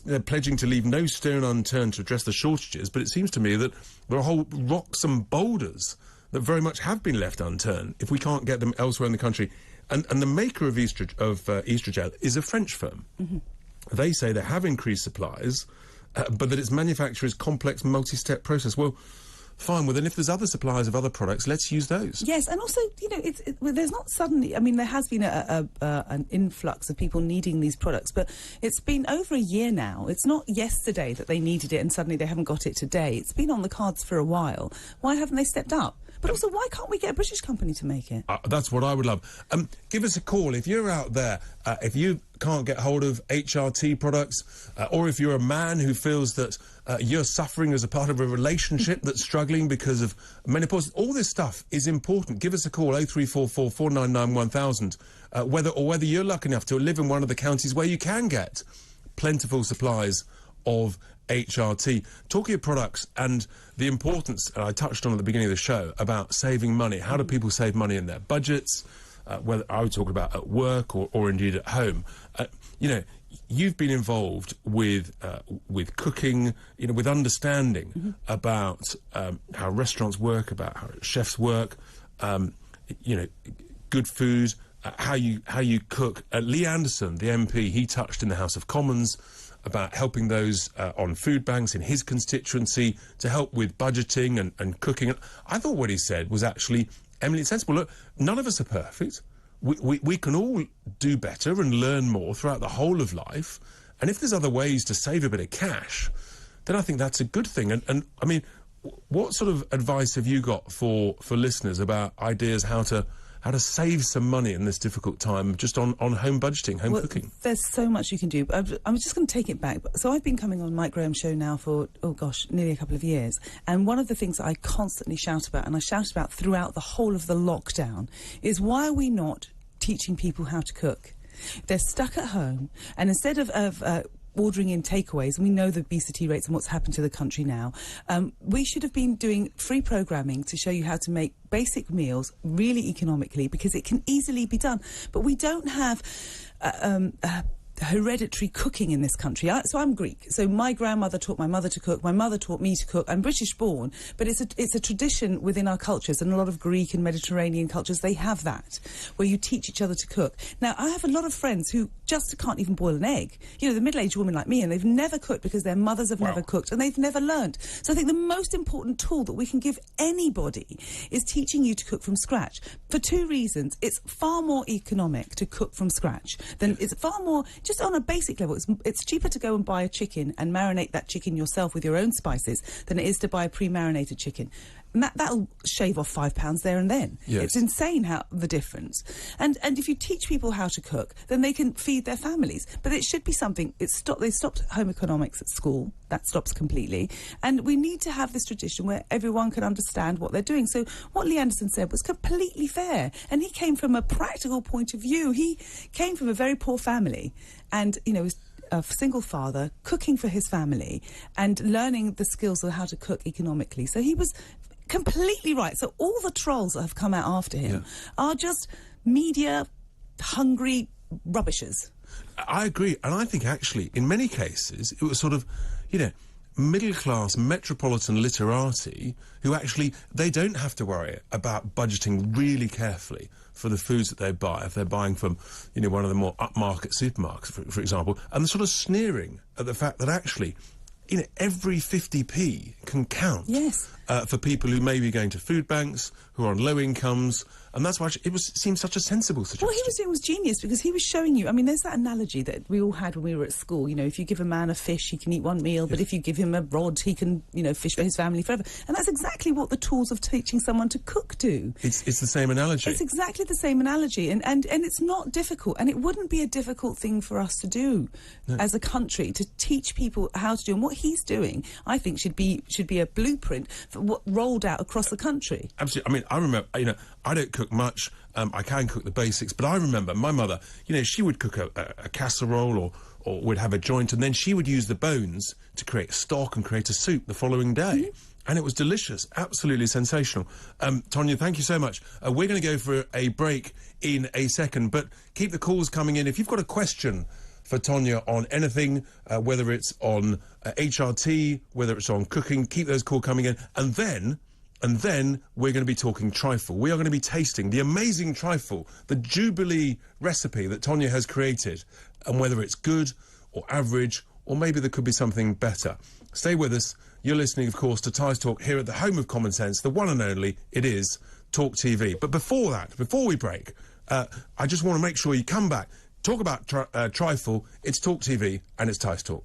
they're pledging to leave no stone unturned to address the shortages, but it seems to me that there are whole rocks and boulders that very much have been left unturned if we can't get them elsewhere in the country. And the maker of Estrogel is a French firm. They say they have increased supplies, but that its manufacture is complex, multi-step process. Well, fine. Well, then if there's other suppliers of other products, let's use those. Yes, and also, there's not suddenly... I mean, there has been an influx of people needing these products, but it's been over a year now. It's not yesterday that they needed it and suddenly they haven't got it today. It's been on the cards for a while. Why haven't they stepped up? But also, why can't we get a British company to make it? That's what I would love. Give us a call if you're out there. If you can't get hold of HRT products, or if you're a man who feels that you're suffering as a part of a relationship that's struggling because of menopause, all this stuff is important. Give us a call, 0344 499 1000. Whether you're lucky enough to live in one of the counties where you can get plentiful supplies of HRT. Talking of products and the importance, I touched on at the beginning of the show, about saving money. How do people save money in their budgets? Whether I would talk about at work or indeed at home. You've been involved with cooking, with understanding about how restaurants work, about how chefs work, good food, how you cook. Lee Anderson, the MP, he touched in the House of Commons about helping those on food banks in his constituency to help with budgeting and cooking. I thought what he said was actually eminently sensible. Look, none of us are perfect. We can all do better and learn more throughout the whole of life. And if there's other ways to save a bit of cash, then I think that's a good thing. And I mean, what sort of advice have you got for listeners about ideas how to save some money in this difficult time, just on home budgeting, home cooking? There's so much you can do. I'm just going to take it back. So I've been coming on Mike Graham's show now for, nearly a couple of years. And one of the things that I constantly shout about, and I shouted about throughout the whole of the lockdown, is why are we not teaching people how to cook? They're stuck at home, and instead of ordering in takeaways, and we know the obesity rates and what's happened to the country now, we should have been doing free programming to show you how to make basic meals really economically, because it can easily be done. But we don't have hereditary cooking in this country. So I'm Greek. So my grandmother taught my mother to cook. My mother taught me to cook. I'm British born, but it's a tradition within our cultures, and a lot of Greek and Mediterranean cultures, they have that, where you teach each other to cook. Now, I have a lot of friends who just can't even boil an egg. You know, the middle-aged women like me, and they've never cooked because their mothers have never cooked, and they've never learnt. So I think the most important tool that we can give anybody is teaching you to cook from scratch. For two reasons. It's far more economic to cook from scratch than it's far more... Just on a basic level, it's cheaper to go and buy a chicken and marinate that chicken yourself with your own spices than it is to buy a pre-marinated chicken. And that'll shave off £5 there and then. Yes. It's insane how the difference. And if you teach people how to cook, then they can feed their families. But it should be something... They stopped home economics at school. That stops completely. And we need to have this tradition where everyone can understand what they're doing. So what Lee Anderson said was completely fair. And he came from a practical point of view. He came from a very poor family and, you know, was a single father, cooking for his family and learning the skills of how to cook economically. So he was completely right. So all the trolls that have come out after him are just media-hungry rubbishers. I agree. And I think, actually, in many cases, it was sort of, you know, middle-class metropolitan literati who actually, they don't have to worry about budgeting really carefully for the foods that they buy, if they're buying from, you know, one of the more upmarket supermarkets, for example, and they're sort of sneering at the fact that actually, you know, every 50p can count. Yes. For people who may be going to food banks, who are on low incomes, and that's why it seemed such a sensible suggestion. What he was doing was genius, because he was showing you... I mean, there's that analogy that we all had when we were at school. You know, if you give a man a fish, he can eat one meal, but if you give him a rod, he can, you know, fish for his family forever. And that's exactly what the tools of teaching someone to cook do. It's the same analogy. It's exactly the same analogy, and it's not difficult, and it wouldn't be a difficult thing for us to do as a country, to teach people how to do. And what he's doing, I think, should be a blueprint for what rolled out across the country. Absolutely. I mean, I remember, you know, I don't cook much. I can cook the basics, but I remember my mother, you know, she would cook a casserole or would have a joint, and then she would use the bones to create stock and create a soup the following day. And it was delicious, absolutely sensational. Tonya, thank you so much. We're going to go for a break in a second, but keep the calls coming in. If you've got a question for Tonya on anything, whether it's on HRT, whether it's on cooking, keep those calls coming in. And then we're going to be talking trifle. We are going to be tasting the amazing trifle, the Jubilee recipe that Tonya has created, and whether it's good or average, or maybe there could be something better. Stay with us. You're listening, of course, to Tice Talk here at the home of common sense, the one and only, it is Talk TV. But before that, before we break, I just want to make sure you come back, talk about trifle, it's Talk TV, and it's Tice Talk.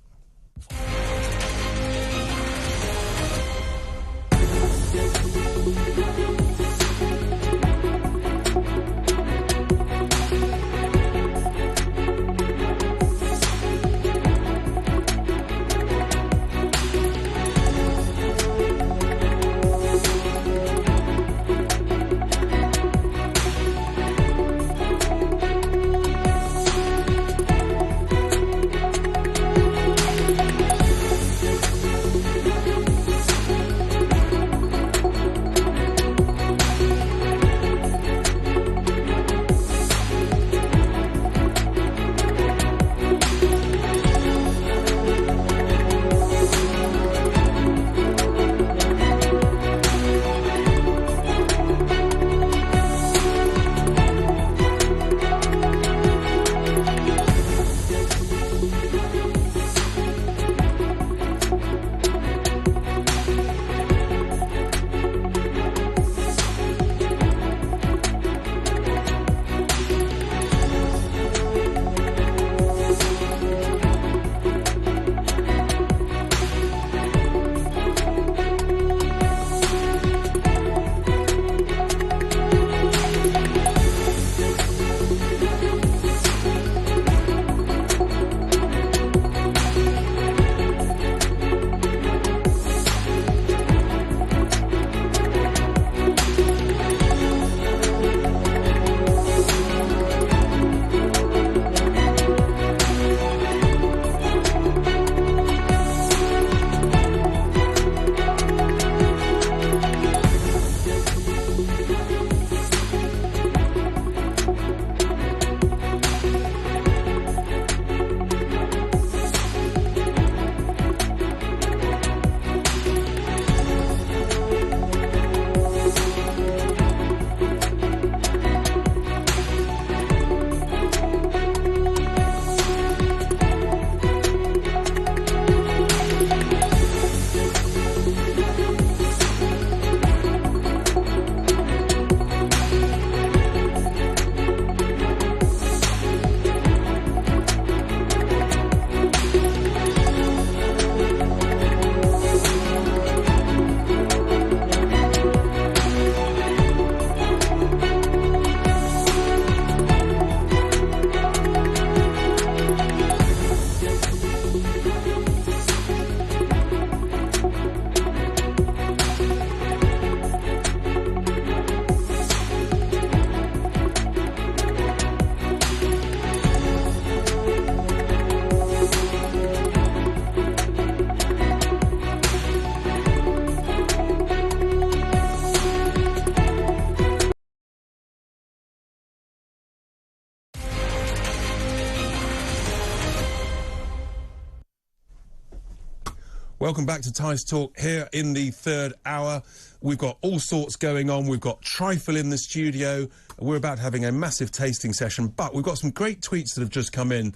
Welcome back to Tice Talk here in the third hour. We've got all sorts going on. We've got trifle in the studio. We're about having a massive tasting session, but we've got some great tweets that have just come in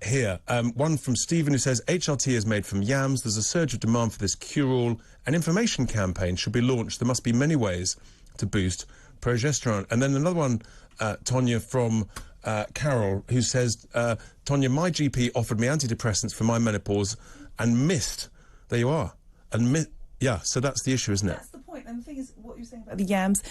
here. One from Stephen who says, HRT is made from yams. There's a surge of demand for this cure-all. An information campaign should be launched. There must be many ways to boost progesterone. And then another one, Tonya, from Carol, who says, Tonya, my GP offered me antidepressants for my menopause and missed. There you are. And yeah, so that's the issue, isn't it? That's the point. And the thing is, what you're saying about the yams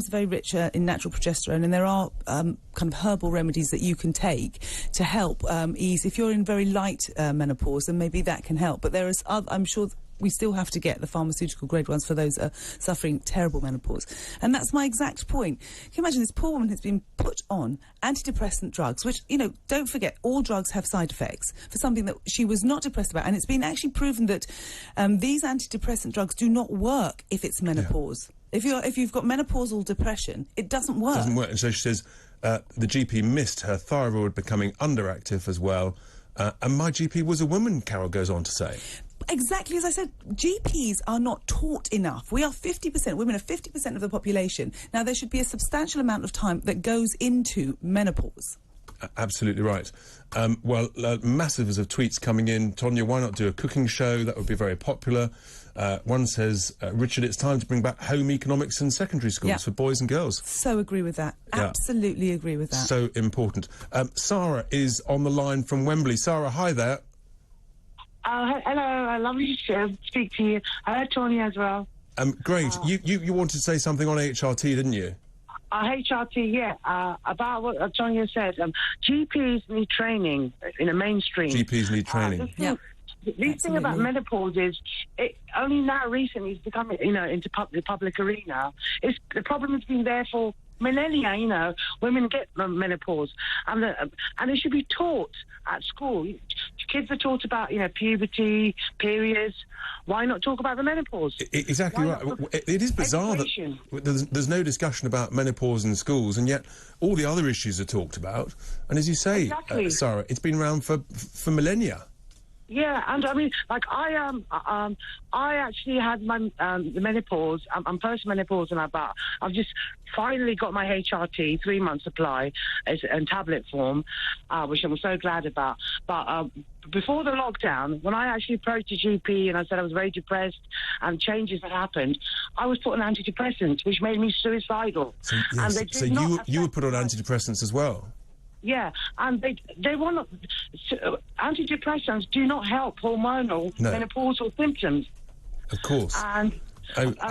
are very rich in natural progesterone, and there are kind of herbal remedies that you can take to help ease. If you're in very light menopause, then maybe that can help. But there is, I'm sure we still have to get the pharmaceutical grade ones for those that are suffering terrible menopause. And that's my exact point. Can you imagine this poor woman has been put on antidepressant drugs, which, you know, don't forget, all drugs have side effects, for something that she was not depressed about. And it's been actually proven that these antidepressant drugs do not work if it's menopause. Yeah. If you've got menopausal depression, it doesn't work. It doesn't work. And so she says the GP missed her thyroid becoming underactive as well. And my GP was a woman, Carol goes on to say. Exactly as I said, GPs are not taught enough. We are 50%, women are 50% of the population. Now, there should be a substantial amount of time that goes into menopause. Absolutely right. Well, masses of tweets coming in. Tonya, why not do a cooking show? That would be very popular. One says, Richard, it's time to bring back home economics in secondary schools for boys and girls. So agree with that. Absolutely agree with that. So important. Sarah is on the line from Wembley. Sarah, hi there. Hello, I love you to speak to you. Hello, Tony, as well. Great. You wanted to say something on HRT, didn't you? HRT, yeah. About what Tonya said. GPs need training in the mainstream. GPs need training. The thing about menopause is, only now recently it's becoming, into the public arena. The problem has been there for millennia. Women get menopause, and it should be taught at school. Kids are taught about puberty, periods. Why not talk about the menopause? Exactly right. It is bizarre that there's no discussion about menopause in schools, and yet all the other issues are talked about. And as you say, Sarah, it's been around for millennia. Yeah, and I mean, like I actually had my the menopause. I'm post-menopause, and I've just finally got my HRT 3-month supply in tablet form, which I'm so glad about. But before the lockdown, when I actually approached a GP and I said I was very depressed and changes had happened, I was put on antidepressants, which made me suicidal. So, yes, and so you were put on antidepressants as well? Yeah, and they want antidepressants do not help hormonal menopausal symptoms. Of course. And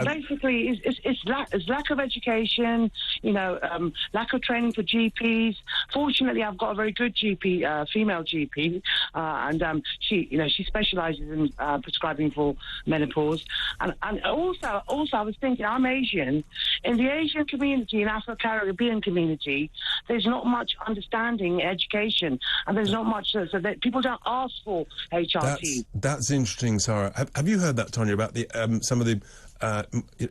basically, it's lack of education, lack of training for GPs. Fortunately, I've got a very good GP, female GP, and she specialises in prescribing for menopause. And also, I was thinking, I'm Asian. In the Asian community, in Afro-Caribbean community, there's not much understanding, education, and there's not much so that people don't ask for HRT. That's interesting, Sarah. Have you heard that, Tonya, about the some of the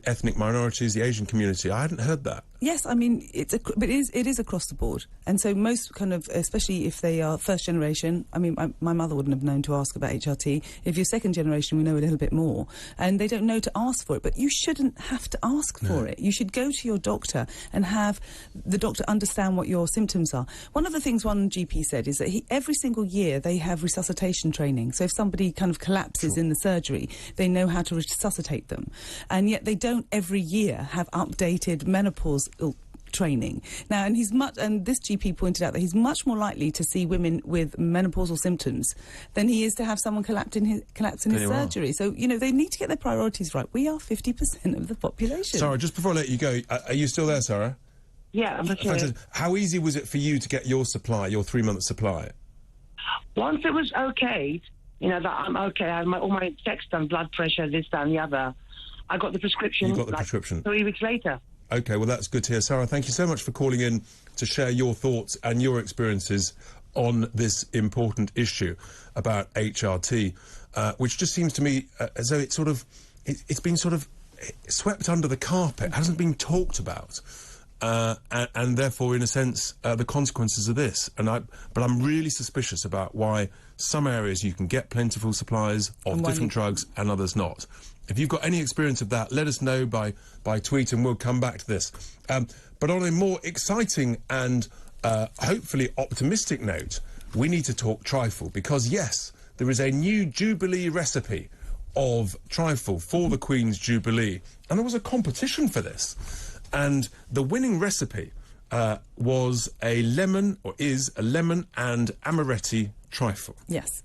ethnic minorities, the Asian community? I hadn't heard that. Yes, I mean, but it is across the board. And so most kind of, especially if they are first generation, I mean, my mother wouldn't have known to ask about HRT. If you're second generation, we know a little bit more. And they don't know to ask for it, but you shouldn't have to ask for it. You should go to your doctor and have the doctor understand what your symptoms are. One of the things one GP said is that every single year they have resuscitation training. So if somebody kind of collapses in the surgery, they know how to resuscitate them. And yet they don't every year have updated menopause training. Now, and this GP pointed out that he's much more likely to see women with menopausal symptoms than he is to have someone collapse in his surgery. So, they need to get their priorities right. We are 50% of the population. Sarah, just before I let you go, are you still there, Sarah? Yeah, I'm okay. How easy was it for you to get your supply, your 3-month supply? Once it was okay, that I'm okay, I have all my tests done, blood pressure, this, that, and the other, I got the prescription. You got the prescription 3 weeks later. OK, well, that's good to hear. Sarah, thank you so much for calling in to share your thoughts and your experiences on this important issue about HRT, which just seems to me as though it's been sort of swept under the carpet, hasn't been talked about. and therefore, in a sense, the consequences of this. But I'm really suspicious about why some areas you can get plentiful supplies of different drugs and others not. If you've got any experience of that, let us know by tweet, and we'll come back to this. But on a more exciting and hopefully optimistic note, we need to talk trifle, because yes, there is a new Jubilee recipe of trifle for the Queen's Jubilee, and there was a competition for this, and the winning recipe was a lemon, or is a lemon and amaretti trifle. Yes.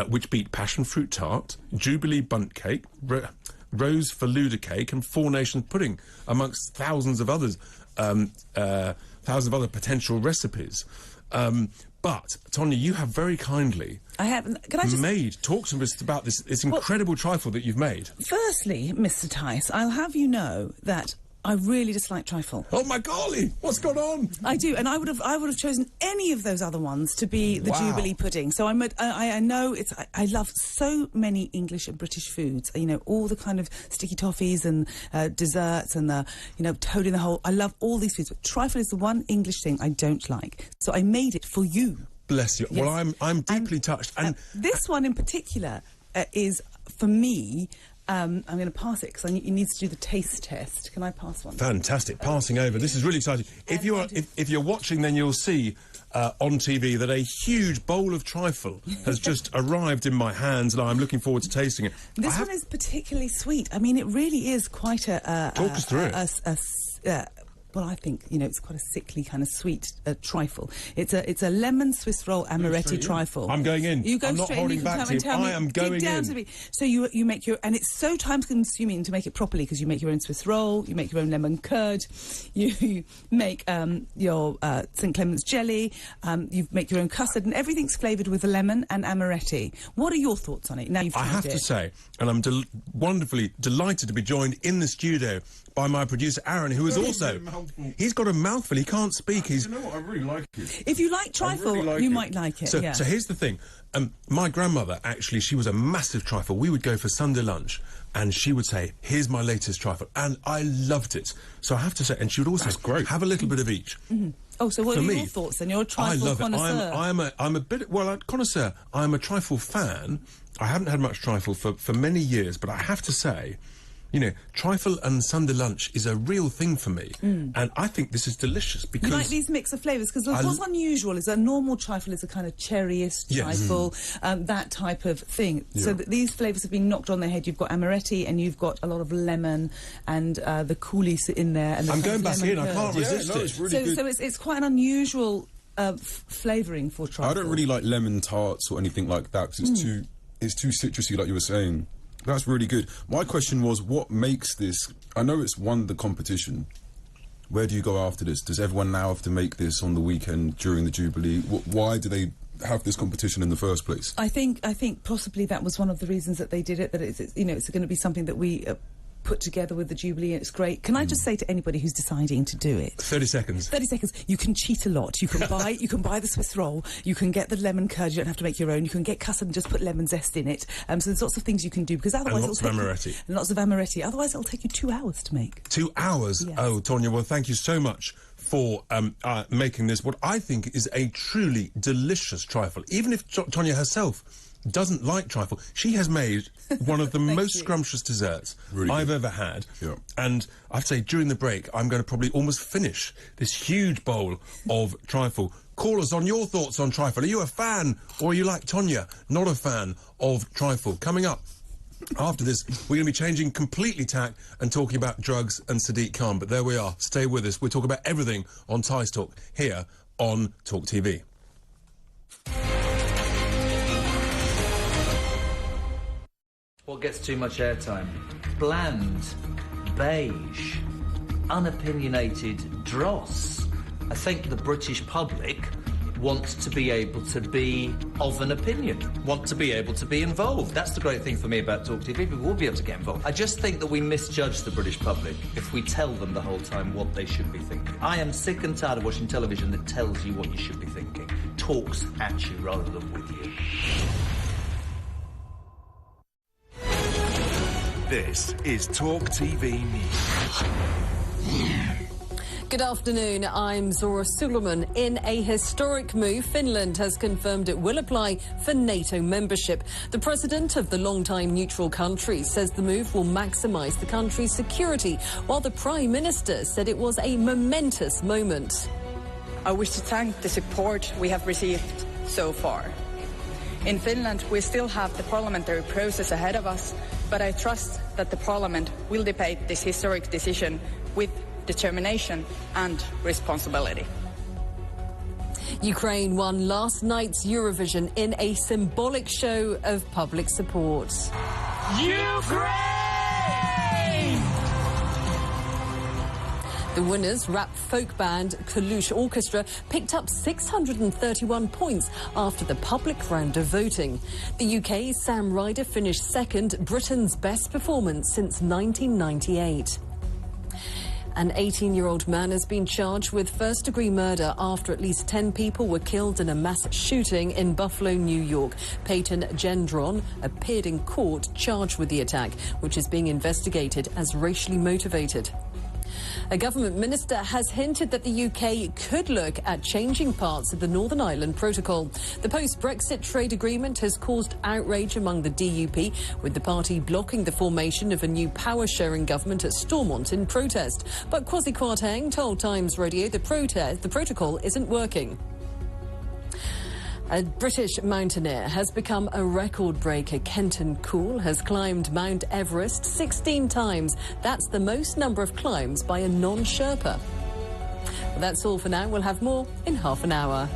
Which beat passion fruit tart, Jubilee bundt cake, rose faluda cake, and Four Nations pudding, amongst thousands of others, potential recipes. But Tonya, you have very kindly talk to us about this incredible trifle that you've made. Firstly, Mr. Tice, I'll have you know that I really dislike trifle. Oh my golly, what's going on? I do, and I would have chosen any of those other ones to be the Jubilee pudding. So I know I love so many English and British foods. You know, all the kind of sticky toffees and desserts and the toad in the hole. I love all these foods, but trifle is the one English thing I don't like. So I made it for you. Bless you. Yes. Well, I'm deeply touched. And this one in particular is for me. I'm going to pass it because it needs to do the taste test. Can I pass one? Fantastic. Passing over. This is really exciting. If you're watching, then you'll see on TV that a huge bowl of trifle has just arrived in my hands, and I'm looking forward to tasting it. This one is particularly sweet. I mean, it really is quite a... Talk us through it. Well, I think, it's quite a sickly kind of sweet trifle. It's a lemon Swiss roll amaretti trifle. I'm going in. You go I'm not straight holding in. You can back come and tell me. I am going down in. To me. So you make your... And it's so time-consuming to make it properly, because you make your own Swiss roll, you make your own lemon curd, you make your St. Clement's jelly, you make your own custard, and everything's flavoured with lemon and amaretti. What are your thoughts on it? Now you've tried it. I have to say, and I'm wonderfully delighted to be joined in the studio by my producer Aaron, who is also... He's got a mouthful, he can't speak. You know what, I really like it. If you like trifle, you might like it, So here's the thing. My grandmother, actually, she was a massive trifle. We would go for Sunday lunch, and she would say, here's my latest trifle. And I loved it. So I have to say, and she would also have a little bit of each. Mm-hmm. Oh, so what are your thoughts then? You're a trifle connoisseur. I'm a bit... Well, a connoisseur. I'm a trifle fan. I haven't had much trifle for many years, but I have to say... trifle and Sunday lunch is a real thing for me, and I think this is delicious because... You like these mix of flavours, because what's unusual is a normal trifle is a kind of cherryish trifle, that type of thing. Yeah. So these flavours have been knocked on the head. You've got amaretti, and you've got a lot of lemon, and the coulis in there. And I'm going back in, I can't resist it. It's really good. So it's quite an unusual flavouring for trifle. I don't really like lemon tarts or anything like that, because it's too citrusy, like you were saying. That's really good. My question was, what makes this... I know it's won the competition. Where do you go after this? Does everyone now have to make this on the weekend during the Jubilee? Why do they have this competition in the first place? I think possibly that was one of the reasons that they did it, that it's going to be something that we... put together with the Jubilee, and it's great. Can I just say to anybody who's deciding to do it... 30 seconds. 30 seconds. You can cheat a lot. You can buy the Swiss roll. You can get the lemon curd. You don't have to make your own. You can get custard and just put lemon zest in it. So there's lots of things you can do, because otherwise... And lots of amaretti. And lots of amaretti. Otherwise it'll take you 2 hours to make. 2 hours? Yes. Oh, Tonya, well, thank you so much for making this, what I think is a truly delicious trifle. Even if Tonya herself doesn't like trifle, she has made one of the most scrumptious desserts I've ever had. Yeah. And I have to say, during the break, I'm going to probably almost finish this huge bowl of trifle. Call us on your thoughts on trifle. Are you a fan, or are you like Tonya, not a fan of trifle? Coming up after this, we're going to be changing completely tack and talking about drugs and Sadiq Khan. But there we are. Stay with us. We'll talk about everything on Tice Talk here on Talk TV. What gets too much airtime? Bland, beige, unopinionated dross. I think the British public want to be able to be of an opinion, want to be able to be involved. That's the great thing for me about Talk TV. People will be able to get involved. I just think that we misjudge the British public if we tell them the whole time what they should be thinking. I am sick and tired of watching television that tells you what you should be thinking, talks at you rather than with you. This is Talk TV News. Good afternoon, I'm Zora Suleiman. In a historic move, Finland has confirmed it will apply for NATO membership. The president of the long-time neutral country says the move will maximise the country's security, while the Prime Minister said it was a momentous moment. I wish to thank the support we have received so far. In Finland, we still have the parliamentary process ahead of us, but I trust that the Parliament will debate this historic decision with determination and responsibility. Ukraine won last night's Eurovision in a symbolic show of public support. Ukraine! The winners, rap folk band Kalush Orchestra, picked up 631 points after the public round of voting. The UK's Sam Ryder finished second, Britain's best performance since 1998. An 18-year-old man has been charged with first-degree murder after at least 10 people were killed in a mass shooting in Buffalo, New York. Peyton Gendron appeared in court charged with the attack, which is being investigated as racially motivated. A government minister has hinted that the UK could look at changing parts of the Northern Ireland Protocol. The post-Brexit trade agreement has caused outrage among the DUP, with the party blocking the formation of a new power-sharing government at Stormont in protest. But Kwasi Kwarteng told Times Radio the protocol isn't working. A British mountaineer has become a record breaker. Kenton Cool has climbed Mount Everest 16 times. That's the most number of climbs by a non-Sherpa. Well, that's all for now. We'll have more in half an hour.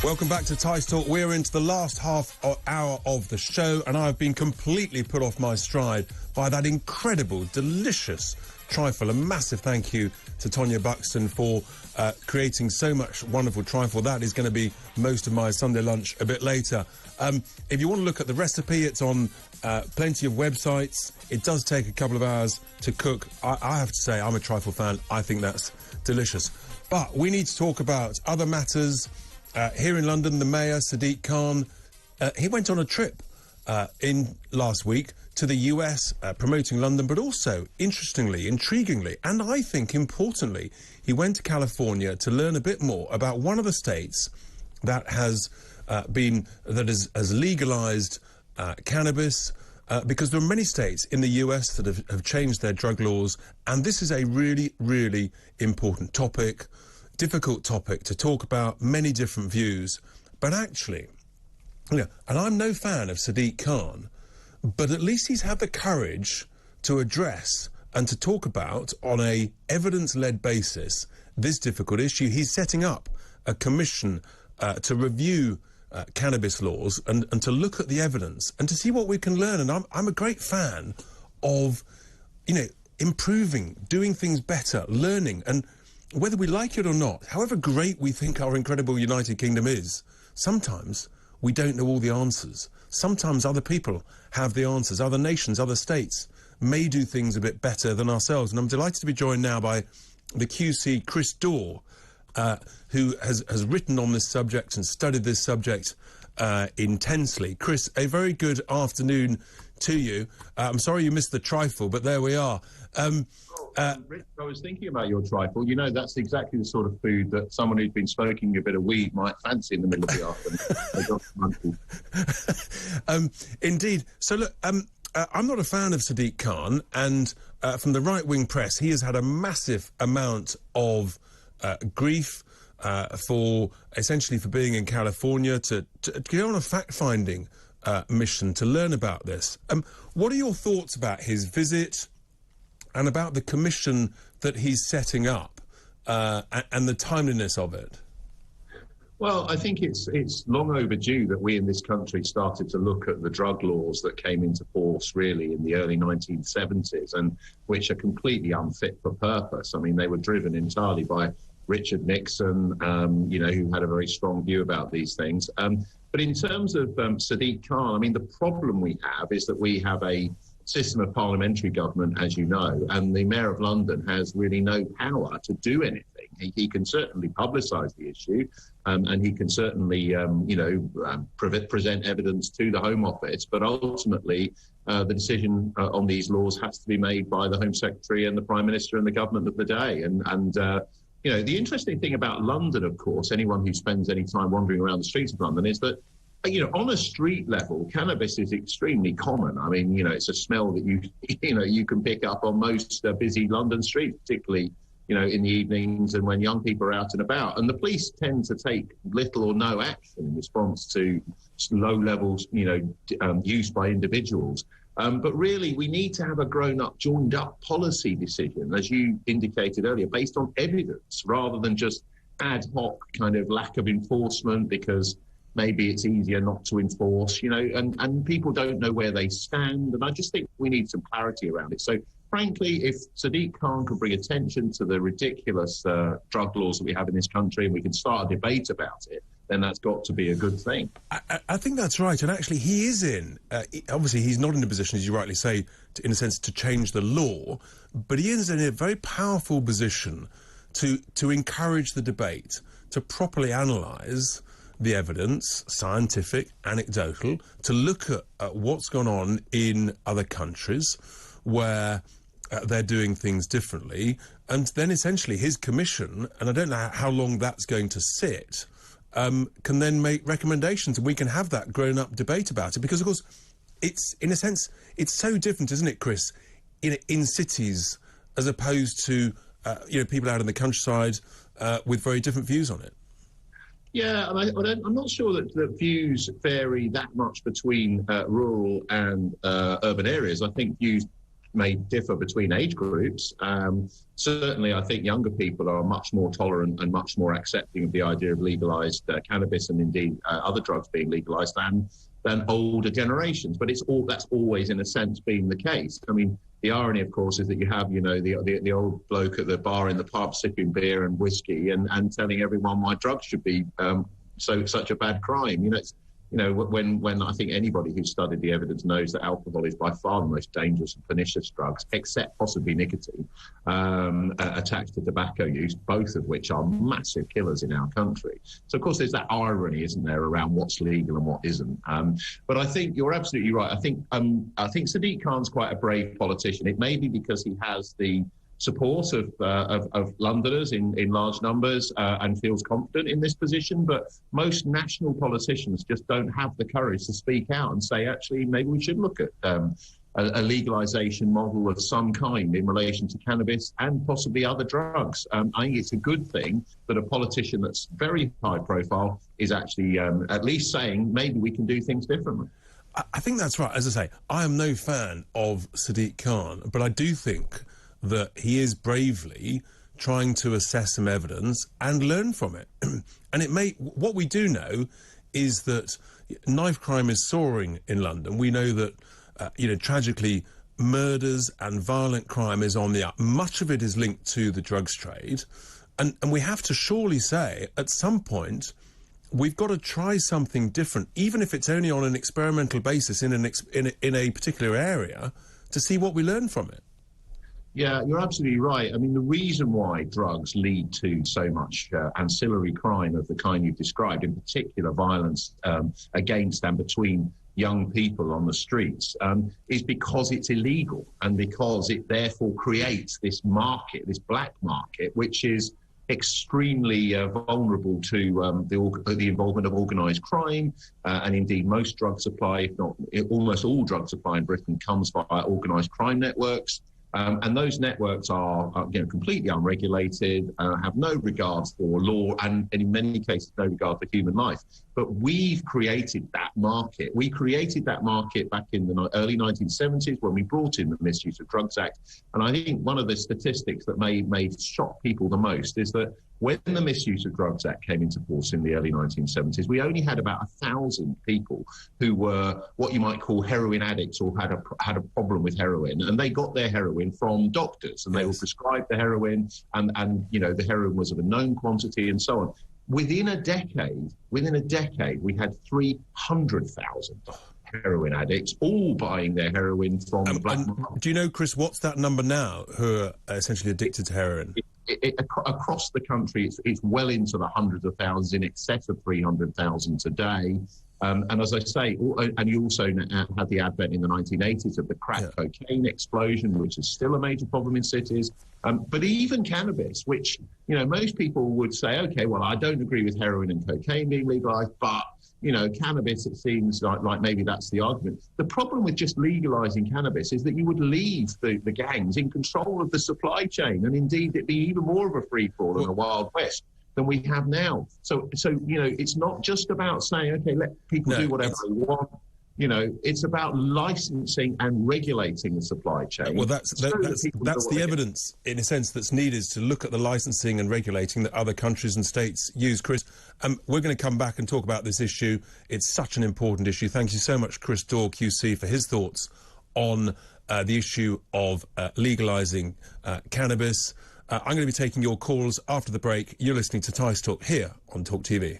Welcome back to Tice Talk. We're into the last half hour of the show, and I've been completely put off my stride by that incredible, delicious trifle. A massive thank you to Tonya Buxton for creating so much wonderful trifle. That is going to be most of my Sunday lunch a bit later. If you want to look at the recipe, it's on plenty of websites. It does take a couple of hours to cook. I have to say, I'm a trifle fan. I think that's delicious. But we need to talk about other matters. Here in London, the Mayor, Sadiq Khan, he went on a trip in last week to the US, promoting London, but also, interestingly, intriguingly, and I think importantly, he went to California to learn a bit more about one of the states that has has legalized cannabis, because there are many states in the US that have changed their drug laws, and this is a really, really important topic. Difficult topic to talk about, many different views, but actually, you know, and I'm no fan of Sadiq Khan, but at least he's had the courage to address and to talk about, on a evidence-led basis, this difficult issue. He's setting up a commission to review cannabis laws and to look at the evidence and to see what we can learn. And I'm a great fan of, you know, improving, doing things better, learning, and whether we like it or not, however great we think our incredible United Kingdom is, sometimes we don't know all the answers. Sometimes other people have the answers. Other nations, other states may do things a bit better than ourselves. And I'm delighted to be joined now by the QC Chris Dorr, who has written on this subject and studied this subject intensely. Chris, a very good afternoon to you. I'm sorry you missed the trifle, but there we are. Rich, I was thinking about your trifle. You know, that's exactly the sort of food that someone who'd been smoking a bit of weed might fancy in the middle of the afternoon. Indeed. So, look, I'm not a fan of Sadiq Khan, and from the right-wing press, he has had a massive amount of grief for being in California to go on a fact-finding mission to learn about this. What are your thoughts about his visit and about the commission that he's setting up and the timeliness of it? Well, I think it's long overdue that we in this country started to look at the drug laws that came into force really in the early 1970s, and which are completely unfit for purpose. I mean, they were driven entirely by Richard Nixon, you know, who had a very strong view about these things. But in terms of Sadiq Khan, I mean, the problem we have is that we have a system of parliamentary government, as you know, and the Mayor of London has really no power to do anything. He can certainly publicise the issue, and he can certainly, present evidence to the Home Office. But ultimately, the decision on these laws has to be made by the Home Secretary and the Prime Minister and the government of the day. And the interesting thing about London, of course, anyone who spends any time wandering around the streets of London, is that, on a street level, cannabis is extremely common. I mean, it's a smell that you can pick up on most busy London streets, particularly, in the evenings and when young people are out and about. And the police tend to take little or no action in response to low levels, use by individuals. But really, we need to have a grown-up, joined-up policy decision, as you indicated earlier, based on evidence rather than just ad hoc kind of lack of enforcement because maybe it's easier not to enforce, and people don't know where they stand. And I just think we need some clarity around it. So, frankly, if Sadiq Khan could bring attention to the ridiculous drug laws that we have in this country and we can start a debate about it, then that's got to be a good thing. I think that's right. And actually, he is obviously, he's not in a position, as you rightly say, in a sense, to change the law, but he is in a very powerful position to encourage the debate, to properly analyse the evidence, scientific, anecdotal, to look at what's gone on in other countries where they're doing things differently, and then essentially his commission, and I don't know how long that's going to sit, can then make recommendations, and we can have that grown-up debate about it, because, of course, it's, in a sense, it's so different, isn't it, Chris, in cities as opposed to, people out in the countryside with very different views on it. Yeah, I'm not sure that the views vary that much between rural and urban areas. I think views may differ between age groups. Certainly, I think younger people are much more tolerant and much more accepting of the idea of legalised cannabis and indeed other drugs being legalised than older generations. But that's always, in a sense, been the case. I mean, the irony, of course, is that you have, the old bloke at the bar in the pub sipping beer and whiskey and telling everyone why drugs should be such a bad crime. When I think anybody who's studied the evidence knows that alcohol is by far the most dangerous and pernicious drugs, except possibly nicotine, attached to tobacco use, both of which are massive killers in our country. So, of course, there's that irony, isn't there, around what's legal and what isn't. But I think you're absolutely right. I think Sadiq Khan's quite a brave politician. It may be because he has the support of Londoners in large numbers and feels confident in this position, but most national politicians just don't have the courage to speak out and say, actually, maybe we should look at a legalisation model of some kind in relation to cannabis and possibly other drugs. I think it's a good thing that a politician that's very high profile is actually at least saying maybe we can do things differently. I think that's right. As I say, I am no fan of Sadiq Khan, but I do think that he is bravely trying to assess some evidence and learn from it. And what we do know is that knife crime is soaring in London. We know that, tragically, murders and violent crime is on the up. Much of it is linked to the drugs trade. And we have to surely say, at some point, we've got to try something different, even if it's only on an experimental basis in a particular area, to see what we learn from it. Yeah, you're absolutely right. I mean, the reason why drugs lead to so much ancillary crime of the kind you've described, in particular violence against and between young people on the streets, is because it's illegal and because it therefore creates this market, this black market, which is extremely vulnerable to the involvement of organised crime, and indeed most drug supply, if not almost all drug supply in Britain, comes via organised crime networks. And those networks are completely unregulated, have no regard for law, and in many cases no regard for human life. But we've created that market. We created that market back in the early 1970s when we brought in the Misuse of Drugs Act. And I think one of the statistics that may shock people the most is that when the Misuse of Drugs Act came into force in the early 1970s, we only had about 1,000 people who were what you might call heroin addicts or had a problem with heroin, and they got their heroin from doctors, and they were prescribed the heroin, and the heroin was of a known quantity and so on. Within a decade, we had 300,000 heroin addicts, all buying their heroin from the black market. Do you know, Chris, what's that number now who are essentially addicted to heroin? across the country, it's well into the hundreds of thousands, in excess of 300,000 today. And as I say, and you also had the advent in the 1980s of the crack cocaine explosion, which is still a major problem in cities. But even cannabis, which, most people would say, OK, well, I don't agree with heroin and cocaine being legalized, but, cannabis, it seems like maybe that's the argument. The problem with just legalizing cannabis is that you would leave the gangs in control of the supply chain. And indeed, it'd be even more of a free-for-all and a Wild West than we have now. So it's not just about saying, OK, let people do whatever they want. It's about licensing and regulating the supply chain. Well, that's the evidence, in a sense, that's needed to look at the licensing and regulating that other countries and states use. Chris, we're going to come back and talk about this issue. It's such an important issue. Thank you so much, Chris Daw, QC, for his thoughts on the issue of legalising cannabis. I'm going to be taking your calls after the break. You're listening to Tice Talk here on Talk TV.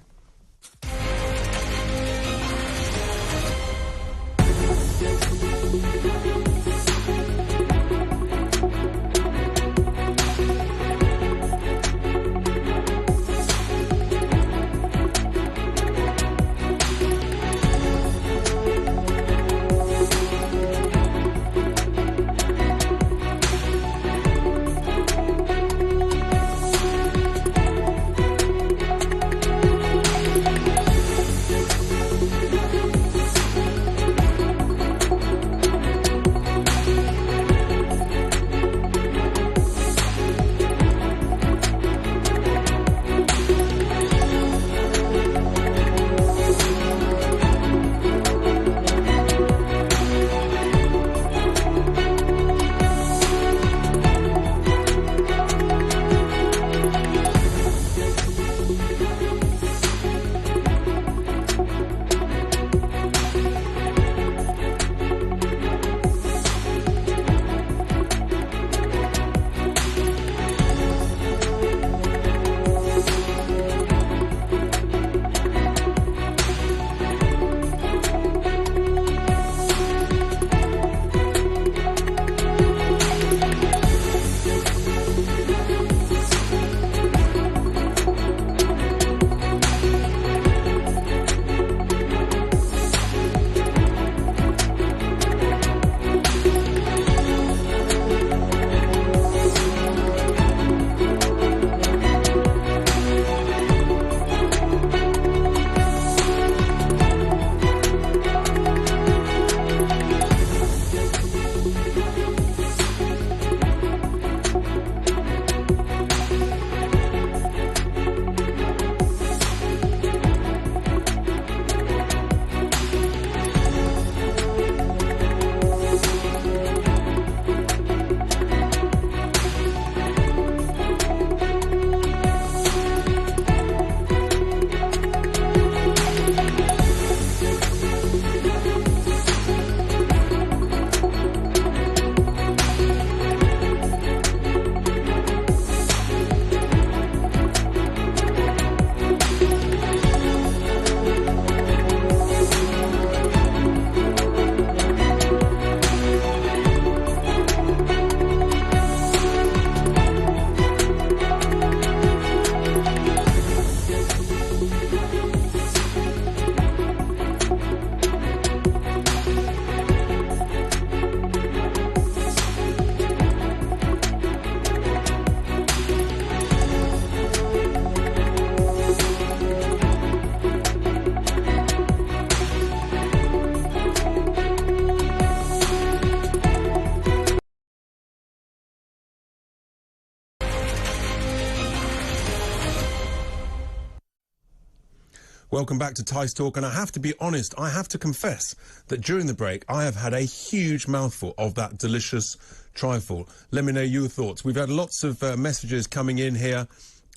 Welcome back to Tice Talk, and I have to be honest, I have to confess that during the break I have had a huge mouthful of that delicious trifle. Let me know your thoughts. We've had lots of messages coming in here.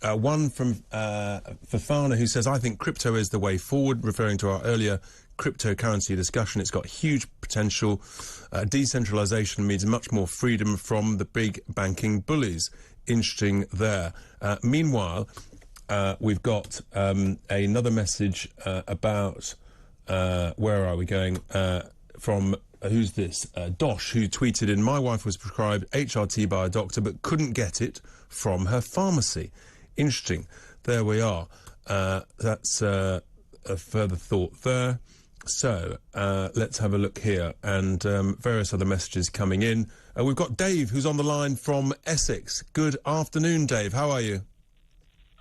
One from Fafana, who says, I think crypto is the way forward, referring to our earlier cryptocurrency discussion. It's got huge potential. Decentralization means much more freedom from the big banking bullies. Interesting there. Meanwhile, we've got another message about, where are we going, from who's this? Dosh, who tweeted in, "My wife was prescribed HRT by a doctor but couldn't get it from her pharmacy." Interesting. There we are. That's a further thought there. So, let's have a look here, and various other messages coming in. We've got Dave, who's on the line from Essex. Good afternoon, Dave. How are you?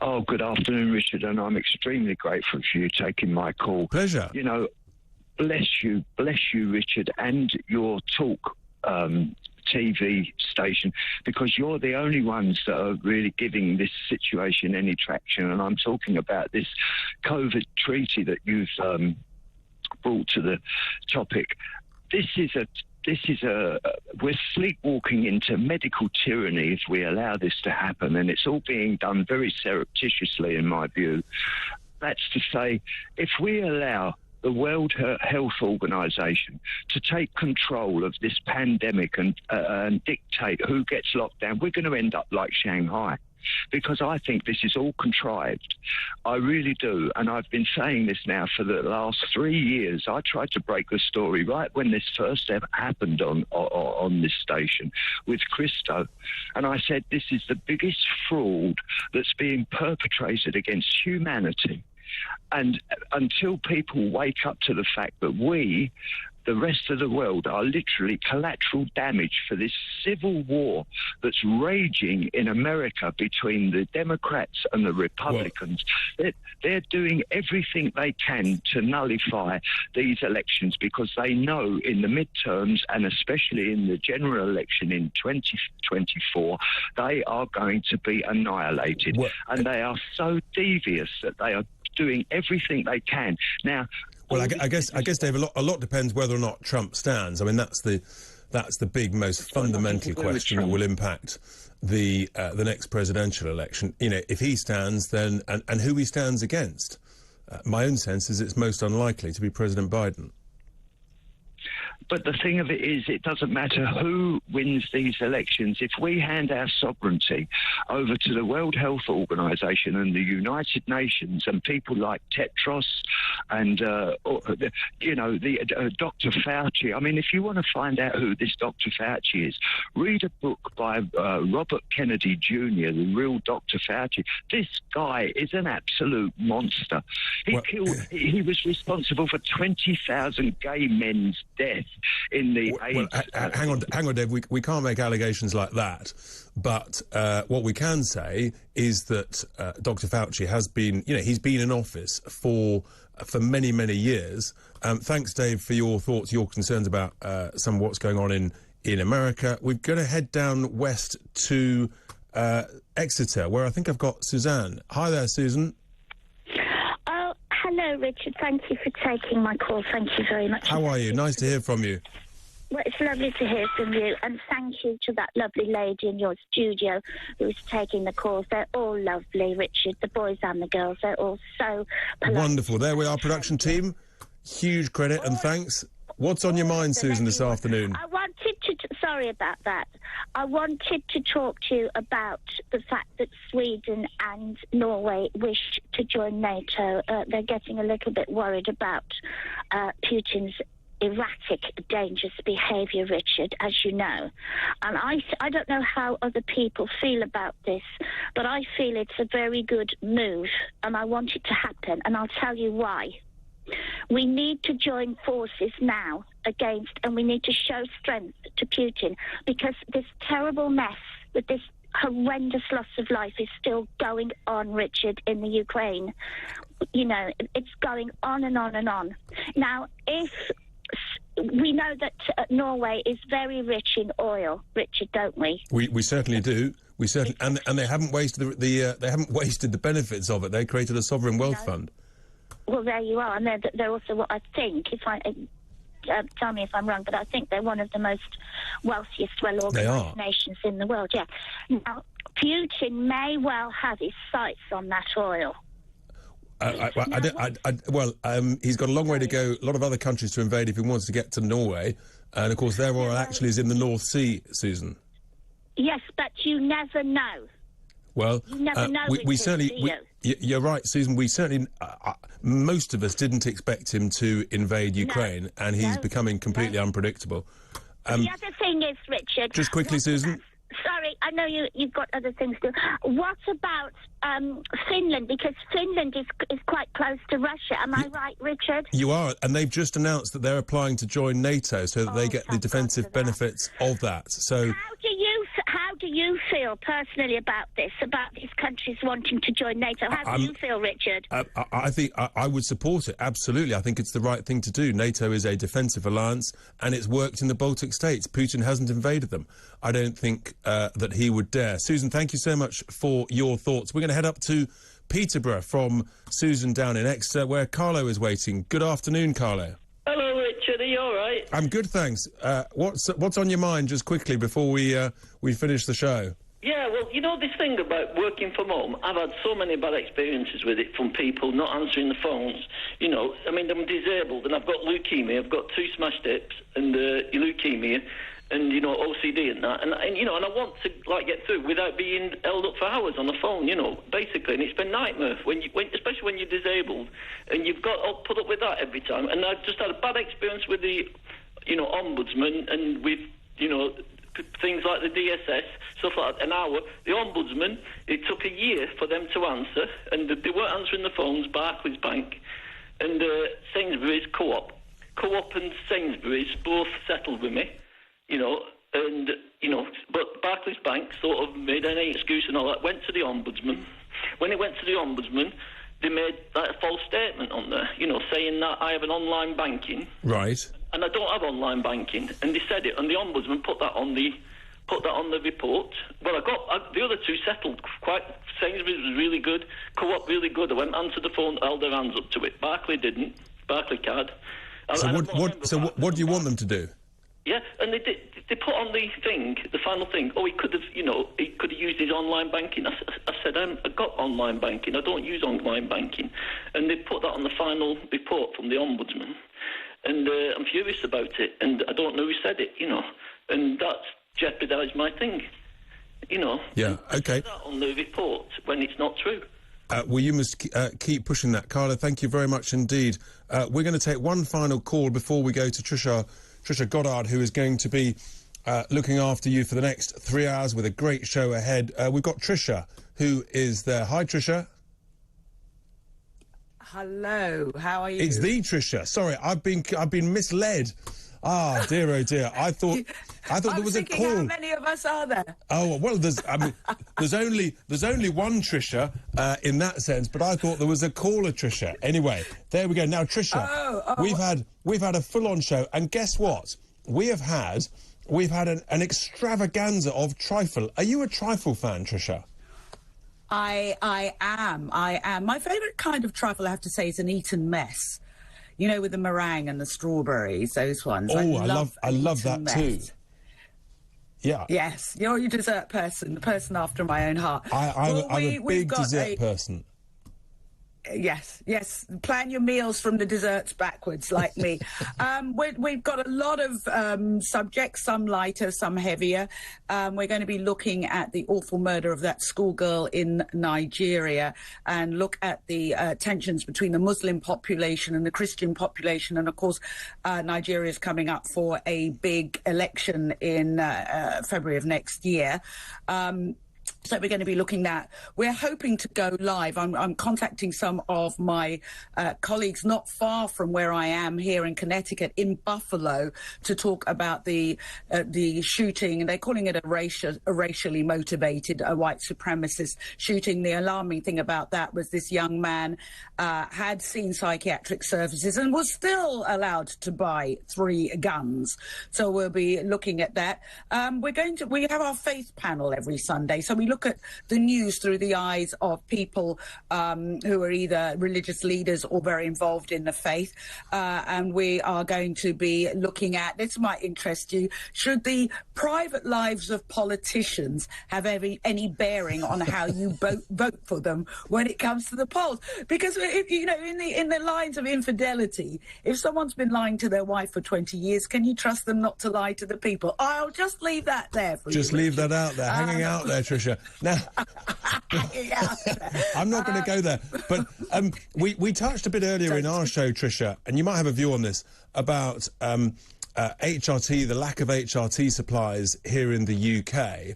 Oh, good afternoon, Richard, and I'm extremely grateful for you taking my call. Pleasure. You know, bless you, Richard, and your talk TV station, because you're the only ones that are really giving this situation any traction, and I'm talking about this COVID treaty that you've brought to the topic. We're sleepwalking into medical tyranny if we allow this to happen, and it's all being done very surreptitiously, in my view. That's to say, if we allow the World Health Organization to take control of this pandemic and dictate who gets locked down, we're going to end up like Shanghai. Because I think this is all contrived. I really do. And I've been saying this now for the last 3 years. I tried to break the story right when this first ever happened on this station with Christo. And I said, this is the biggest fraud that's being perpetrated against humanity. And until people wake up to the fact that we, the rest of the world, are literally collateral damage for this civil war that's raging in America between the Democrats and the Republicans. They're doing everything they can to nullify these elections, because they know in the midterms, and especially in the general election in 2024, they are going to be annihilated. And they are so devious that they are doing everything they can. Now, well, I guess, Dave, a lot depends whether or not Trump stands. I mean, that's the big, most fundamental question that will impact the next presidential election. You know, if he stands, then and who he stands against. My own sense is it's most unlikely to be President Biden. But the thing of it is, it doesn't matter who wins these elections. If we hand our sovereignty over to the World Health Organization and the United Nations and people like Tedros and, Dr. Fauci. I mean, if you want to find out who this Dr. Fauci is, read a book by Robert Kennedy Jr., The Real Dr. Fauci. This guy is an absolute monster. He was responsible for 20,000 gay men's death in the hang on, Dave. We can't make allegations like that. But what we can say is that Dr. Fauci has been, he's been in office for many, many years. Thanks, Dave, for your thoughts, your concerns about some of what's going on in America. We're going to head down west to Exeter, where I think I've got Suzanne. Hi there, Susan. Hello, Richard. Thank you for taking my call. Thank you very much. How are you? Nice to hear from you. Well, it's lovely to hear from you, and thank you to that lovely lady in your studio who's taking the calls. They're all lovely, Richard, the boys and the girls. They're all so polite. Wonderful. There we are, production team. Huge credit and thanks. What's on your mind, Susan, this afternoon? I wanted to... Sorry about that. I wanted to talk to you about the fact that Sweden and Norway wish to join NATO. They're getting a little bit worried about Putin's erratic, dangerous behaviour, Richard, as you know. And I don't know how other people feel about this, but I feel it's a very good move, and I want it to happen, and I'll tell you why. We need to join forces now and we need to show strength to Putin, because this terrible mess with this horrendous loss of life is still going on, Richard, in the Ukraine. It's going on and on and on. Now, if we know that Norway is very rich in oil, Richard, don't we? We certainly do. We certainly, and they haven't wasted they haven't wasted the benefits of it. They created a sovereign wealth fund. Well, there you are, and they're also what I think. If I tell me if I'm wrong, but I think they're one of the most wealthiest, well-organised nations in the world. Yeah. Now, Putin may well have his sights on that oil. He's got a long way to go. A lot of other countries to invade if he wants to get to Norway, and of course their oil actually is in the North Sea, Susan. Yes, but you never know. Well, You never know we with certainly... him, do you? You're right, Susan. We certainly... most of us didn't expect him to invade Ukraine, and he's becoming completely unpredictable. The other thing is, Richard... Just quickly, Susan... Sorry, I know you've got other things to do. What about Finland? Because Finland is quite close to Russia. Am I right, Richard? You are, and they've just announced that they're applying to join NATO so that they get the defensive benefits of that. So... How do you feel personally about these countries wanting to join NATO? How do you feel, Richard? I think I would support it, absolutely. I think it's the right thing to do. NATO is a defensive alliance, and it's worked in the Baltic states. Putin hasn't invaded them. I don't think that he would dare. Susan, thank you so much for your thoughts. We're going to head up to Peterborough from Susan down in Exeter, where Carlo is waiting. Good afternoon, Carlo. Hello, Richard. Are you all right? I'm good, thanks. What's on your mind just quickly before we finish the show? Yeah, well, you know this thing about working from home? I've had so many bad experiences with it from people not answering the phones. You know, I mean, I'm disabled and I've got leukemia. I've got 2 smashed hips and leukemia and, you know, OCD and that. And you know, and I want to, like, get through without being held up for hours on the phone, you know, basically. And it's been a nightmare, especially when you're disabled and you've got to put up with that every time. And I've just had a bad experience with the, you know, ombudsman and with, you know, things like the DSS, stuff like that. An hour. The ombudsman, it took a year for them to answer, and they weren't answering the phones. Barclays Bank and Sainsbury's Co-op and Sainsbury's both settled with me, you know, and, you know, but Barclays Bank sort of made any excuse and all that, went to the ombudsman. When it went to the ombudsman, they made like a false statement on there, you know, saying that I have an online banking. Right. And I don't have online banking, and they said it, and the ombudsman put that on the report. Well, the other 2 settled quite. Sainsbury's was really good, Co-op really good. I went answered the phone, held their hands up to it. Barclay didn't. Barclay card. What do you want them to do? Yeah, and they put on the thing, the final thing. Oh, he could have used his online banking. I said, I've got online banking. I don't use online banking, and they put that on the final report from the ombudsman. And I'm furious about it, and I don't know who said it, you know, and that's jeopardised my thing, you know. Yeah, okay. That on the report when it's not true. Well, you must keep pushing that, Carla. Thank you very much indeed. We're going to take one final call before we go to Trisha Goddard, who is going to be looking after you for the next 3 hours with a great show ahead. We've got Trisha, who is there. Hi, Trisha. Hello, how are you? It's the Trisha. Sorry, I've been misled. Ah, dear, oh dear. I thought there was a call. How many of us are there? Oh well, there's only one Trisha in that sense, but I thought there was a caller Trisha. Anyway, there we go. Now, Trisha, we've had a full-on show, and guess what? We've had an extravaganza of trifle. Are you a trifle fan, Trisha? I am. My favourite kind of trifle, I have to say, is an Eton mess. You know, with the meringue and the strawberries, those ones. Oh, I love that mess. too. Yeah. Yes, you're a dessert person, the person after my own heart. I'm a big dessert person. Yes. Plan your meals from the desserts backwards, like me. We've got a lot of subjects, some lighter, some heavier. We're going to be looking at the awful murder of that schoolgirl in Nigeria and look at the tensions between the Muslim population and the Christian population. And, of course, Nigeria is coming up for a big election in February of next year. So we're going to be looking at. We're hoping to go live. I'm contacting some of my colleagues not far from where I am here in Connecticut, in Buffalo, to talk about the shooting. They're calling it a racially motivated white supremacist shooting. The alarming thing about that was this young man had seen psychiatric services and was still allowed to buy 3 guns. So we'll be looking at that. We have our faith panel every Sunday. So we look at the news through the eyes of people who are either religious leaders or very involved in the faith. And we are going to be looking at, this might interest you, should the private lives of politicians have any bearing on how you vote for them when it comes to the polls? Because, you know, in the lines of infidelity, if someone's been lying to their wife for 20 years, can you trust them not to lie to the people? I'll just leave that there for you. Just leave that out there, hanging out there, Trisha. Now, I'm not going to go there. But we touched a bit earlier in our show, Tricia, and you might have a view on this, about HRT, the lack of HRT supplies here in the UK.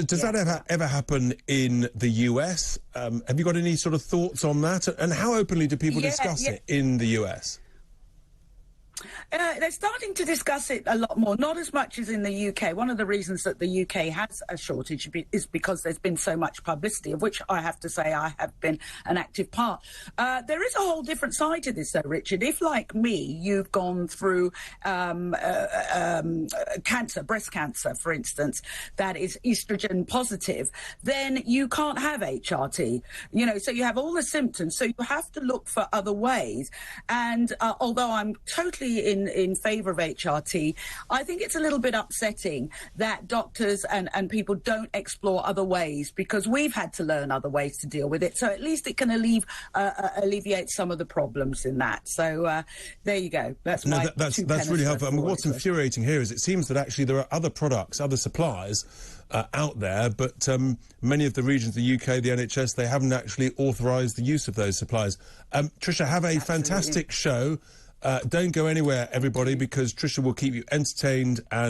Does that ever happen in the US? Have you got any sort of thoughts on that? And how openly do people discuss it in the US? They're starting to discuss it a lot more, not as much as in the UK. One of the reasons that the UK has a shortage is because there's been so much publicity, of which I have to say I have been an active part. There is a whole different side to this, though, Richard. If, like me, you've gone through cancer, breast cancer, for instance, that is estrogen positive, then you can't have HRT. You know, so you have all the symptoms, so you have to look for other ways. And although I'm totally in favour of HRT, I think it's a little bit upsetting that doctors and people don't explore other ways, because we've had to learn other ways to deal with it. So at least it can alleviate some of the problems in that. So there you go. That's really helpful. I mean, what's infuriating here is it seems that actually there are other products, other supplies out there, but many of the regions, the UK, the NHS, they haven't actually authorised the use of those supplies. Tricia, have a fantastic show. Don't go anywhere, everybody, because Tricia will keep you entertained and